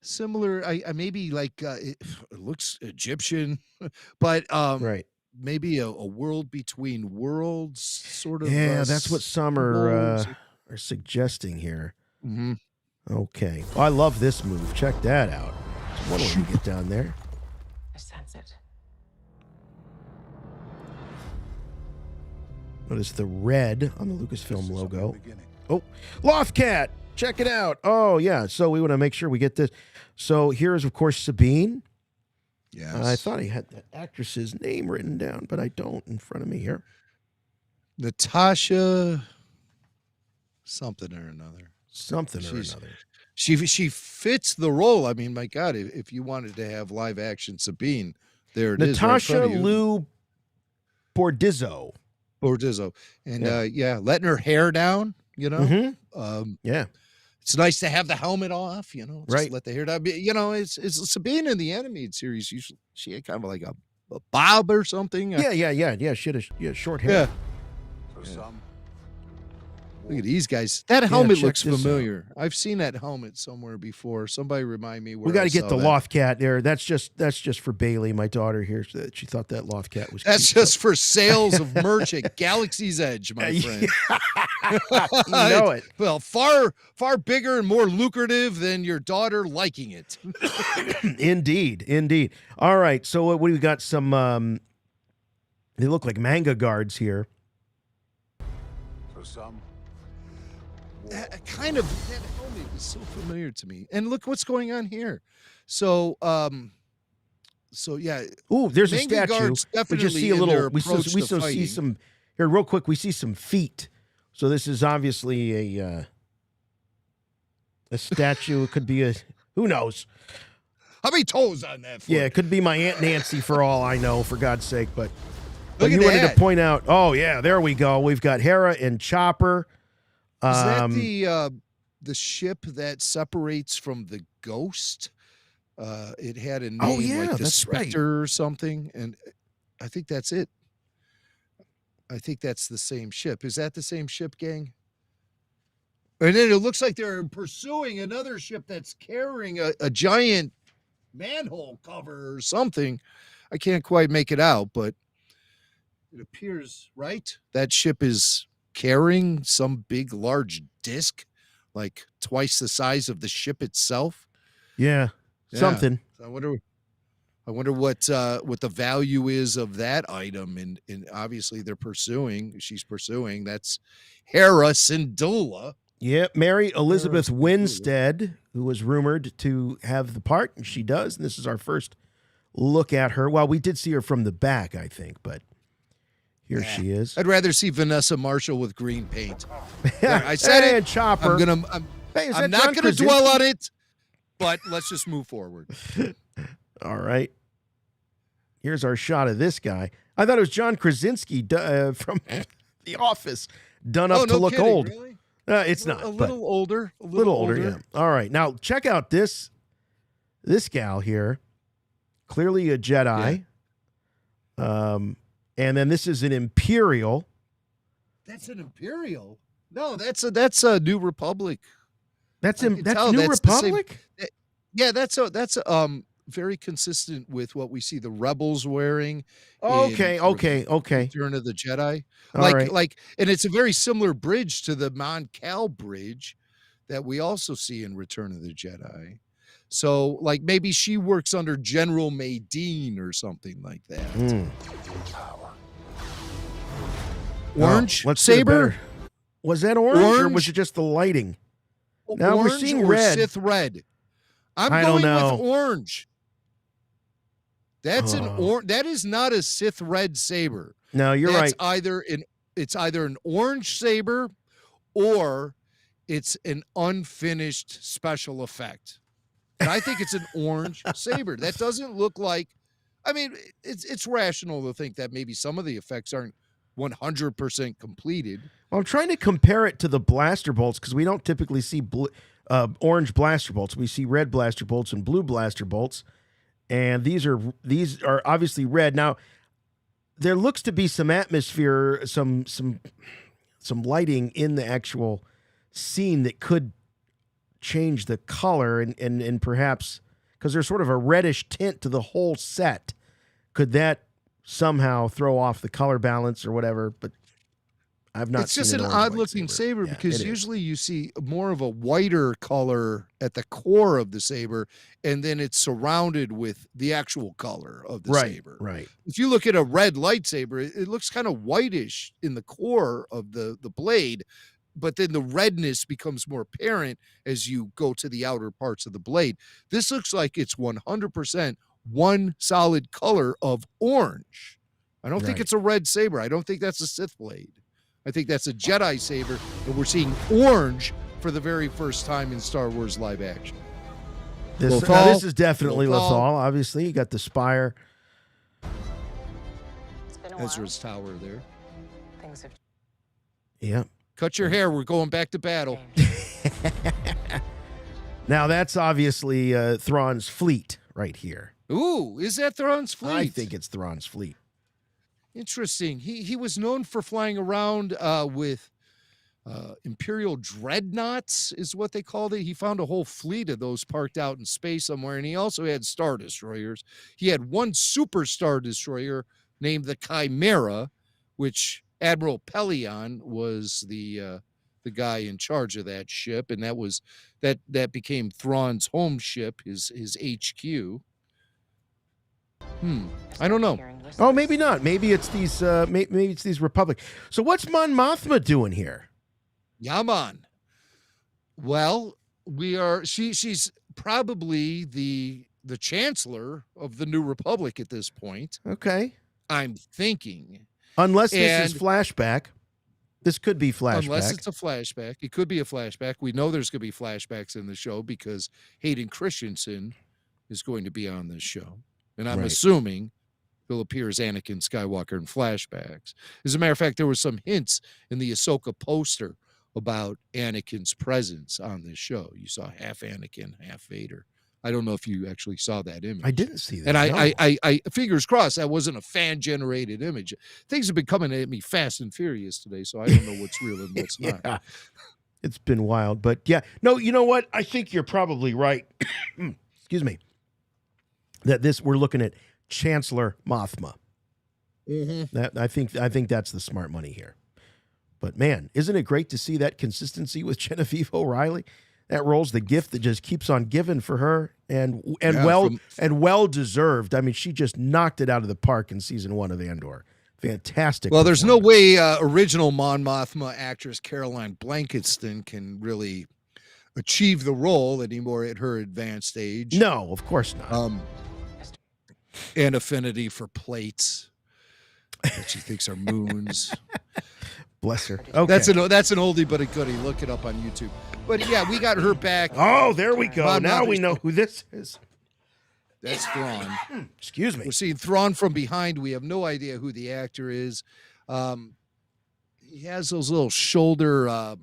similar. I maybe like it looks Egyptian, but right. Maybe a world between worlds sort of. Yeah, that's what some are suggesting here. Mm-hmm. Okay. Well, I love this move. Check that out. So what do we get down there? I sense it. Notice the red on the Lucasfilm logo. Oh, Lothcat. Check it out. Oh, yeah. So we want to make sure we get this. So here's, of course, Sabine. Yes. I thought I had the actress's name written down, but I don't in front of me here. Natasha something or another. Something or another. She fits the role. I mean, my God, if you wanted to have live action Sabine, there it is. Natasha Lou Bordizzo. And letting her hair down, you know. Yeah. It's nice to have the helmet off, you know. Just right. Let the hair down. You know, it's Sabine in the animated series. Usually she had kind of like a bob or something. Yeah. She had short hair. Yeah. Look at these guys. That helmet looks familiar. I've seen that helmet somewhere before. Somebody remind me where we got to get the Lothcat there. That's just for Bailey, my daughter here. She thought that Lothcat was. That's cute, just for sales of merch at Galaxy's Edge, my friend. You know it. Well, far bigger and more lucrative than your daughter liking it. Indeed. All right. So what do we got? Some. They look like manga guards here. So some. That helmet is so familiar to me. And look what's going on here. So yeah. Ooh, there's a Manga statue. We just see a little. We still see some here real quick. We see some feet. So this is obviously a statue. It could be a who knows. How many toes on that foot? Yeah, it could be my Aunt Nancy for all I know. For God's sake, but you wanted to point out. Oh yeah, there we go. We've got Hera and Chopper. Is that the ship that separates from the Ghost? It had a name like the Spectre or something, and I think that's it. I think that's the same ship. Is that the same ship, gang? And then it looks like they're pursuing another ship that's carrying a giant manhole cover or something. I can't quite make it out, but it appears, right? That ship is carrying some big, large disc, like twice the size of the ship itself. Yeah, something. So I wonder what the value is of that item, and obviously she's pursuing. That's Hera Syndulla. Yeah, Mary Elizabeth Winstead, who was rumored to have the part, and she does. And this is our first look at her. Well, we did see her from the back, I think, but here she is. I'd rather see Vanessa Marshall with green paint. I said it. Chopper. I'm not going to dwell on it, but let's just move forward. All right. Here's our shot of this guy. I thought it was John Krasinski from The Office, done up to look kidding, old. Really? It's not. A little older. A little older, yeah. All right. Now, check out this gal here. Clearly a Jedi. Yeah. And then this is an Imperial. That's an Imperial? No, that's a New Republic. That's New Republic? Yeah, that's very consistent with what we see the Rebels wearing. Okay. Return of the Jedi. And it's a very similar bridge to the Mon Cal bridge that we also see in Return of the Jedi. So, like, maybe she works under General Madine or something like that. Orange saber? Was that orange, or was it just the lighting? Now orange we're seeing or red. Sith red. I going don't know. with orange. That's that is not a Sith red saber. No, you're right. It's either an orange saber or it's an unfinished special effect. And I think it's an orange saber. That doesn't look like, I mean, it's rational to think that maybe some of the effects aren't 100% completed. Well, I'm trying to compare it to the blaster bolts because we don't typically see orange blaster bolts. We see red blaster bolts and blue blaster bolts, and these are obviously red. Now, there looks to be some atmosphere, some lighting in the actual scene that could change the color and perhaps because there's sort of a reddish tint to the whole set. Could that somehow throw off the color balance or whatever? But I've not. It's just an odd-looking saber because usually you see more of a whiter color at the core of the saber, and then it's surrounded with the actual color of the saber. Right. If you look at a red lightsaber, it looks kind of whitish in the core of the blade, but then the redness becomes more apparent as you go to the outer parts of the blade. This looks like it's 100% one solid color of orange. I don't think it's a red saber. I don't think that's a Sith blade. I think that's a Jedi saber, and we're seeing orange for the very first time in Star Wars live action. This is definitely Lothal. Obviously, you got the spire. Ezra's tower there. Things have. Yeah. Cut your hair. We're going back to battle. Now that's obviously Thrawn's fleet right here. Ooh, is that Thrawn's fleet? I think it's Thrawn's fleet. Interesting. He was known for flying around with Imperial dreadnoughts, is what they called it. He found a whole fleet of those parked out in space somewhere, and he also had Star Destroyers. He had one super Star Destroyer named the Chimera, which Admiral Pelion was the guy in charge of that ship, and that became Thrawn's home ship, his HQ. I don't know. Oh, maybe not. Maybe it's these. Maybe it's these Republic. So what's Mon Mothma doing here? Yaman. Well, we are. She's probably the Chancellor of the New Republic at this point. Okay. I'm thinking. Unless this is flashback. This could be flashback. Unless it's a flashback. It could be a flashback. We know there's going to be flashbacks in the show because Hayden Christensen is going to be on this show. And I'm assuming he'll appear as Anakin Skywalker in flashbacks. As a matter of fact, there were some hints in the Ahsoka poster about Anakin's presence on this show. You saw half Anakin, half Vader. I don't know if you actually saw that image. I didn't see that. And I fingers crossed, that wasn't a fan-generated image. Things have been coming at me fast and furious today, so I don't know what's real and what's not. It's been wild, but yeah. No, you know what? I think you're probably right. Excuse me. That we're looking at Chancellor Mothma. That I think that's the smart money here. But man, isn't it great to see that consistency with Genevieve O'Reilly? That role's the gift that just keeps on giving for her, and well deserved. I mean, she just knocked it out of the park in season 1 of Andor. Fantastic. Well, there's no way original Mon Mothma actress Caroline Blanketston can really achieve the role anymore at her advanced age. No, of course not. And affinity for plates that she thinks are moons. Bless her. Okay. That's an oldie but a goodie. Look it up on YouTube. But yeah, we got her back. Oh, there we go. Now we know who this is. That's Thrawn. Excuse me. We're seeing Thrawn from behind. We have no idea who the actor is. He has those little shoulder,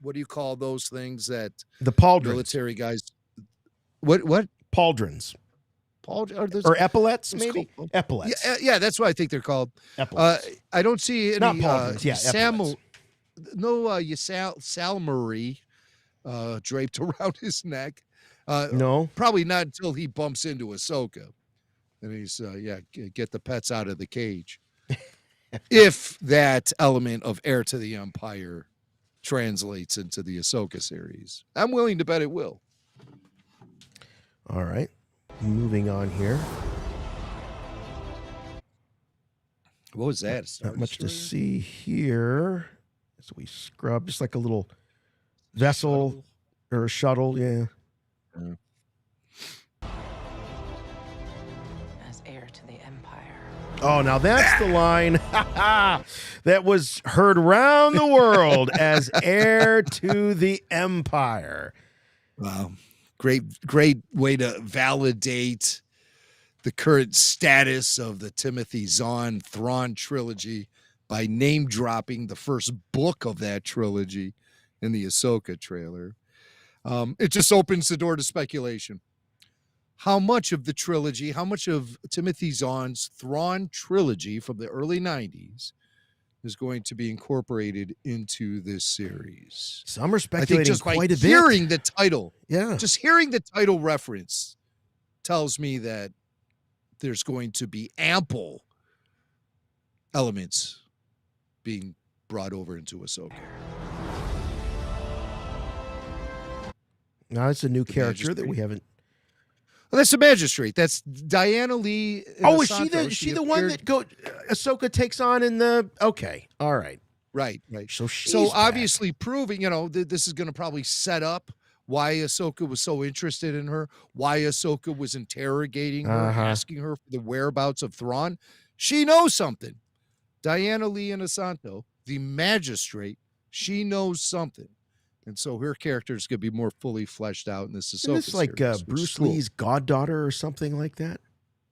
what do you call those things that the pauldrons military guys? What? Pauldrons. Or epaulets, maybe? Epaulets. Yeah, that's what I think they're called. Epaulets. I don't see any pauldrons. Salmarie draped around his neck. No. Probably not until he bumps into Ahsoka. And he's, get the pets out of the cage. If that element of Heir to the Empire translates into the Ahsoka series. I'm willing to bet it will. All right. Moving on here. What was that? Not much to see here. So we scrub just like a little vessel or a shuttle. Yeah. As heir to the Empire. Oh, now that's the line that was heard around the world as heir to the Empire. Wow. Great way to validate the current status of the Timothy Zahn Thrawn trilogy by name dropping the first book of that trilogy in the Ahsoka trailer. It just opens the door to speculation. how much of the trilogy, how much of Timothy Zahn's Thrawn trilogy from the early 90s is going to be incorporated into this series. Some are I think speculating just quite by a bit. hearing the title, Yeah. just hearing the title reference tells me that there's going to be ample elements being brought over into Ahsoka. Now it's a new character that we haven't. Well, that's the magistrate. That's Diana Lee. Oh, is she DeSanto. she the one that Ahsoka takes on in the? Okay, all right, right. So she's so back. obviously proving, this is going to probably set up why Ahsoka was so interested in her, why Ahsoka was interrogating her, asking her for the whereabouts of Thrawn. She knows something. Diana Lee and DeSanto, the magistrate, she knows something. And so her character is going to be more fully fleshed out in this Ahsoka Isn't this like series, Bruce Lee's goddaughter or something like that?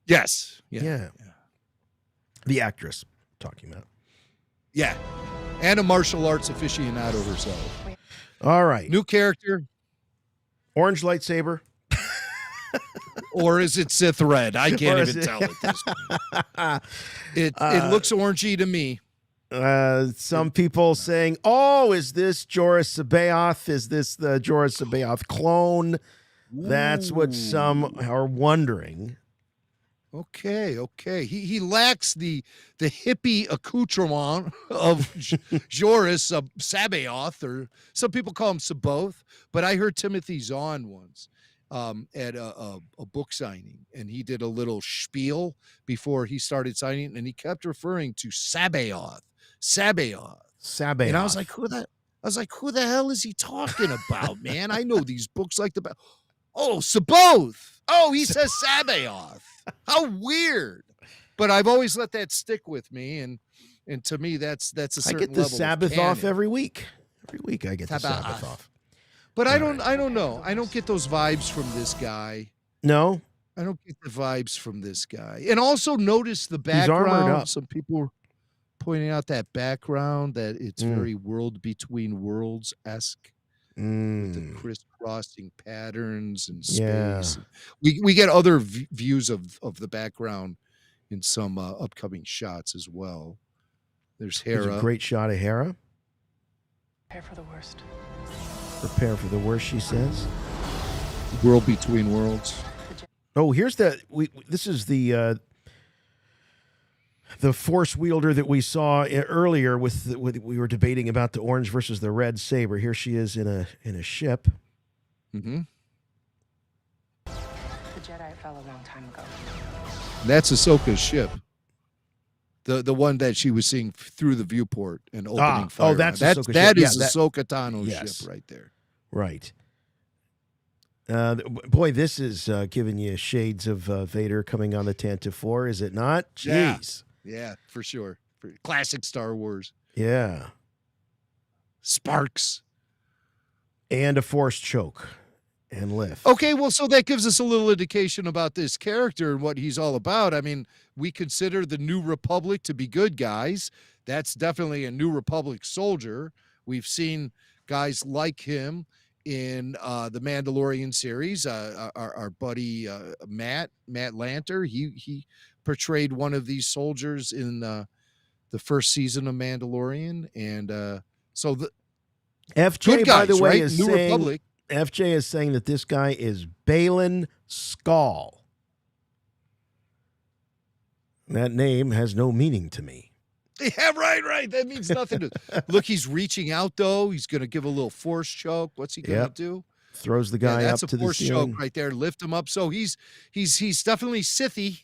Yes. Yeah. The actress talking about. Yeah. And a martial arts aficionado herself. All right. New character. Orange lightsaber. Or is it Sith red? I can't even tell at this point. It looks orangey to me. Some people saying, "Oh, is this Jorah Sabaoth? Is this the Jorah Sabaoth clone?" That's what some are wondering. Okay. He lacks the hippie accoutrement of Jorah Sabaoth, or some people call him Saboth. But I heard Timothy Zahn once at a book signing, and he did a little spiel before he started signing, and he kept referring to Sabaoth. And I was like, who the hell is he talking about, man? I know these books like the Oh, Saboth. Oh, he says Sabaoth. How weird. But I've always let that stick with me, and to me that's a certain I get the level Sabbath of off canon. every week. Every week I get the Sabbath off. But I don't know. I don't get those vibes from this guy. No? I don't get the vibes from this guy. And also notice the He's armored background. up. Some people pointing out that background, that it's very World Between Worlds-esque. With the crisscrossing patterns and space. Yeah. We get other views of the background in some upcoming shots as well. There's Hera. There's a great shot of Hera. Prepare for the worst. Prepare for the worst, she says. World Between Worlds. Oh, here's this is the force wielder that we saw earlier with we were debating about the orange versus the red saber. Here she is in a ship. Mm-hmm. The Jedi fell a long time ago. That's Ahsoka's ship. The one that she was seeing through the viewport and opening fire. That's on. Ahsoka's that ship. is Ahsoka Tano's ship right there. Right. Boy, this is giving you shades of Vader coming on the Tantive 4, is it not? Jeez. Yeah, for sure. Classic Star Wars. Yeah. Sparks. And a force choke and lift. Okay, well, so that gives us a little indication about this character and what he's all about. I mean, we consider the New Republic to be good guys. That's definitely a New Republic soldier. We've seen guys like him in the Mandalorian series. Our buddy Matt Lanter, he portrayed one of these soldiers in the first season of Mandalorian, and so the FJ, guys, by the way, right? is New saying Republic. FJ is saying that this guy is Balin Skull. That name has no meaning to me. Yeah, right. That means nothing to look. He's reaching out though. He's going to give a little force choke. What's he going to do? Throws the guy that's up a to the force ceiling. choke right there. Lift him up. So he's definitely Sithy.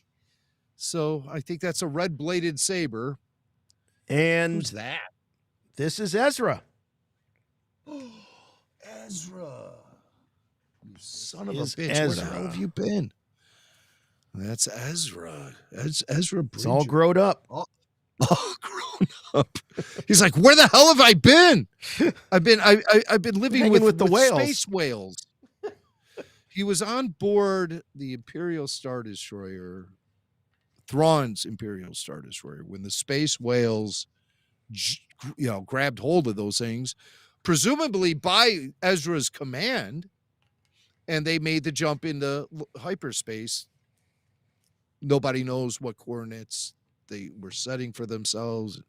So I think that's a red bladed saber. And who's that? This is Ezra. Ezra, you son of a Is bitch! Where the Ezra. hell have you been? That's Ezra. Ezra. It's all grown up. All grown up. He's like, where the hell have I been? I've been living Hanging with the whales. space whales. He was on board the Imperial Star Destroyer, Thrawn's Imperial Star Destroyer, when the space whales, grabbed hold of those things, presumably by Ezra's command, and they made the jump into hyperspace. Nobody knows what coordinates they were setting for themselves.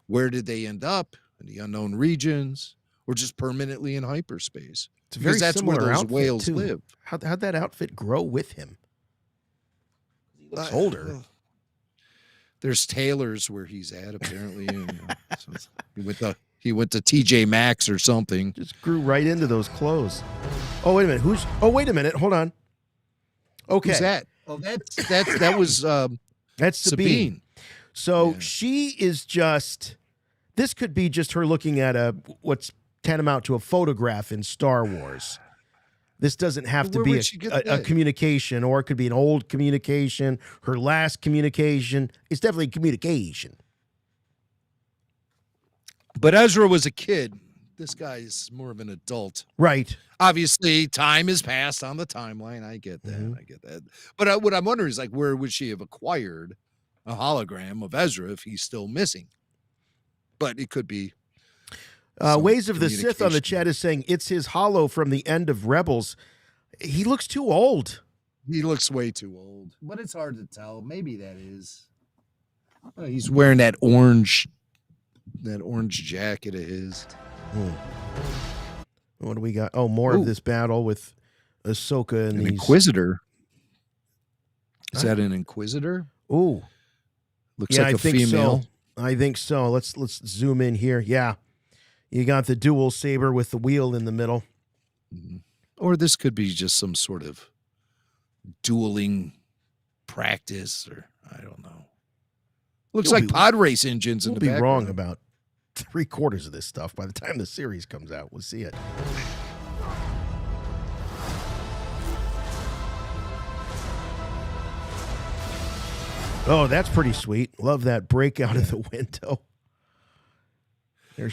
Where did they end up? In the unknown regions, or just permanently in hyperspace? It's a very that's similar where those outfit, whales too. live. How'd that outfit grow with him? He looks older. There's tailors where he's at, apparently. So he went to TJ Maxx or something. Just grew right into those clothes. Oh, wait a minute. Wait a minute. Hold on. Okay. Who's that? Oh, that was that's Sabine. So she is just. This could be just her looking at what's tantamount to a photograph in Star Wars. This doesn't have to be a communication, or it could be an old communication, her last communication. It's definitely communication. But Ezra was a kid. This guy is more of an adult. Right. Obviously, time has passed on the timeline. I get that. Mm-hmm. I get that. But what I'm wondering is, like, where would she have acquired a hologram of Ezra if he's still missing? But it could be. Ways of the Sith on the chat is saying it's his hollow from the end of Rebels. He looks too old. He looks way too old. But it's hard to tell. Maybe that is. He's wearing that orange jacket of his. What do we got? Oh, more of this battle with Ahsoka and an these Inquisitor. Is that an Inquisitor? Ooh, looks like a female. So. I think so. Let's zoom in here. Yeah, you got the dual saber with the wheel in the middle. Mm-hmm. Or this could be just some sort of dueling practice, or I don't know. Looks like pod race engines in the background. We'll be wrong about 3/4 of this stuff by the time the series comes out. We'll see it. Oh, that's pretty sweet. Love that break out of the window.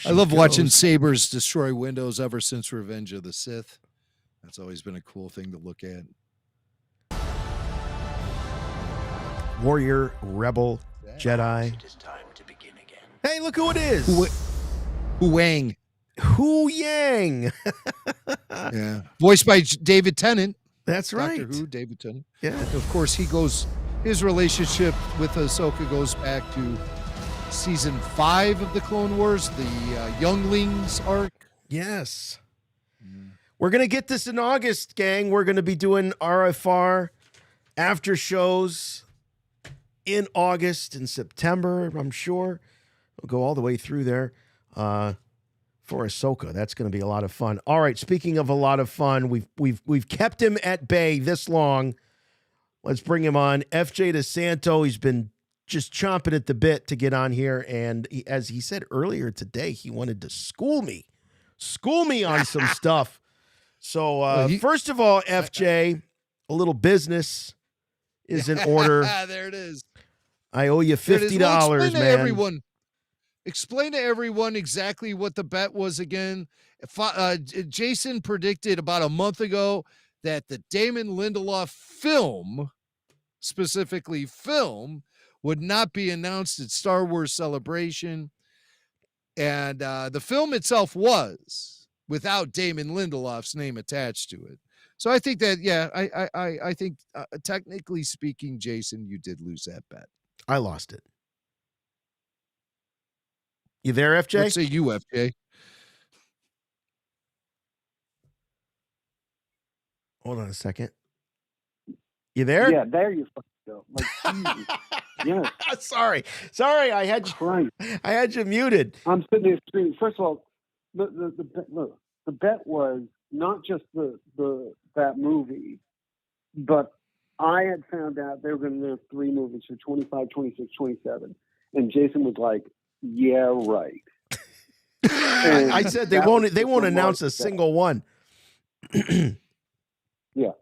I love watching sabers destroy windows ever since Revenge of the Sith. That's always been a cool thing to look at. Warrior, Rebel, Jedi. It is time to begin again. Hey, look who it is. Huang. Hu Yang. Yeah. Voiced by David Tennant. That's right. Doctor Who, David Tennant. Yeah. Of course, his relationship with Ahsoka goes back to season 5 of the Clone Wars, the Younglings arc. Yes. We're going to get this in August, gang. We're going to be doing RFR after shows in August and September, I'm sure. We'll go all the way through there for Ahsoka. That's going to be a lot of fun. All right, speaking of a lot of fun, we've kept him at bay this long. Let's bring him on. F.J. DeSanto, he's been just chomping at the bit to get on here. And as he said earlier today, he wanted to school me on some stuff. So first of all, FJ, a little business is in order. There it is. I owe you $50, man. Explain to everyone exactly what the bet was again. Jason predicted about a month ago that the Damon Lindelof film, specifically film, would not be announced at Star Wars Celebration. And the film itself was without Damon Lindelof's name attached to it. So I think that, yeah, I think technically speaking, Jason, you did lose that bet. I lost it. You there, FJ? Let's say you, FJ. Hold on a second. You there? Yeah, there you fucking go. Like, yeah. Sorry, I had you muted. I'm sitting there screaming. First of all, the bet was not just that movie, but I had found out they were going to announce 3 movies for 25, 26, 27, and Jason was like, "Yeah, right." I said they won't announce a single one. Yeah.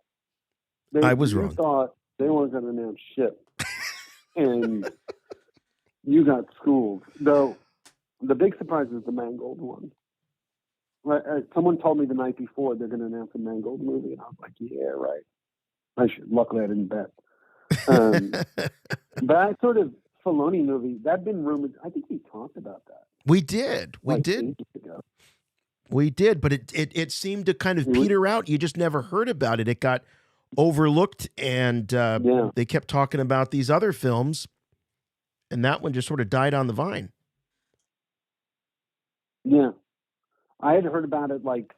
I was wrong. You thought they weren't going to announce shit. And you got schooled. Though the big surprise is the Mangold one. Someone told me the night before they're going to announce a Mangold movie, and I was like, yeah, right. Luckily I didn't bet. But I sort of, Filoni movie, that'd been rumored. I think we talked about that. We did. We did. We did, but it seemed to kind of peter out. You just never heard about it. It got overlooked, and they kept talking about these other films, and that one just sort of died on the vine. Yeah. I had heard about it like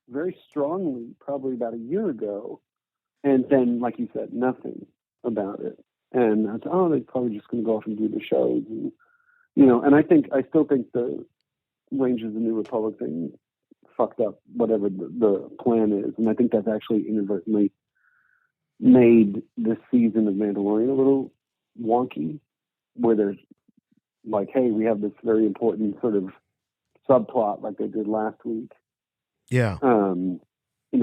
very strongly probably about a year ago, and then, like you said, nothing about it. And I thought, oh, they're probably just going to go off and do the shows. And, and I still think the Rangers of the New Republic thing fucked up whatever the plan is. And I think that's actually inadvertently made this season of Mandalorian a little wonky, where there's like, hey, we have this very important sort of subplot like they did last week. Yeah.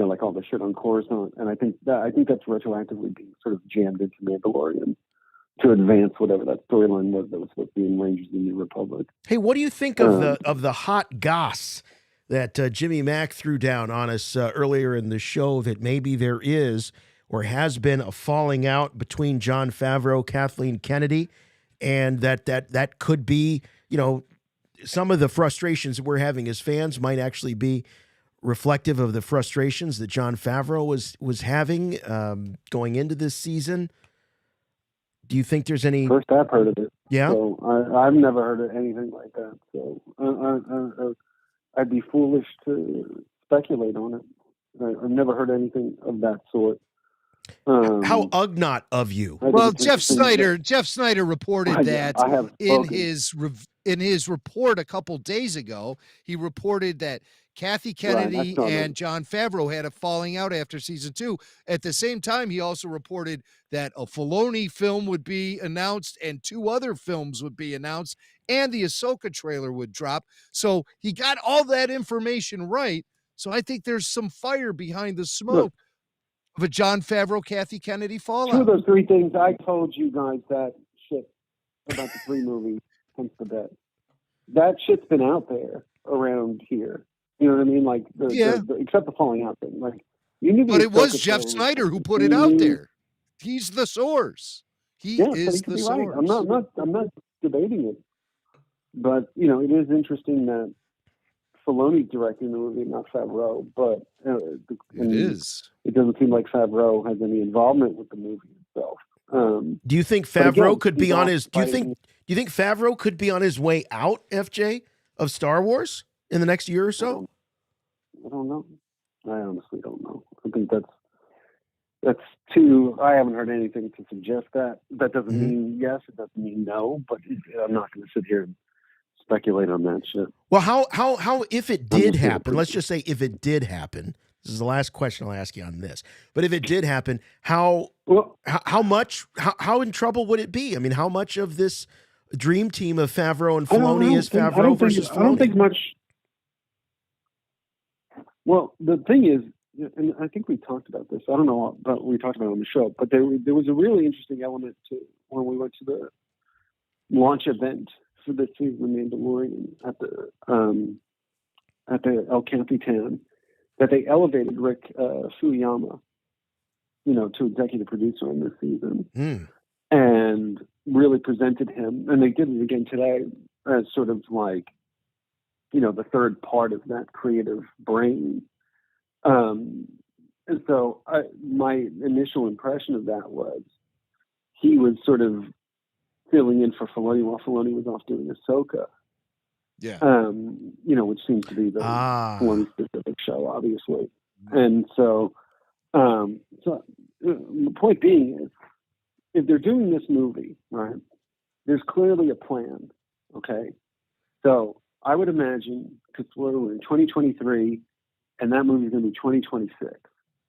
Like all the shit on Coruscant. And I think that's retroactively being sort of jammed into Mandalorian to advance whatever that storyline was that was supposed to be in Rangers of the New Republic. Hey, what do you think of the hot goss that Jimmy Mack threw down on us earlier in the show, that maybe there is or has been a falling out between Jon Favreau, Kathleen Kennedy, and that could be, some of the frustrations that we're having as fans might actually be reflective of the frustrations that Jon Favreau was having going into this season? Do you think there's any... First I've heard of it. Yeah? So I've never heard of anything like that. So I'd be foolish to speculate on it. I've never heard anything of that sort. How ugnaught of you. Well, Jeff Snyder reported that in his report a couple days ago. He reported that Kathy Kennedy and Jon Favreau had a falling out after season 2. At the same time, he also reported that a Filoni film would be announced and 2 other films would be announced, and the AHSOKA trailer would drop. So he got all that information right. So I think there's some fire behind the smoke of a Jon Favreau, Kathy Kennedy fallout. 2 of those 3 things, I told you guys that shit about the 3 movies since the bed. That shit's been out there around here. You know what I mean? Like, except the falling out thing. Like, you knew. But it was Jeff Snyder who put it out there. He's the source. He is the source. Right. I'm not debating it. But it is interesting that Filoni's directing the movie, not Favreau. But it doesn't seem like Favreau has any involvement with the movie itself. Do you think Favreau could be on his? Do you think Favreau could be on his way out, FJ, of Star Wars in the next year or so? I don't know. I honestly don't know. I think that's too. I haven't heard anything to suggest that. That doesn't mean yes. It doesn't mean no. But I'm not going to sit here and speculate on that shit. Well, how if it did happen? Let's just say if it did happen. This is the last question I'll ask you on this. But if it did happen, how in trouble would it be? I mean, how much of this dream team of Favreau and Filoni is Favreau versus Filoni? I don't think much. Well, the thing is, and I think we talked about this. I don't know about what we talked about on the show, but there was a really interesting element to when we went to the launch event for this season of Mandalorian at the El Capitan, that they elevated Rick Fuyama, to executive producer on this season, and really presented him. And they did it again today as sort of like, the third part of that creative brain. And so my initial impression of that was he was sort of filling in for Filoni while Filoni was off doing Ahsoka. Yeah. Which seems to be the Filoni specific show, obviously. And so the point being is, if they're doing this movie, right, there's clearly a plan. Okay. So I would imagine, because we're in 2023 and that movie's going to be 2026,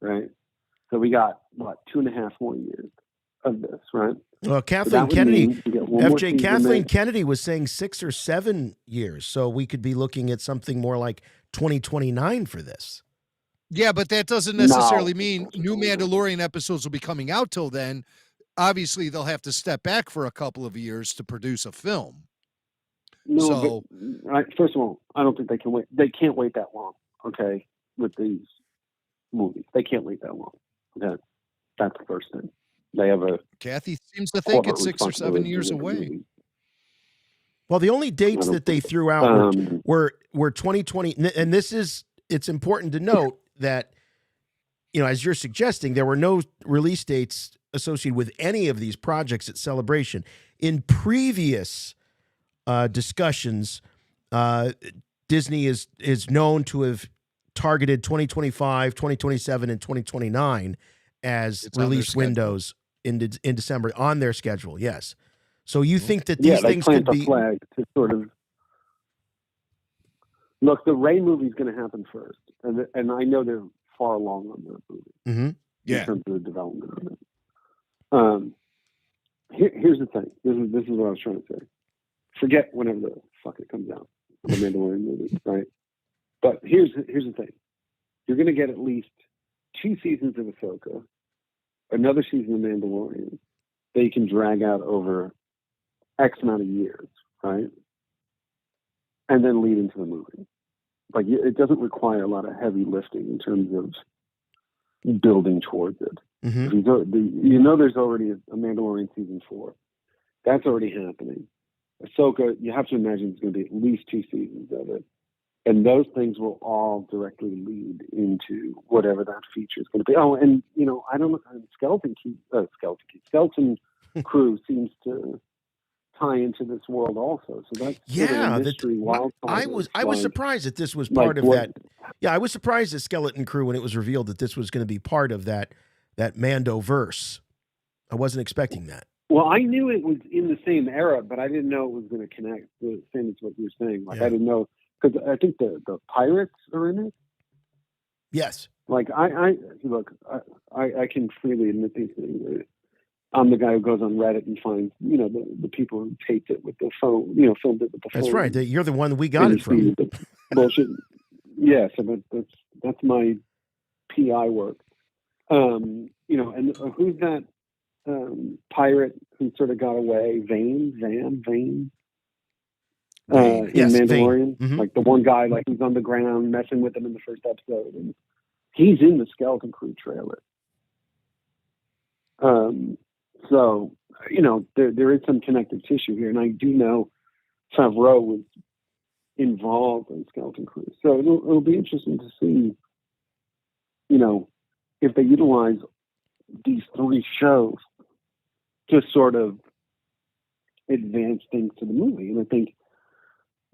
right? So we got, 2.5 more years of this, right? Well, Kathleen Kennedy, FJ, Kathleen Kennedy was saying 6 or 7 years. So we could be looking at something more like 2029 for this. Yeah, but that doesn't necessarily mean new Mandalorian episodes will be coming out till then. Obviously, they'll have to step back for a couple of years to produce a film. No, first of all, I don't think they can wait. They can't wait that long, okay, with these movies. They can't wait that long. Okay? That's the first thing. They have Kathy seems to think it's 6 or 7 years away. Well, the only dates that they threw out were 2020, and it's important to note that, as you're suggesting, there were no release dates associated with any of these projects at Celebration. In previous discussions, Disney is known to have targeted 2025, 2027, and 2029 as release windows in December on their schedule. Yes. So you think that these things could be flag to sort of look. The Ray movie is going to happen first, and I know they're far along on their movie in terms of the development of it. Here's the thing. This is what I was trying to say. Forget whenever the fuck it comes out, the Mandalorian movie, right? But here's the thing. You're going to get at least 2 seasons of Ahsoka, another season of Mandalorian that you can drag out over X amount of years, right? And then lead into the movie. Like, it doesn't require a lot of heavy lifting in terms of building towards it. There's already a Mandalorian season 4. That's already happening. Ahsoka, you have to imagine there's going to be at least 2 seasons of it. And those things will all directly lead into whatever that feature is going to be. Oh, and, I don't know, Skeleton Crew seems to tie into this world also. So that's sort of a mystery wild card. I was surprised that this was part of that. Yeah, I was surprised at Skeleton Crew when it was revealed that this was going to be part of that Mando verse. I wasn't expecting that. Well, I knew it was in the same era, but I didn't know it was going to connect. The same as what you were saying. I didn't know, because I think the pirates are in it. Yes. Like I can freely admit these things. I'm the guy who goes on Reddit and finds, the people who taped it with the phone, filmed it with the phone. That's right. You're the one that we got it from. Bullshit. Yeah, so that's my PI work. And who's that pirate who sort of got away? Vane? In Mandalorian. Mm-hmm. Like the one guy, like who's on the ground messing with him in the first episode. And he's in the Skeleton Crew trailer. So, there is some connective tissue here. And I do know Favreau was involved in Skeleton Crew. So it'll be interesting to see, if they utilize these 3 shows to sort of advance things to the movie. And I think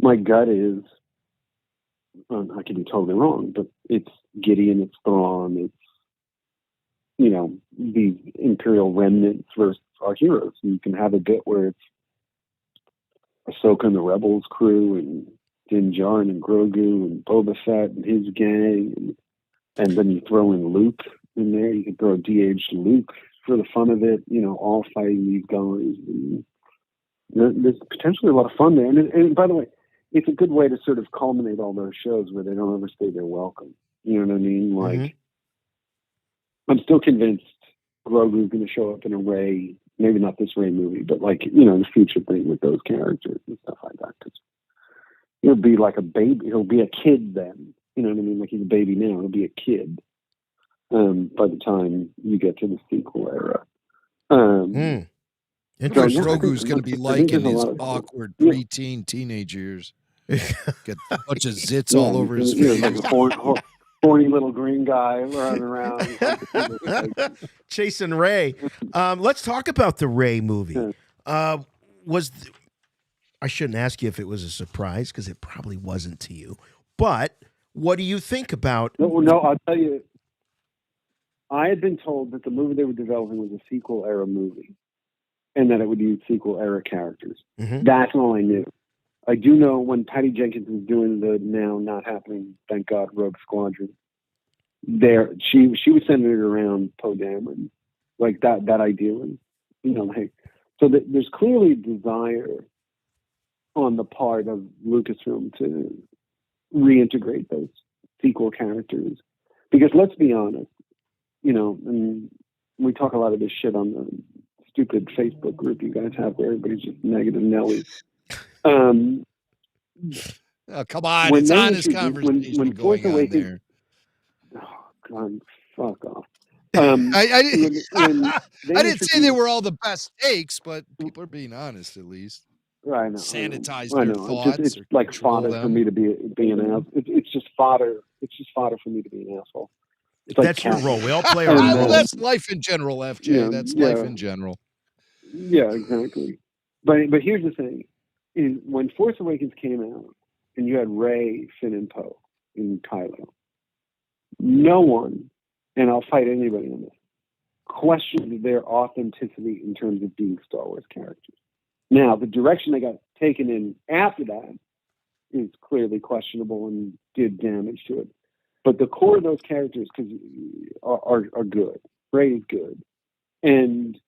my gut is, I could be totally wrong, but it's Gideon, it's Thrawn, it's, these Imperial remnants versus our heroes. And you can have a bit where it's Ahsoka and the Rebels crew and Din Djarin and Grogu and Boba Fett and his gang. And then you throw in Luke in there. You can throw a de-aged Luke for the fun of it, all fighting these guys. And there's potentially a lot of fun there. And by the way, it's a good way to sort of culminate all those shows where they don't overstay their welcome. You know what I mean? Like, I'm still convinced Grogu's going to show up in a Ray, maybe not this Ray movie, but the future thing with those characters and stuff like that. 'Cause he'll be like a baby. He'll be a kid then. You know what I mean? Like he's a baby now. He'll be a kid by the time you get to the sequel era. Interesting. Grogu's going to be like in his awkward preteen teenage years. Get a bunch of zits all over his face. Like a horny little green guy running around. Chasing Ray. Let's talk about the Ray movie. I shouldn't ask you if it was a surprise, because it probably wasn't to you. But what do you think about... No, I'll tell you. I had been told that the movie they were developing was a sequel-era movie, and that it would use sequel-era characters. Mm-hmm. That's all I knew. I do know when Patty Jenkins was doing the now not happening, thank God, Rogue Squadron, she was centered around Poe Dameron, like that idea. So there's clearly a desire on the part of Lucasfilm to reintegrate those sequel characters. Because let's be honest, and we talk a lot of this shit on the stupid Facebook group you guys have where everybody's just negative Nelly. Oh, come on, it's honest conversation when going on there. Oh, God, fuck off. I didn't say they were all the best takes, but people are being honest at least. Right, sanitize I your know. thoughts. It's or like control fodder for them. me to be an asshole. It's just fodder. It's just fodder for me to be an asshole. It's like That's your cat. role. We all play our And, Well, roles. that's life in general, FJ. That's life in general. Yeah, exactly. But here's the thing: is when Force Awakens came out, and you had Rey, Finn, and Poe in Kylo, no one, and I'll fight anybody on this, questioned their authenticity in terms of being Star Wars characters. Now, the direction they got taken in after that is clearly questionable and did damage to it. But the core of those characters are good. Rey is good. And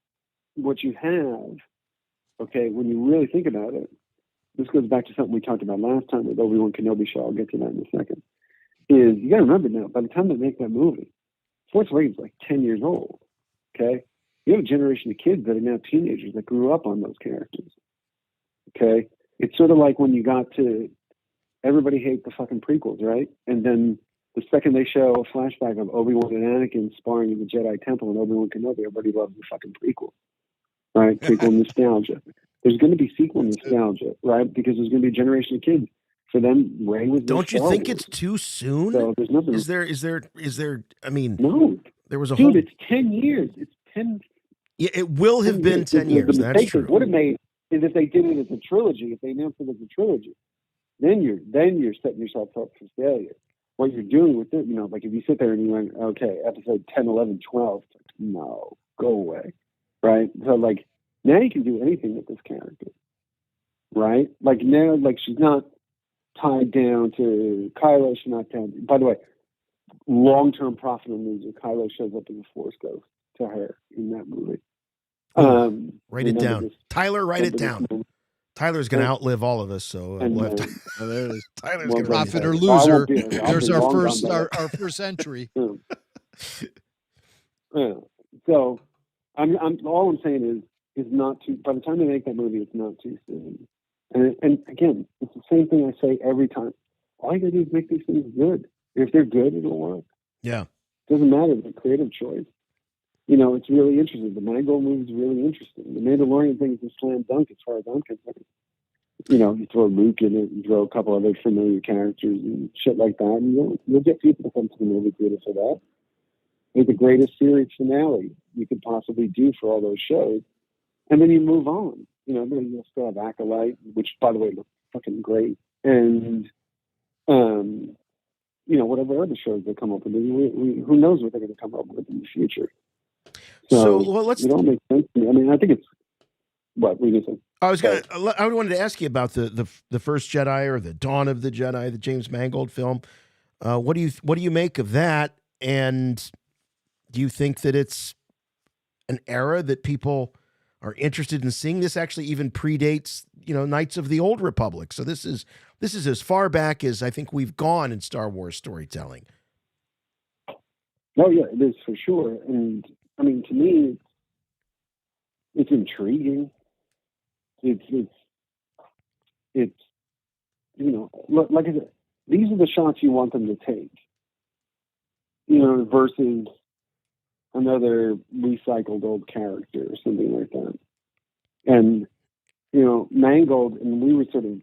what you have, okay, when you really think about it, this goes back to something we talked about last time with Obi-Wan Kenobi show. I'll get to that in a second. Is you got to remember now, by the time they make that movie, Force Awakens is like 10 years old. Okay? You have a generation of kids that are now teenagers that grew up on those characters. Okay? It's sort of like when you got to everybody hate the fucking prequels, right? And then the second they show a flashback of Obi-Wan and Anakin sparring in the Jedi Temple and Obi-Wan Kenobi, everybody loves the fucking prequel, right? Prequel nostalgia. There's going to be sequel nostalgia, right? Because there's going to be a generation of kids. For them, Rey was. Don't you think it's too soon? So there's nothing. Is there? I mean, no. There was a Dude, whole. It's 10 years. It's 10. Yeah, it will have been 10 years. The That's mistake true. they would have made is if they did it as a trilogy. If they announced it as a trilogy, then you're setting yourself up for failure. What you're doing with it, like if you sit there and you went, okay, episode 10, 11, 12, it's like, no, go away, right? So like now you can do anything with this character, right? Like now, like she's not tied down to Kylo. She's not down. By the way, long-term profit and loser. Kylo shows up as a Force ghost to her in that movie. Write it down, Tyler. Write it down. Tyler's going to outlive all of us, so we'll have to. Tyler's going to profit or loser. There's our first entry. Yeah. So, I'm all I'm saying is not too. By the time they make that movie, it's not too soon. And again, it's the same thing I say every time. All you got to do is make these things good. If they're good, it'll work. Yeah. Doesn't matter the creative choice. It's really interesting. The Mangold movie is really interesting. The Mandalorian thing is a slam dunk as far as I'm concerned. You throw Luke in it, you throw a couple other familiar characters and shit like that, and you'll get people to come to the movie theater for that. It's the greatest series finale you could possibly do for all those shows. And then you move on. You'll still have Acolyte, which, by the way, looks fucking great. And, whatever other shows they come up with. Who knows what they're going to come up with in the future. So let's. It all makes sense to me. I mean, I think it's what we just. I wanted to ask you about the First Jedi or the Dawn of the Jedi, the James Mangold film. What do you make of that? And do you think that it's an era that people are interested in seeing? This actually even predates Knights of the Old Republic. So this is as far back as I think we've gone in Star Wars storytelling. Oh yeah, it is for sure. And I mean, to me, it's intriguing. It's like I said, these are the shots you want them to take. Versus another recycled old character or something like that. And Mangold, and we were sort of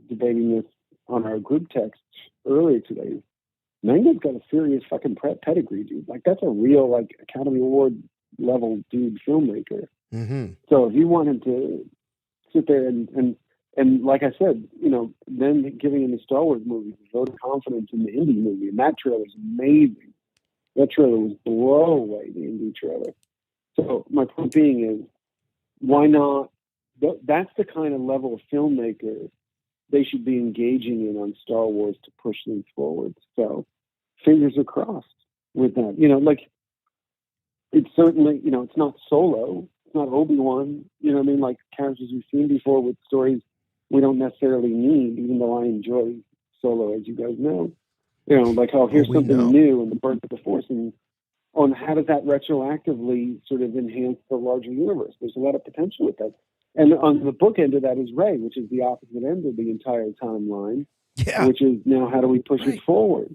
debating this on our group text earlier today. Mangold's got a serious fucking pedigree, dude. Like that's a real Academy Award level dude filmmaker. Mm-hmm. So if you want him to sit there and like I said, then giving him the Star Wars movie, vote of confidence in the Indy movie, and that trailer is amazing. That trailer was blow away, the Indy trailer. So my point being is, why not? That's the kind of level of filmmaker they should be engaging in on Star Wars to push things forward. So fingers are crossed with that. It's certainly, it's not Solo. It's not Obi-Wan. Like characters we've seen before with stories we don't necessarily need, even though I enjoy Solo, as you guys know. Here's something new in the birth of the Force, and on how does that retroactively sort of enhance the larger universe? There's a lot of potential with that. And on the book end of that is Rey, which is the opposite end of the entire timeline, which is now how do we push it forward?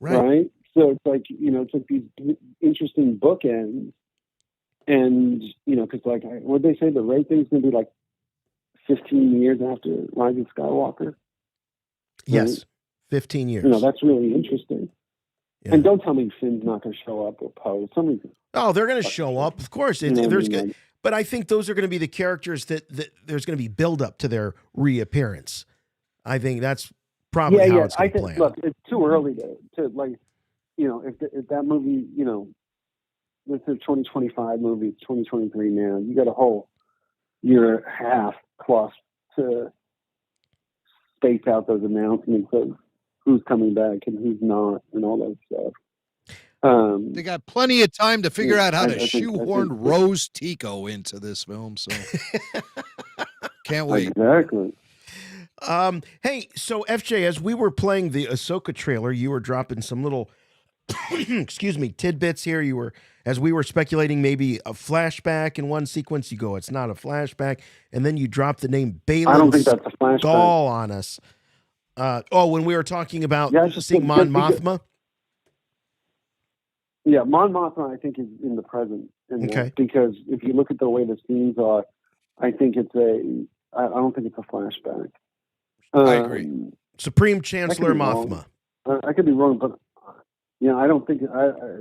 Right? So it's like, it's like these interesting bookends. And, because what they say, the Rey thing's going to be like 15 years after Rise of Skywalker. Yes, Right? 15 years. You know, that's really interesting. Yeah. And don't tell me Finn's not going to show up or Poe. Oh, they're going to show up, of course. You know what I There's mean? good, but I think those are going to be the characters that there's going to be build up to their reappearance. I think that's probably how it's going to play out. Look, it's too early to like, you know, if that movie, you know, it's a 2025 movie, it's 2023 now. You got a whole year and a half plus to space out those announcements of who's coming back and who's not and all that stuff. They got plenty of time to figure out how I to think- shoehorn Rose Tico into this film, so can't wait. Exactly. Hey, so FJ, as we were playing the Ahsoka trailer, you were dropping some little, excuse me, tidbits here. You were, as we were speculating, maybe a flashback in one sequence. You go, it's not a flashback, and then you drop the name Balin I don't think that's a flashback. Skull on us. When we were talking about just seeing Mon because- Mothma. Yeah, Mon Mothma, I think, is in the present. Okay. Because if you look at the way the scenes are, I think I don't think it's a flashback. I agree. Supreme Chancellor I could be Mothma. wrong. I could be wrong, but I don't think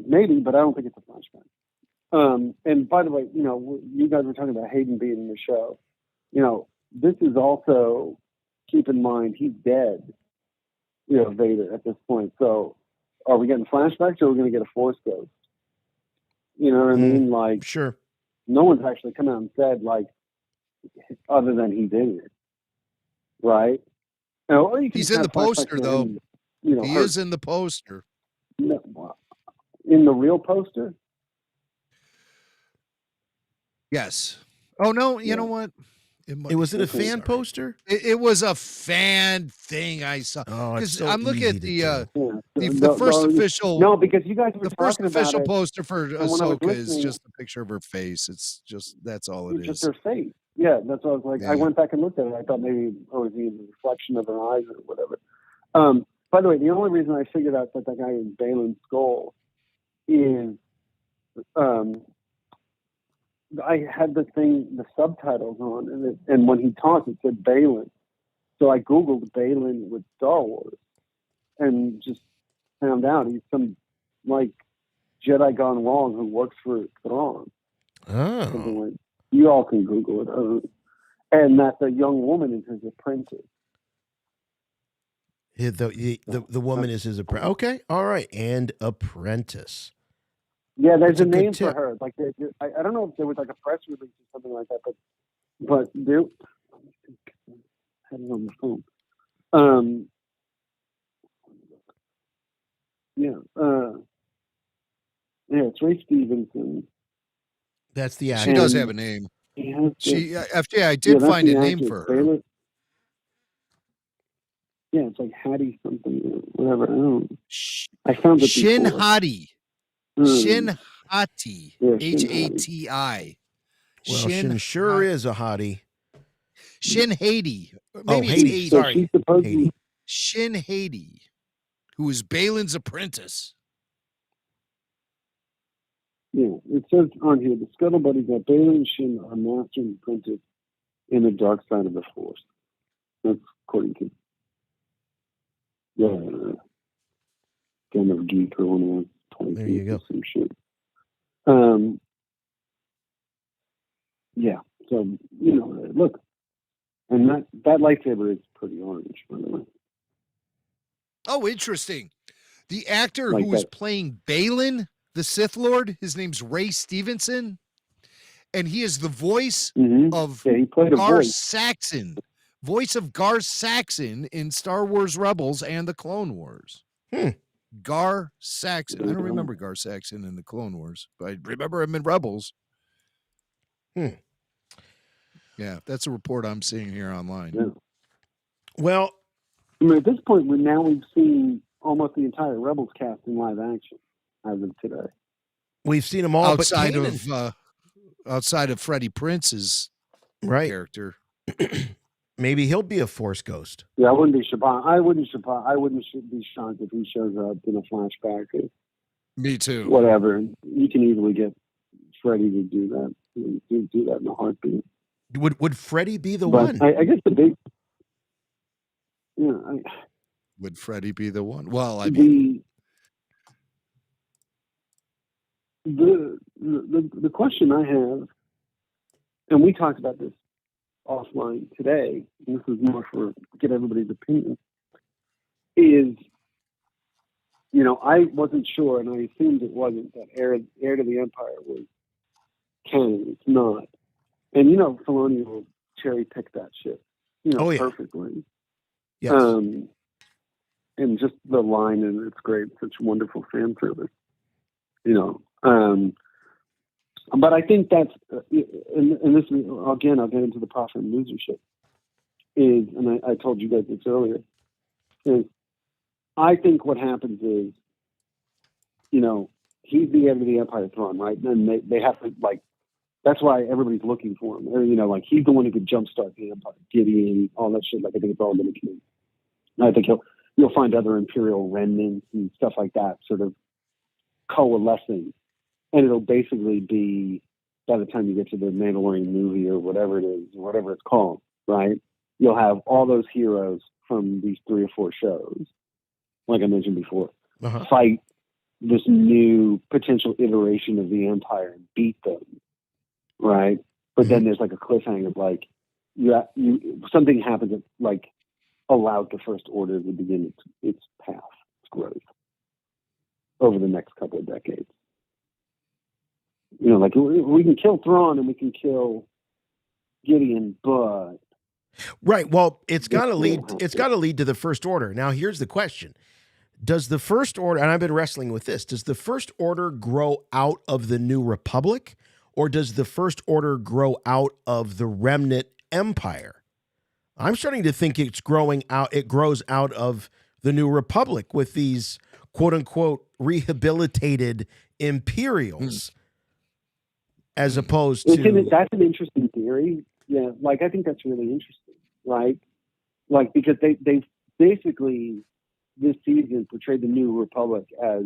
maybe, but I don't think it's a flashback. And by the way, you know, you guys were talking about Hayden being in the show. You know, this is also, keep in mind, he's dead. You know, Vader at this point. So, are we getting flashbacks or are we going to get a Force ghost? You know what I mean? Like, sure. No one's actually come out and said, like, other than he's in it, right? You know, or you can He's in have the poster, flashbacks though. in, you know, He her- is in the poster. No, in the real poster. Yes. Oh no, you know what? Was it a fan poster? It was a fan thing I saw. Oh, it's Because so I'm looking at easy the to the first official. No, because you guys were the first talking about official it, poster for and when I was Ahsoka is listening- just a picture of her face. It's just that's all it It's just is. her face. Yeah, that's what I was like. Yeah. I went back and looked at it. I thought maybe it was the reflection of her eyes or whatever. By the way, the only reason I figured out that guy is Balin Skull is I had the subtitles on, and when he talked, it said Balin. So I Googled Balin with Star Wars and just found out he's some, like, Jedi gone wrong who works for Thrawn. Something like, you all can Google it. And that the young woman is his apprentice. The woman is his apprentice. Okay, all right, and apprentice. Yeah, there's That's a a good name for tip. her. Like, I don't know if there was like a press release or something like that, but there. I had it on the phone. It's Ray Stevenson. That's the actor. She does have a name. Yeah, She FJ, I did that's find the a name actress. for her. Baylor- Yeah, it's like Hattie something or whatever. I don't know. I found it Shin before. Hati. Shin Hati. Yeah, Shin Hati. Hati. Well, Shin sure is a hottie. Shin Hati. Oh, Maybe it's Haiti. Haiti. Sorry. She's supposed to Haiti. Shin Hati, who is Balin's apprentice. Yeah, it says on here the scuttlebutt is that Baylor and Shin are master and apprentice in the dark side of the Force. That's according to kind of Geek or one of those 20 There you go. some shit. Yeah, so look, and that lightsaber is pretty orange, by the way. Oh, interesting. The actor Like who is that. playing Balin, the Sith Lord, his name's Ray Stevenson, and he is the voice of Yeah, he played a Gar voice. Saxon, voice of Gar Saxon in Star Wars Rebels and the Clone Wars. Gar Saxon. I don't remember Gar Saxon in the Clone Wars, but I remember him in Rebels. Yeah, that's a report I'm seeing here online. Yeah. Well, I mean, at this point, we've seen almost the entire Rebels cast in live action as of today. We've seen them all, outside but Kanan, outside of Freddie Prince's character. maybe he'll be a Force ghost. Yeah, I wouldn't be shocked. I wouldn't be shocked if he shows up in a flashback or Me too. whatever. You can easily get Freddie to do that. Do that in a heartbeat. Would Freddie be the But one? I guess the big, Would Freddie be the one? Well, I mean, the question I have, and we talked about this offline today, and this is more for get everybody's opinion, is, I wasn't sure, and I assumed it wasn't, that Heir to the Empire was canon. It's not. And, Filoni will cherry pick that shit, perfectly. Yes. And just the line, and it's great, such wonderful fan service, but I think that's, and this is, again, I'll get into the profit and losership, is, and I told you guys this earlier, is I think what happens is, he's the heir to the Empire throne, right? And they have to, that's why everybody's looking for him. Or, he's the one who could jumpstart the Empire, Gideon, all that shit. I think it's all going to come. I think you'll find other Imperial remnants and stuff like that sort of coalescing. And it'll basically be, by the time you get to the Mandalorian movie or whatever it is, whatever it's called, right? You'll have all those heroes from these 3 or 4 shows, like I mentioned before, fight this new potential iteration of the Empire and beat them, right? But then there's like a cliffhanger of something happens that allowed the First Order to begin its path, its growth over the next couple of decades. We can kill Thrawn and we can kill Gideon, but right. Well, it's got to lead. It's got to lead to the First Order. Now, here's the question: does the First Order? And I've been wrestling with this. Does the First Order grow out of the New Republic, or does the First Order grow out of the remnant Empire? I'm starting to think it's growing out. It grows out of the New Republic with these quote unquote rehabilitated Imperials. As opposed to... That's an interesting theory. Yeah, I think that's really interesting, right? Because they basically, this season, portrayed the New Republic as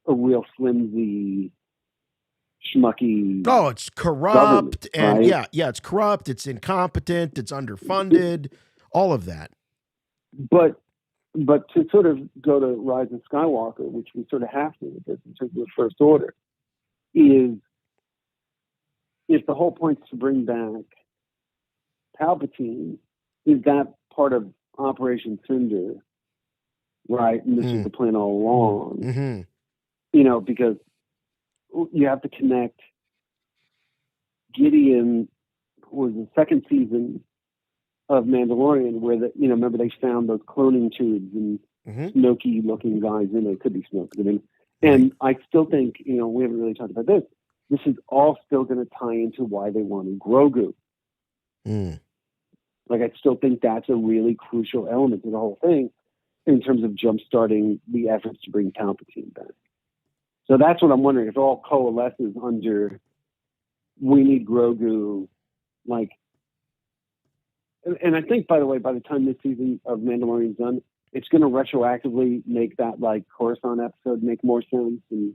a real flimsy, schmucky... Oh, it's corrupt, and right? yeah, it's corrupt, it's incompetent, it's underfunded, all of that. But to sort of go to Rise of Skywalker, which we sort of have to with this in terms of the First Order, is... if the whole point is to bring back Palpatine, is that part of Operation Cinder, right? And this is the plan all along. Mm-hmm. Because you have to connect Gideon was the second season of Mandalorian where remember they found those cloning tubes and Snoke looking guys in it. It could be Snoke. And I still think, we haven't really talked about this. This is all still going to tie into why they wanted Grogu. I still think that's a really crucial element to the whole thing in terms of jumpstarting the efforts to bring Palpatine back. So that's what I'm wondering, if it all coalesces under, we need Grogu, and I think, by the way, by the time this season of Mandalorian's done, it's going to retroactively make that Coruscant episode make more sense, and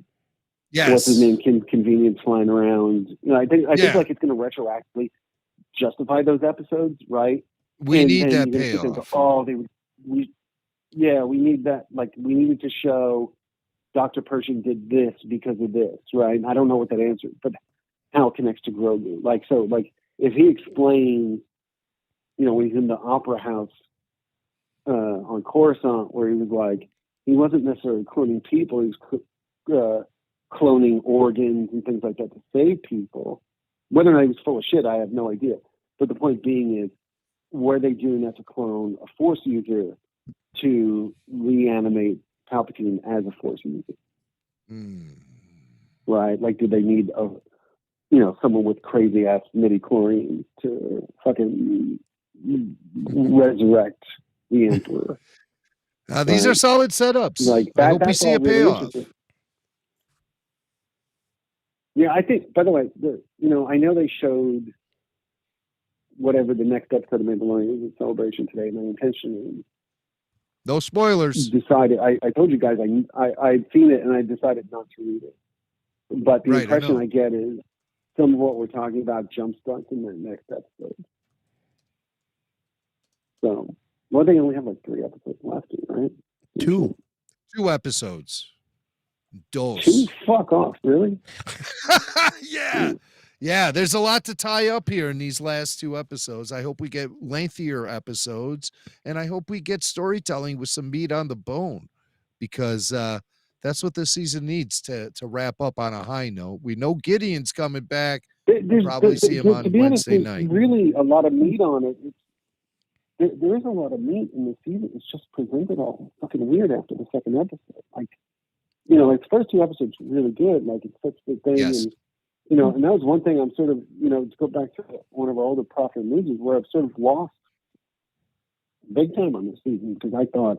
what's his name, Convenience flying around. I think it's going to retroactively justify those episodes, right? We need that payoff. We need that. We needed to show Dr. Pershing did this because of this, right? And I don't know what that answer is, but how it connects to Grogu. If he explains, when he's in the opera house on Coruscant, where he was he wasn't necessarily cloning people, he was cloning organs and things like that to save people. Whether or not he was full of shit, I have no idea. But the point being is, were they doing that to clone a Force user to reanimate Palpatine as a Force user? Right? Did they need someone with crazy ass midi-chlorians to fucking resurrect the Emperor? These are solid setups. I hope we see a payoff. Yeah, I think, by the way, I know they showed whatever the next episode of Mandalorian is, a celebration today, and I intentionally... No spoilers. Decided, I told you guys, I'd seen it and I decided not to read it. But the impression I get is some of what we're talking about jump starts in the next episode. So, well, they only have like 3 episodes left, right? 2 episodes. Dos. 2? Fuck off, really? Yeah. Yeah, there's a lot to tie up here in these last 2 episodes. I hope we get lengthier episodes, and I hope we get storytelling with some meat on the bone, because that's what this season needs to wrap up on a high note. We know Gideon's coming back. We'll probably see him on Wednesday night. There's really a lot of meat on it. There is a lot of meat in the season. It's just presented all fucking weird after the second episode. Like, you know, its first 2 episodes were really good. Like, it sets the thing. Yes. And, you know, and that was one thing I'm sort of, you know, to go back to one of our older Prophet movies where I've sort of lost big time on this season, because I thought,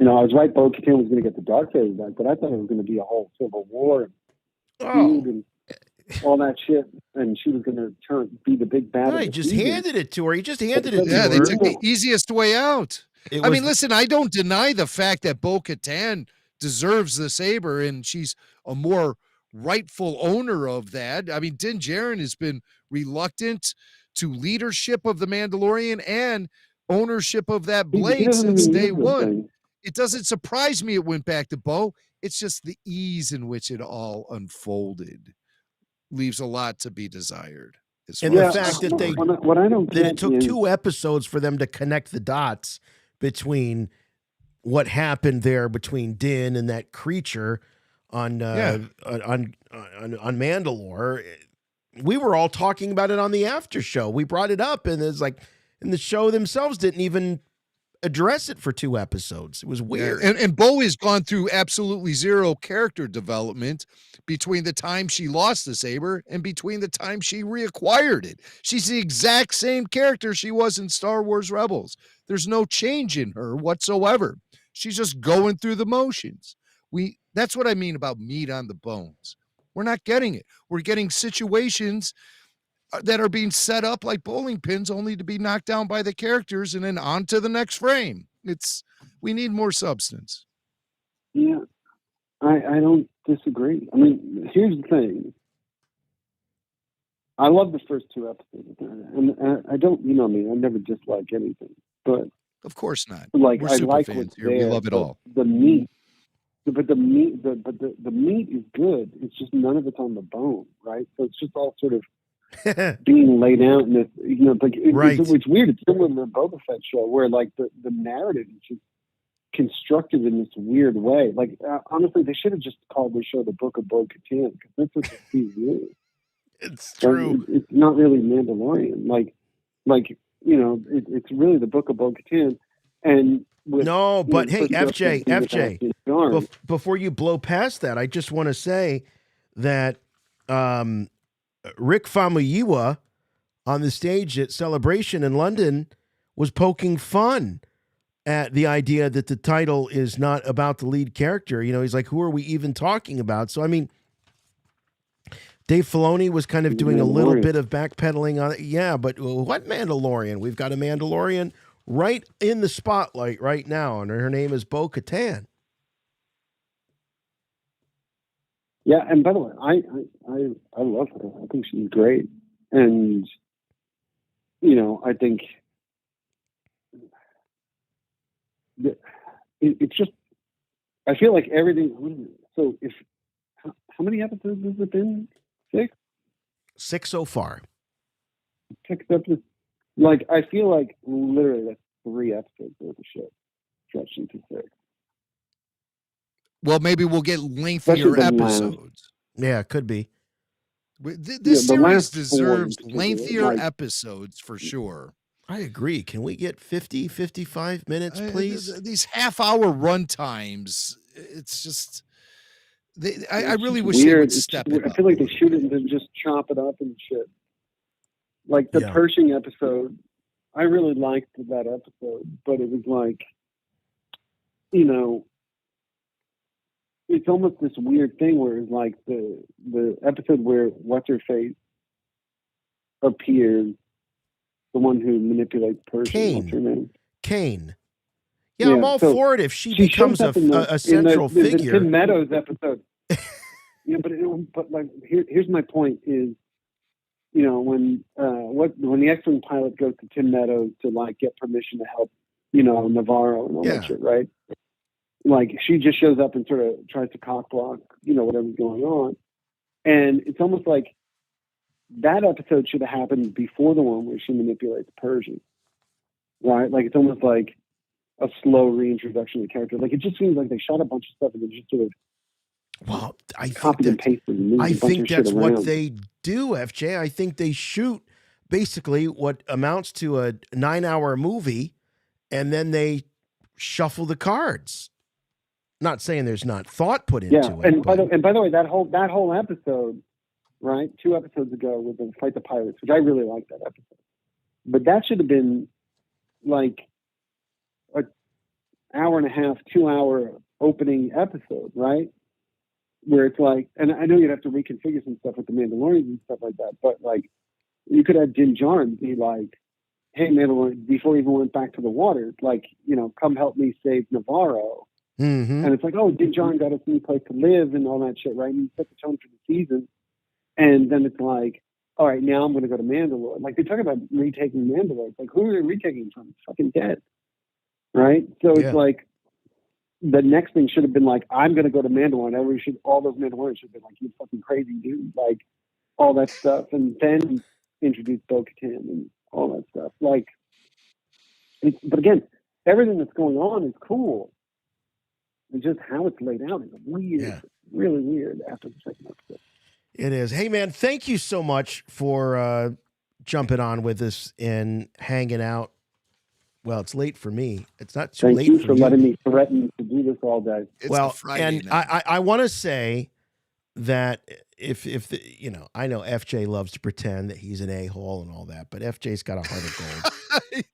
you know, I was right, Bo-Katan was going to get the dark side back, but I thought it was going to be a whole civil war and all that shit, and she was going to be the big bad. No, he just handed it to her. He just handed it to her. Yeah, they took the easiest way out. I mean, was- listen, I don't deny the fact that Bo-Katan deserves the saber, and she's a more rightful owner of that. I mean, Din Djarin has been reluctant to leadership of the Mandalorian and ownership of that blade since day one. It doesn't surprise me it went back to Bo. It's just the ease in which it all unfolded leaves a lot to be desired. And the fact that what I don't that get it took is, 2 episodes for them to connect the dots between what happened there between Din and that creature on Mandalore. We were all talking about it on the after show. We brought it up, and it's like, and the show themselves didn't even address it for 2 episodes. It was weird. Yeah. And Bo has gone through absolutely zero character development between the time she lost the saber and between the time she reacquired it. She's the exact same character she was in Star Wars Rebels. There's no change in her whatsoever. She's just going through the motions. That's what I mean about meat on the bones. We're not getting it. We're getting situations that are being set up like bowling pins, only to be knocked down by the characters and then on to the next frame. We need more substance. Yeah, I don't disagree. I mean, here's the thing. I love the first 2 episodes, and I don't, you know me, I never dislike anything, but of course not. Like, we're I super like fans what's here. there. We love it all. The meat, but the meat is good. It's just none of it's on the bone, right? So it's just all sort of being laid out in this, you know, like it's weird. It's similar to the Boba Fett show, where like the narrative is just constructed in this weird way. Like honestly, they should have just called the show the Book of Bo-Katan, because that's what the TV is. It's true. It's not really Mandalorian. Like you know, it's really the Book of Bo-Katan. And no, but hey, FJ, before you blow past that, I just want to say that Rick Famuyiwa on the stage at Celebration in London was poking fun at the idea that the title is not about the lead character. You know, he's like, who are we even talking about? So, I mean, Dave Filoni was kind of doing a little bit of backpedaling on it. Yeah, but what Mandalorian? We've got a Mandalorian right in the spotlight right now, and her name is Bo-Katan. Yeah, and by the way, I love her. I think she's great, and you know, I think it's just. I feel like everything. So, how many episodes has it been? 6? 6 so far. 6 episodes. Like, I feel like literally that's 3 episodes worth of shit stretched into 6. Well, maybe we'll get lengthier episodes. Yeah, it could be. This series deserves lengthier episodes for sure. I agree. Can we get 50, 55 minutes, please? These half-hour run times, it's just... I really wish they would step it up. I feel like they shoot it and then just chop it up and shit. Like the Pershing episode, I really liked that episode, but it was like, you know, it's almost this weird thing where it's like the episode where What's-Her-Face appears, the one who manipulates Pershing. What's her name? Kane. Yeah, I'm all for it if she becomes a central figure. The Tim Meadows episode. but like here's my point is, when the X-Wing pilot goes to Tim Meadows to like get permission to help, Navarro and all that shit, right? Like she just shows up and sort of tries to cock block, whatever's going on, and it's almost like that episode should have happened before the one where she manipulates Persian, right? Like it's almost like a slow reintroduction of the character. Like it just seems like they shot a bunch of stuff and they just sort of copied and pasted. And I think that's what they do, FJ. I think they shoot basically what amounts to a 9-hour movie, and then they shuffle the cards. Not saying there's not thought put into it. And by the way, that whole episode, right? 2 episodes ago with the Fight the Pirates, which I really liked that episode. But that should have been like an hour and a half, 2-hour opening episode, right? Where it's like, and I know you'd have to reconfigure some stuff with the Mandalorians and stuff like that, but like you could have Din Djarin be like, "Hey, Mandalorian," before he even went back to the water, like, come help me save Navarro. Mm-hmm. And it's like, oh, Din Djarin got us a new place to live and all that shit, right? And he set the tone for the season. And then it's like, all right, now I'm going to go to Mandalore. Like, they talk about retaking Mandalore. It's like, who are they retaking from? It's fucking dead. Right? So it's like, the next thing should have been like, I'm going to go to Mandalore. And all those Mandalorians should have been like, you fucking crazy dude. Like, all that stuff. And then introduce Bo-Katan and all that stuff. Like, but again, everything that's going on is cool. And just how it's laid out is weird, really weird after the second episode. It is. Hey, man, thank you so much for jumping on with us and hanging out. Well, it's late for me. It's not too late for you. Thank you for letting me threaten to do this all day. And I want to say that if I know FJ loves to pretend that he's an a-hole and all that, but FJ's got a heart of gold.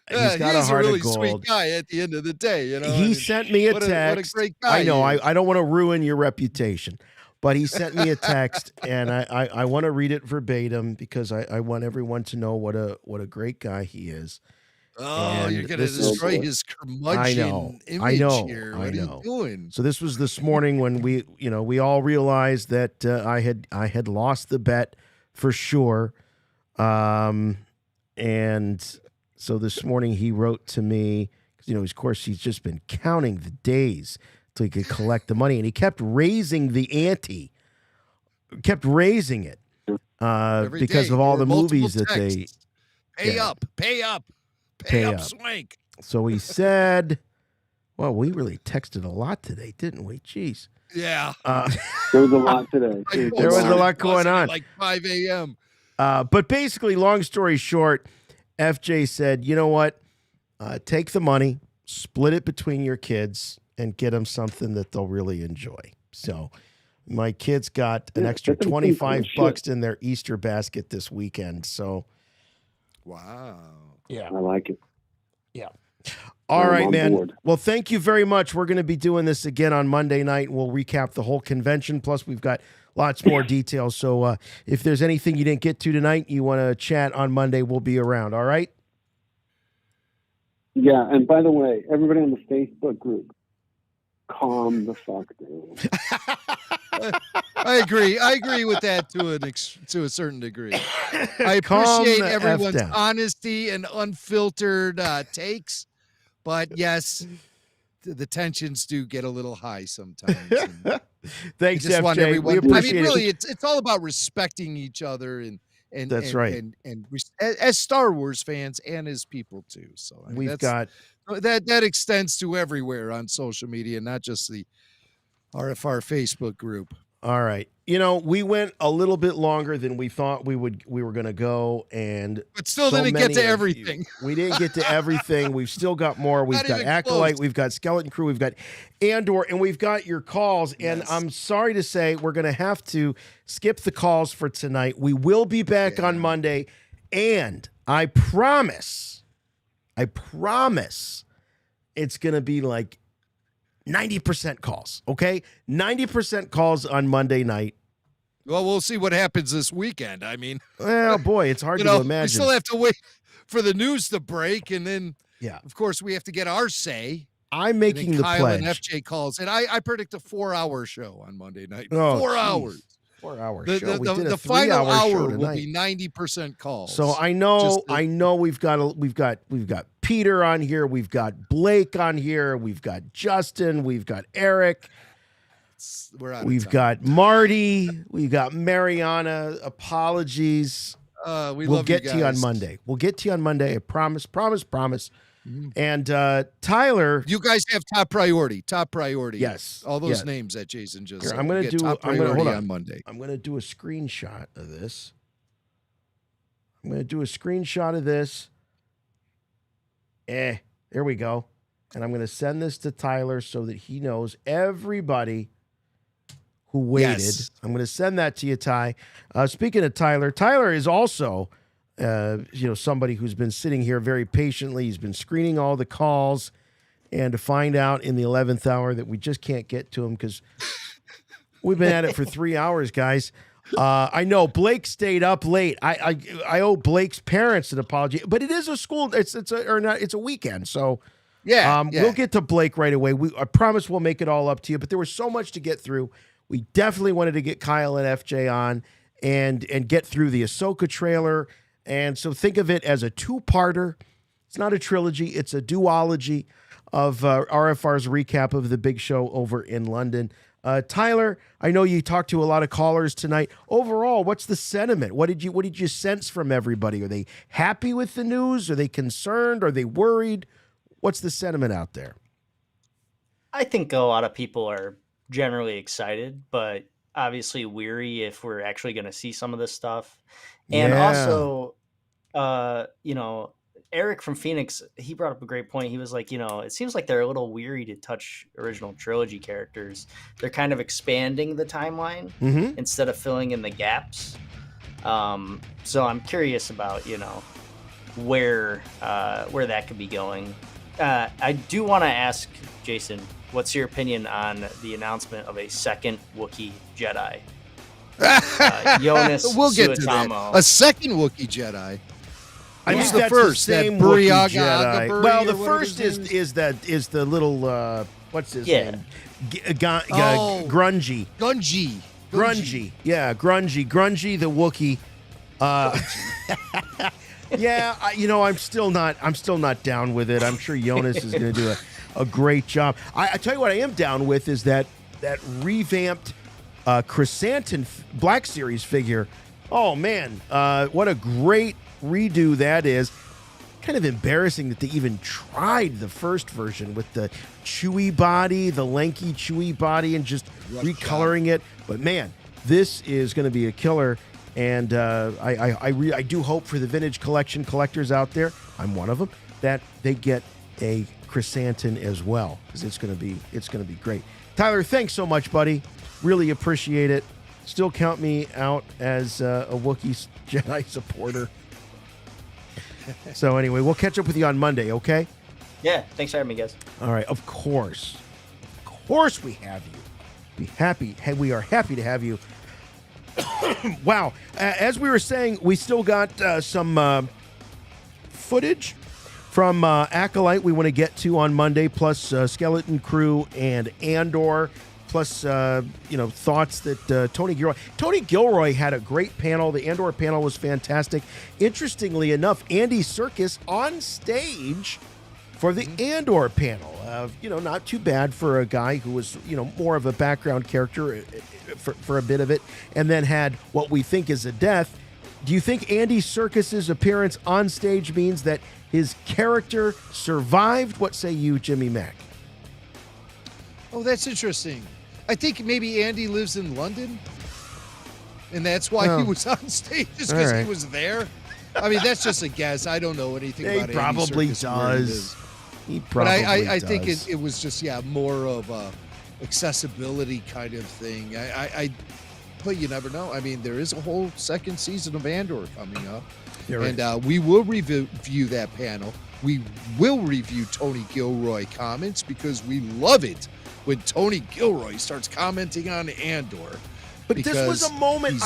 He's got a heart really of gold. Sweet guy at the end of the day. He sent me a text. What a great guy. I know. I don't want to ruin your reputation, but he sent me a text, and I want to read it verbatim because I want everyone to know what a great guy he is. Oh, And you're going to destroy his curmudgeon image here. What are you doing? So this was this morning when we all realized that I had lost the bet for sure, and so this morning he wrote to me because of course he's just been counting the days till he could collect the money, and he kept raising the ante, kept raising it because of all the movies that they pay up. Swank. So he said, well, we really texted a lot today, didn't we? Jeez. Yeah. There was a lot today. There was a lot going on. Like 5 a.m. But basically, long story short, FJ said, you know what? Take the money, split it between your kids, and get them something that they'll really enjoy. So my kids got an extra $25 in their Easter basket this weekend. So, wow. Yeah. I like it. Yeah. All right, man. Board. Well, thank you very much. We're going to be doing this again on Monday night. We'll recap the whole convention. Plus, we've got lots more details. So if there's anything you didn't get to tonight, you want to chat on Monday, we'll be around. All right? Yeah. And by the way, everybody on the Facebook group, calm the fuck down. I agree with that to a certain degree. I appreciate everyone's honesty and unfiltered takes, but yes, the tensions do get a little high sometimes. Thanks, just FJ. want everyone. We appreciate really, it's all about respecting each other and that's right. And as Star Wars fans and as people too. So we've got that extends to everywhere on social media, not just the RFR Facebook group. All right. We went a little bit longer than we thought we were going to go, but still didn't get to everything. We didn't get to everything. We've still got more. We've got Acolyte, we've got Skeleton Crew, we've got Andor, and we've got your calls. And I'm sorry to say we're going to have to skip the calls for tonight. We will be back on Monday, and I promise it's going to be like 90% calls, okay? 90% calls on Monday night. Well, we'll see what happens this weekend. I mean, well, boy, it's hard to imagine. We still have to wait for the news to break, and then, yeah, of course, we have to get our say. I'm making the Kyle pledge. and FJ calls, and I predict a 4-hour show on Monday night. Oh, 4 geez. hours. 4 hour The, show. the, We the, did a the 3 final hour show hour will tonight. be 90% calls. So I know we've got Peter on here, we've got Blake on here, we've got Justin, we've got Eric, we've got Marty, we've got Mariana. Apologies. We'll get to you on Monday. We'll get to you on Monday. I promise. Mm-hmm. And Tyler, you guys have top priority. Yes. All those names that Jason just said. I'm going to do top priority on Monday. I'm going to do a screenshot of this. There we go. And I'm going to send this to Tyler so that he knows everybody who waited. Yes. I'm going to send that to you, Ty. Speaking of Tyler is also, somebody who's been sitting here very patiently. He's been screening all the calls, and to find out in the 11th hour that we just can't get to him because we've been at it for 3 hours, guys. I know Blake stayed up late. I owe Blake's parents an apology, but it is a school. It's a weekend, so yeah. We'll get to Blake right away. I promise we'll make it all up to you. But there was so much to get through. We definitely wanted to get Kyle and FJ on and get through the AHSOKA trailer. And so think of it as a 2-parter. It's not a trilogy. It's a duology of RFR's recap of the big show over in London. Tyler, I know you talked to a lot of callers tonight. Overall, what's the sentiment? What did you sense from everybody? Are they happy with the news? Are they concerned? Are they worried? What's the sentiment out there? I think a lot of people are generally excited, but obviously weary if we're actually going to see some of this stuff. And also, Eric from Phoenix, he brought up a great point. He was like, it seems like they're a little weary to touch original trilogy characters. They're kind of expanding the timeline instead of filling in the gaps. So I'm curious about, where that could be going. I do want to ask Jason, what's your opinion on the announcement of a second Wookiee Jedi? Jonas we'll get to that. A second Wookiee Jedi. I think the that's first, the same that Wookiee Jedi. Jedi. Well, the first is the little what's his name? Grungy. Grungy. Yeah, Grungy the Wookiee. Yeah, I'm still not down with it. I'm sure Jonas is going to do a great job. I tell you what I am down with is that revamped Chrysanthemum Black Series figure. Oh man, what a great redo that is. Kind of embarrassing that they even tried the first version with the chewy body, the lanky chewy body, and just recoloring it. But man, this is going to be a killer. And I do hope for the vintage collection collectors out there, I'm one of them, that they get a Chrysanthemum as well, because it's going to be great. Tyler, thanks so much, buddy. Really appreciate it. Still count me out as a Wookiee Jedi supporter. So anyway, we'll catch up with you on Monday, okay? Yeah, thanks for having me, guys. All right, of course we have you. We are happy to have you. Wow. As we were saying, we still got some footage from Acolyte we want to get to on Monday, plus Skeleton Crew and Andor, plus thoughts that Tony Gilroy had a great panel. The Andor panel was fantastic. Interestingly enough, Andy Serkis on stage for the Andor panel. Not too bad for a guy who was more of a background character for a bit of it, and then had what we think is a death. Do you think Andy Serkis's appearance on stage means that his character survived? What say you, Jimmy Mack? Oh, that's interesting. I think maybe Andy lives in London, and that's why he was on stage, just because he was there. I mean, that's just a guess. I don't know anything about Andy Serkis. He probably does. I think it was just, more of a accessibility kind of thing. But you never know. I mean, there is a whole second season of Andor coming up. We will review that panel. We will review Tony Gilroy comments, because we love it when Tony Gilroy starts commenting on Andor. But this was a moment.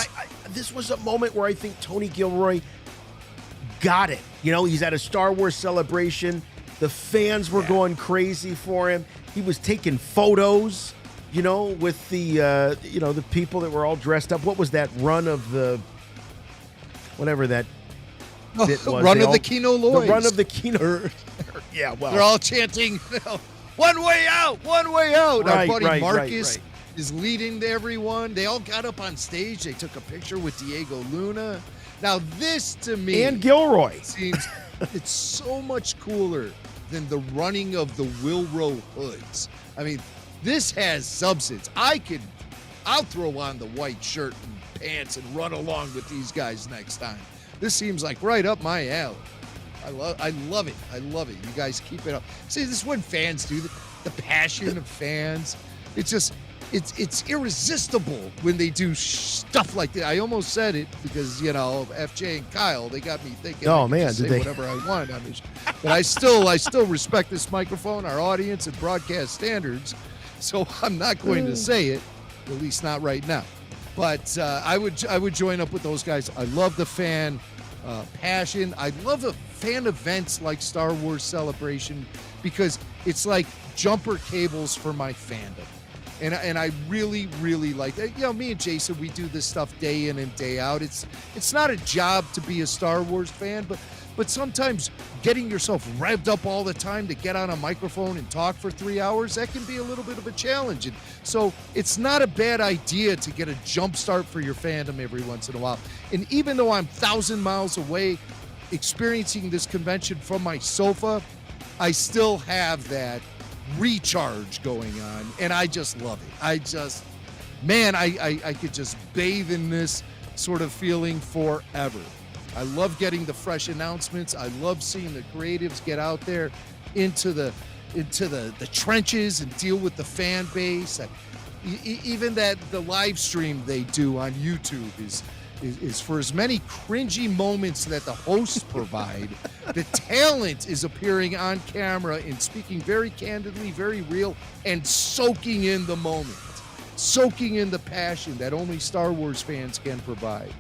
This was a moment where I think Tony Gilroy got it. He's at a Star Wars celebration. The fans were going crazy for him. He was taking photos, with the, the people that were all dressed up. What was that run of the, whatever that bit was? Run of the Kino Loys. The run of the Kino. Yeah, well. They're all chanting, one way out, one way out. Our buddy Marcus is leading to everyone. They all got up on stage. They took a picture with Diego Luna. Now, this to me. And Gilroy. Seems it's so much cooler than the running of the Wilro hoods. I mean, this has substance. I'll throw on the white shirt and pants and run along with these guys next time. This seems like right up my alley. I love it. I love it. You guys keep it up. See, this is when fans do the passion of fans. It's just, it's irresistible when they do stuff like that. I almost said it because, FJ and Kyle, they got me thinking. Oh, man, did they? Whatever I want on this. But I still respect this microphone, our audience, and broadcast standards. So I'm not going to say it, at least not right now. But I would join up with those guys. I love the fan passion. I love the fan events like Star Wars Celebration because it's like jumper cables for my fandom. And I really, really like that. Me and Jason, we do this stuff day in and day out. It's not a job to be a Star Wars fan, but sometimes getting yourself revved up all the time to get on a microphone and talk for 3 hours, that can be a little bit of a challenge. And so it's not a bad idea to get a jump start for your fandom every once in a while. And even though I'm 1,000 miles away experiencing this convention from my sofa, I still have that recharge going on, and I just love it. I could just bathe in this sort of feeling forever. I love getting the fresh announcements. I love seeing the creatives get out there into the trenches and deal with the fan base. Even the live stream they do on YouTube is for as many cringy moments that the hosts provide, the talent is appearing on camera and speaking very candidly, very real, and soaking in the moment, soaking in the passion that only Star Wars fans can provide.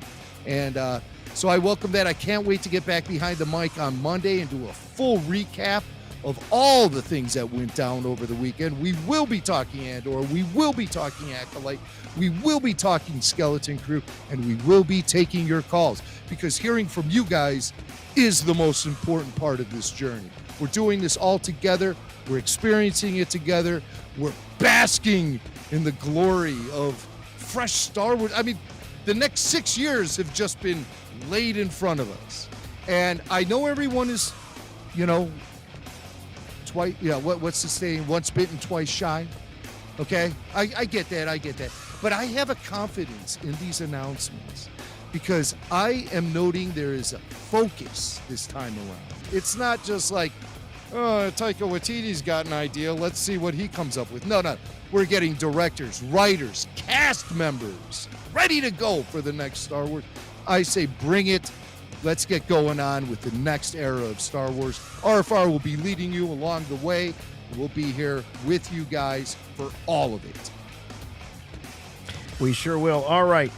And so I welcome that. I can't wait to get back behind the mic on Monday and do a full recap of all the things that went down over the weekend. We will be talking Andor, we will be talking Acolyte, we will be talking Skeleton Crew, and we will be taking your calls because hearing from you guys is the most important part of this journey. We're doing this all together. We're experiencing it together. We're basking in the glory of fresh Star Wars. I mean, the next 6 years have just been laid in front of us. And I know everyone is, twice, what's the saying? Once bitten, twice shy. Okay? I get that. But I have a confidence in these announcements because I am noting there is a focus this time around. It's not just like, Taika Waititi's got an idea. Let's see what he comes up with. No. We're getting directors, writers, cast members ready to go for the next Star Wars. I say bring it. Let's get going on with the next era of Star Wars. RFR will be leading you along the way. We'll be here with you guys for all of it. We sure will. All right.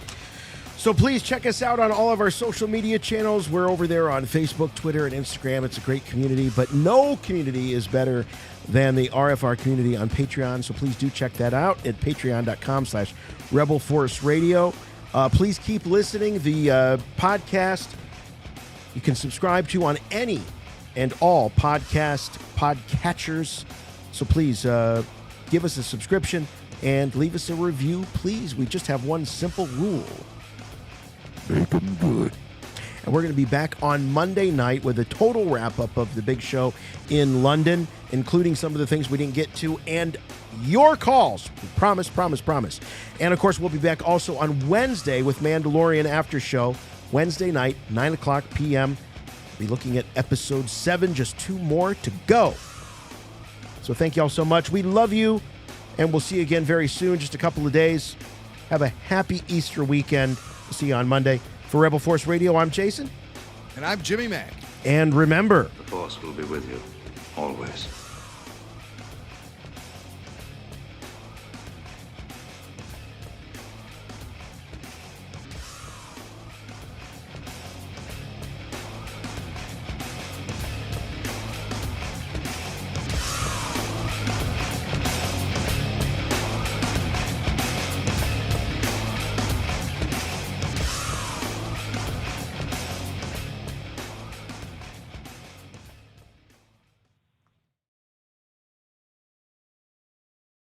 So please check us out on all of our social media channels. We're over there on Facebook, Twitter, and Instagram. It's a great community, but no community is better than the RFR community on Patreon. So please do check that out at patreon.com/Rebel Force Radio. Please keep listening. The podcast you can subscribe to on any and all podcatchers. So please give us a subscription and leave us a review, please. We just have one simple rule. Make them good. And we're going to be back on Monday night with a total wrap-up of the big show in London, including some of the things we didn't get to and your calls. Promise. And, of course, we'll be back also on Wednesday with Mandalorian After Show. Wednesday night, 9 o'clock p.m. We'll be looking at Episode 7, just 2 more to go. So thank you all so much. We love you, and we'll see you again very soon, just a couple of days. Have a happy Easter weekend. We'll see you on Monday. For Rebel Force Radio, I'm Jason. And I'm Jimmy Mack. And remember, the Force will be with you, always.